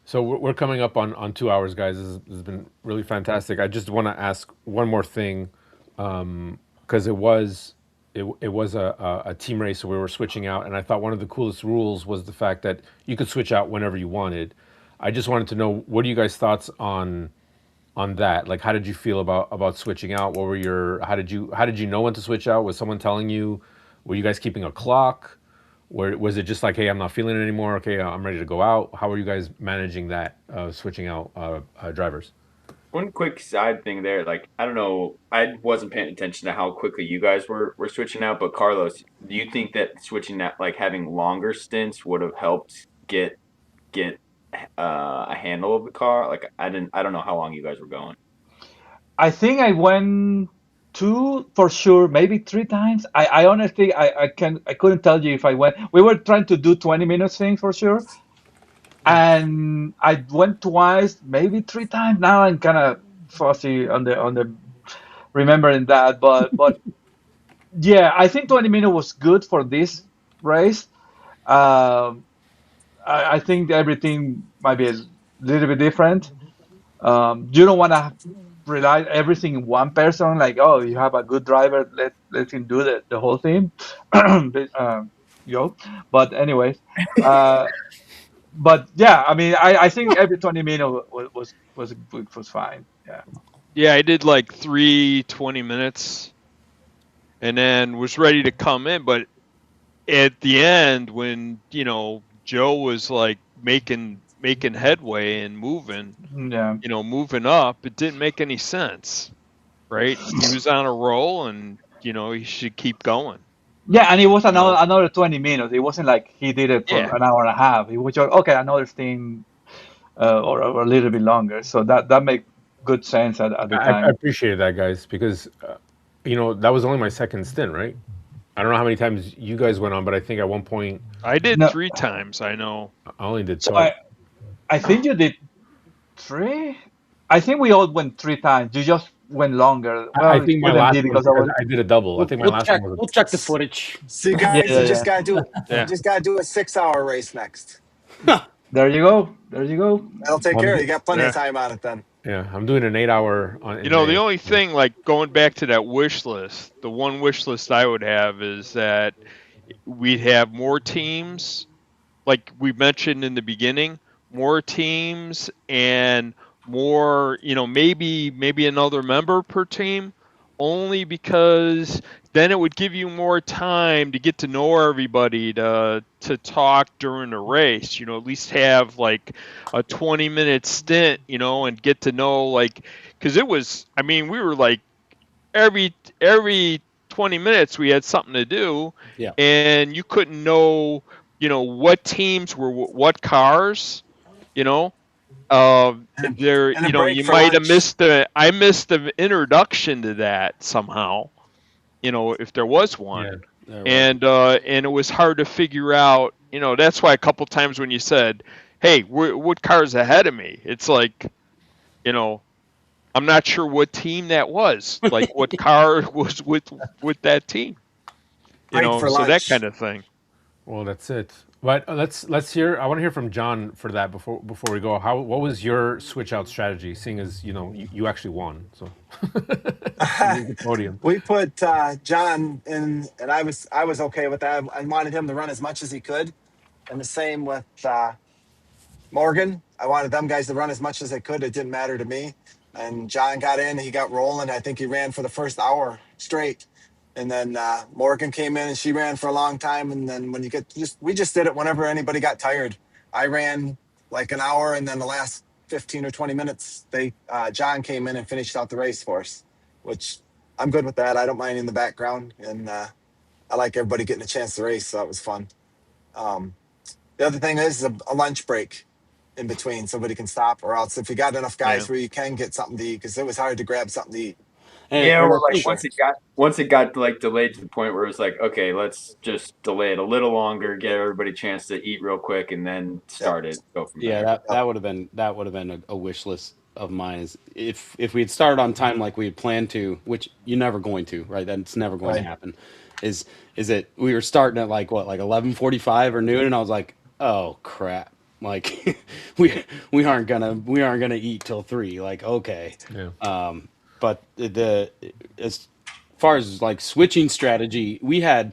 So we're coming up on 2 hours, guys. This has been really fantastic. I just want to ask one more thing, because it was a team race, so we were switching out, and I thought one of the coolest rules was the fact that you could switch out whenever you wanted. I just wanted to know, what are you guys' thoughts on that? Like, how did you feel about switching out? What were your how did you know when to switch out? Was someone telling you? Were you guys keeping a clock? Or was it just like, hey, I'm not feeling it anymore. Okay, I'm ready to go out. How are you guys managing that, switching out drivers? One quick side thing there, like I don't know, I wasn't paying attention to how quickly you guys were switching out, but Carlos, do you think that switching out, like having longer stints, would have helped get a handle of the car? Like I don't know how long you guys were going. I think I went two for sure, maybe three times. I honestly I couldn't tell you if I went. We were trying to do 20 minutes thing for sure, and I went twice, maybe three times. Now I'm kind of fussy on the remembering that, but yeah, I think 20 minutes was good for this race. Um, I think everything might be a little bit different. You don't want to rely everything in one person. Like, oh, you have a good driver, let him do the whole thing. Yo, but anyways, uh, but yeah, I mean, I think every 20 minutes was fine. Yeah. Yeah, I did like 3 20 minutes, and then was ready to come in. But at the end, when Joe was like making headway and moving, Yeah. moving up, it didn't make any sense, right? He was on a roll, and he should keep going. Yeah, and it was You know? another 20 minutes. It wasn't like he did it for Yeah. an hour and a half. It was just, okay, another thing, or a little bit longer. So that made good sense at the I time. appreciated that, guys, because that was only my second stint, right? I don't know how many times you guys went on, but I think at one point I did No, 3 times. I know. I only did so twice. I think you did three. I think we all went three times. You just went longer. I Well, think my William last did one, because I was. I did a double. I think my last one was We'll check the footage. See, Yeah, guys, yeah, you just yeah. gotta do Yeah. you just gotta do a 6 hour race next. There you go. There you go. That'll take Well, care of it. You got plenty Yeah. of time on it then. yeah, I'm doing an 8 hour on. The only thing, like going back to that wish list, the one wish list I would have is that we'd have more teams, like we mentioned in the beginning, more teams and more, maybe another member per team, only because then it would give you more time to get to know everybody, to talk during the race, at least have like a 20-minute stint, and get to know, like, because it was, I mean, we were like every 20 minutes we had something to do. Yeah. And you couldn't know, what teams were what cars, there, And a break you for might have lunch. I missed the introduction to that somehow, if there was one. There was. And it was hard to figure out, that's why a couple times when you said, hey, what car's ahead of me, it's like, I'm not sure what team that was, like what car was with that team, Break for so that lunch. kind of thing. Well, that's it. But let's hear. I want to hear from John for that before we go. What was your switch out strategy? Seeing as you actually won, so the podium. We put John in, and I was okay with that. I wanted him to run as much as he could, and the same with Morgan. I wanted them guys to run as much as they could. It didn't matter to me. And John got in, he got rolling. I think he ran for the first hour straight. And then Morgan came in and she ran for a long time. And then when we just did it whenever anybody got tired. I ran like an hour, and then the last 15 or 20 minutes, John came in and finished out the race for us, which I'm good with that. I don't mind in the background, and I like everybody getting a chance to race, so that was fun. The other thing is a lunch break in between. Somebody can stop, or else if you got enough guys Yeah. where you can get something to eat, because it was hard to grab something to eat. Yeah, And or I like think- once it got like delayed to the point where it was like, okay, let's just delay it a little longer, get everybody a chance to eat real quick, and then start it. Go from Yeah, there. that would have been a wish list of mine. Is if we had started on time like we had planned to, which you're never going to, right? That's never going to Right. happen. Is that we were starting at like 11:45 or noon, and I was like, oh crap, Like we aren't gonna eat till 3. Like, okay. Yeah. But as far as like switching strategy, we had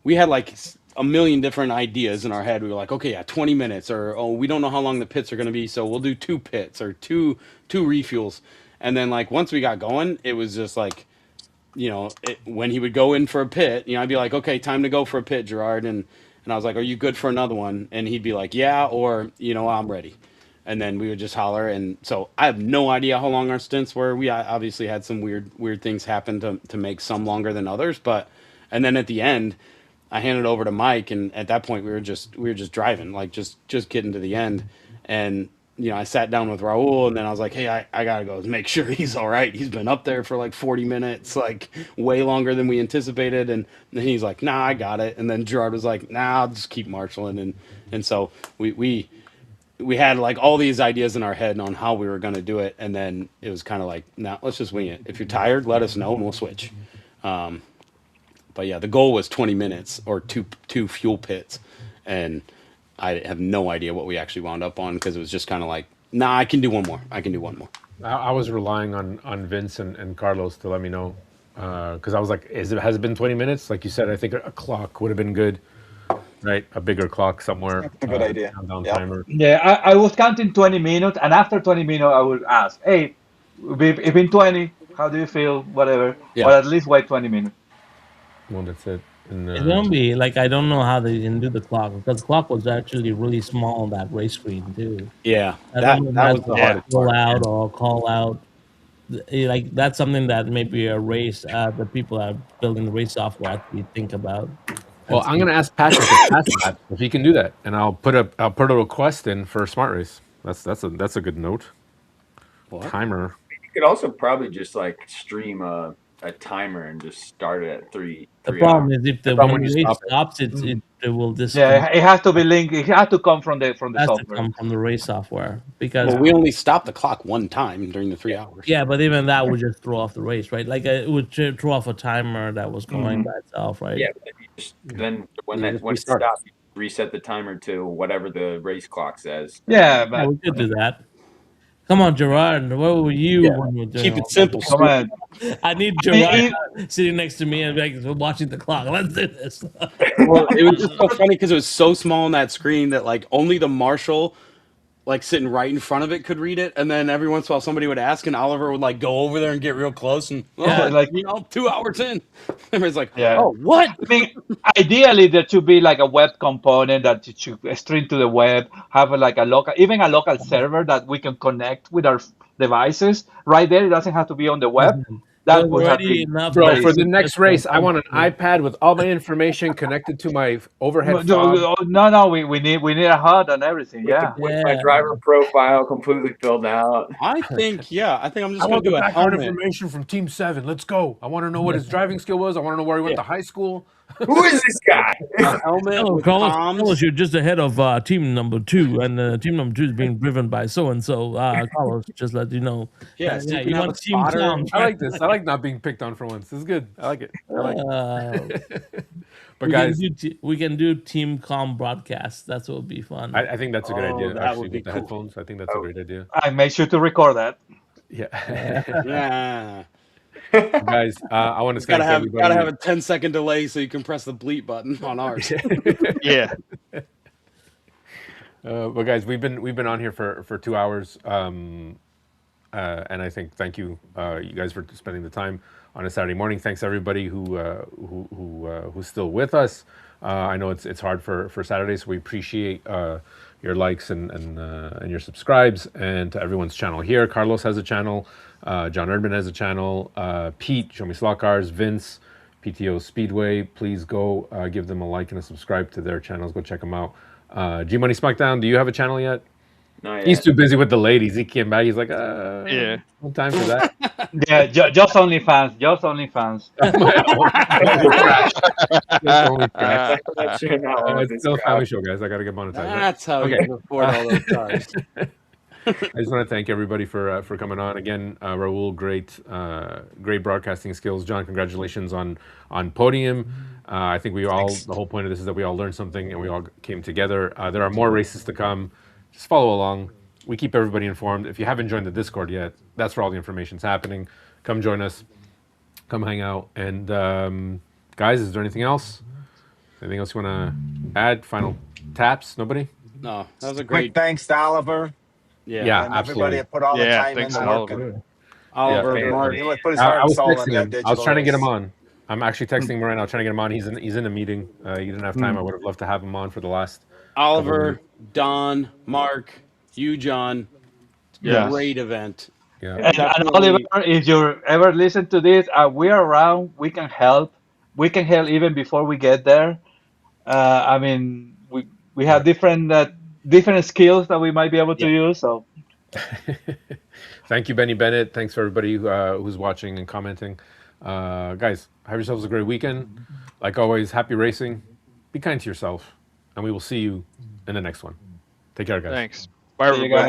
like a million different ideas in our head. We were like, okay, yeah, 20 minutes, or oh, we don't know how long the pits are going to be, so we'll do 2 pits or two refuels. And then like once we got going, it was just like, when he would go in for a pit, I'd be like, okay, time to go for a pit, Gerard, and I was like, are you good for another one? And he'd be like, yeah, or I'm ready. And then we would just holler. And so I have no idea how long our stints were. We obviously had some weird things happen to make some longer than others, but and then at the end, I handed it over to Mike, and at that point we were just driving, like just getting to the end, and I sat down with Raul, and then I was like, hey, I gotta go make sure he's all right. He's been up there for like 40 minutes, like way longer than we anticipated, and then he's like, nah, I got it. And then Gerard was like, nah, I'll just keep marshaling, and so we had like all these ideas in our head on how we were gonna do it, and then it was kind of like, nah, let's just wing it. If you're tired, let us know and we'll switch. But yeah, the goal was 20 minutes or two fuel pits, and I have no idea what we actually wound up on, because it was just kind of like, nah, I can do one more. I was relying on Vince and Carlos to let me know, because I was like, has it been 20 minutes? Like you said, I think a clock would have been good, right? A bigger clock somewhere. That's a good idea. Countdown Yep. timer. Yeah, I was counting 20 minutes, and after 20 minutes, I would ask, hey, it's been 20, how do you feel? Whatever. Yeah. Or at least wait 20 minutes. Well, that's it. And, It's gonna be like, I don't know how they can do the clock, because the clock was actually really small on that race screen too. Yeah, I that don't know that if was the that's hardest pull part. out or call out. Like that's something that maybe a race, the people that are building the race software actually think about. well, I'm gonna ask Patrick to pass that if he can do that, and I'll put a request in for Smart Race. That's a good note. What? Timer. You could also probably just like stream a timer and just start it at three The problem hours. is if the problem when when the you race stop stops, it will Yeah, disconnect. it has to be linked. It has to come from the It has to software. come from the race software, because Well, we only stopped the clock one time during the 3 hours. yeah, but even that would just throw off the race, right? Like it would throw off a timer that was going Mhm. by itself, right? Yeah, but then, then when You that just when it restart it. stops, you reset the timer to whatever the race clock says. Yeah, Yeah, but we could do that. Come on, Gerard. Where were you Yeah. when we were doing Keep all it simple. come on. I need I mean, Gerard sitting next to me and like watching the clock. Let's do this. Well, it was just so funny because it was so small on that screen that like only the marshal, like sitting right in front of it, could read it, and then every once in a while somebody would ask, and Oliver would like go over there and get real close, and Yeah. like 2 hours in, everybody's like, Yeah. oh, what? I mean, ideally there should be like a web component that it should stream to the web, have like a local server that we can connect with our devices. Right there, it doesn't have to be on the web. That There's would have already been enough. Bro, like, for the next race, I want an Yeah. iPad with all my information connected to my overhead no, phone. no, we need a HUD and everything. Yeah. With my Yeah. driver profile completely filled out. I think I'm I just gonna want the do a background helmet. information from Team 7. Let's go. I want to know what his driving skill was. I want to know where he went to high school. Who is this guy? A helmet Hello, with Carlos. comms. Carlos, you're just ahead of team number 2, and team number 2 is being driven by so and so. Carlos, just let you know. Yeah, so you can you have want a team spotter. comms, I right? like this. I like not being picked on for once. This is good. I like it. I like it. But we guys, we can do team comm broadcasts. That's what would be fun. I think that's a good Oh, idea. that Actually, would be with the cool. headphones, I think that's a great idea. I make sure to record that. Yeah. Yeah. Guys, I want to thank everybody. Gotta have a 10-second delay so you can press the bleep button on ours. Yeah. But guys, we've been on here for 2 hours, and I think thank you, you guys, for spending the time on a Saturday morning. Thanks everybody who's still with us. I know it's hard for Saturdays, so we appreciate your likes and your subscribes, and to everyone's channel here. Carlos has a channel, John Erdman has a channel, Pete, Show Me Slot Cars, Vince, PTO Speedway. Please go give them a like and a subscribe to their channels. Go check them out. G Money Smackdown, do you have a channel yet? Not He's yet. too busy with the ladies. He came back. He's like, Yeah. no time for that. Yeah, just OnlyFans. Just OnlyFans. It's only trash. I'm not sure how long It's this still a goes. family show, guys. I got to get monetized. That's how you Okay. can afford all those cars. I just want to thank everybody for coming on again. Raul, great broadcasting skills. John, congratulations on podium. I think the whole point of this is that we all learned something and we all came together. There are more races to come. Just follow along. We keep everybody informed. If you haven't joined the Discord yet, that's where all the information's happening. Come join us. Come hang out. And guys, is there anything else? Anything else you want to add? Final taps? Nobody? No, that was a Quick great. thanks to Oliver Yeah, and everybody absolutely. that put all the Yeah, time thanks, into work. Oliver. And Oliver, Yeah, Mark. he put his I heart and was soul in texting that him. digital I was trying to get him race. on. I'm actually texting him right now, trying to get him on. He's in a meeting. He didn't have time. I would have loved to have him on for the last. Oliver, Don, Mark, you, John. Yes. Great event. Yeah. And Definitely. Oliver, if you ever listen to this, we're around. We can help. We can help even before we get there. I mean, we have different skills that we might be able to use. So Thank you, Benny Bennett. Thanks for everybody who's watching and commenting. Guys, have yourselves a great weekend. Like always, happy racing. Be kind to yourself, and we will see you in the next one. Take care, guys. Thanks. Bye, see you everybody. guys.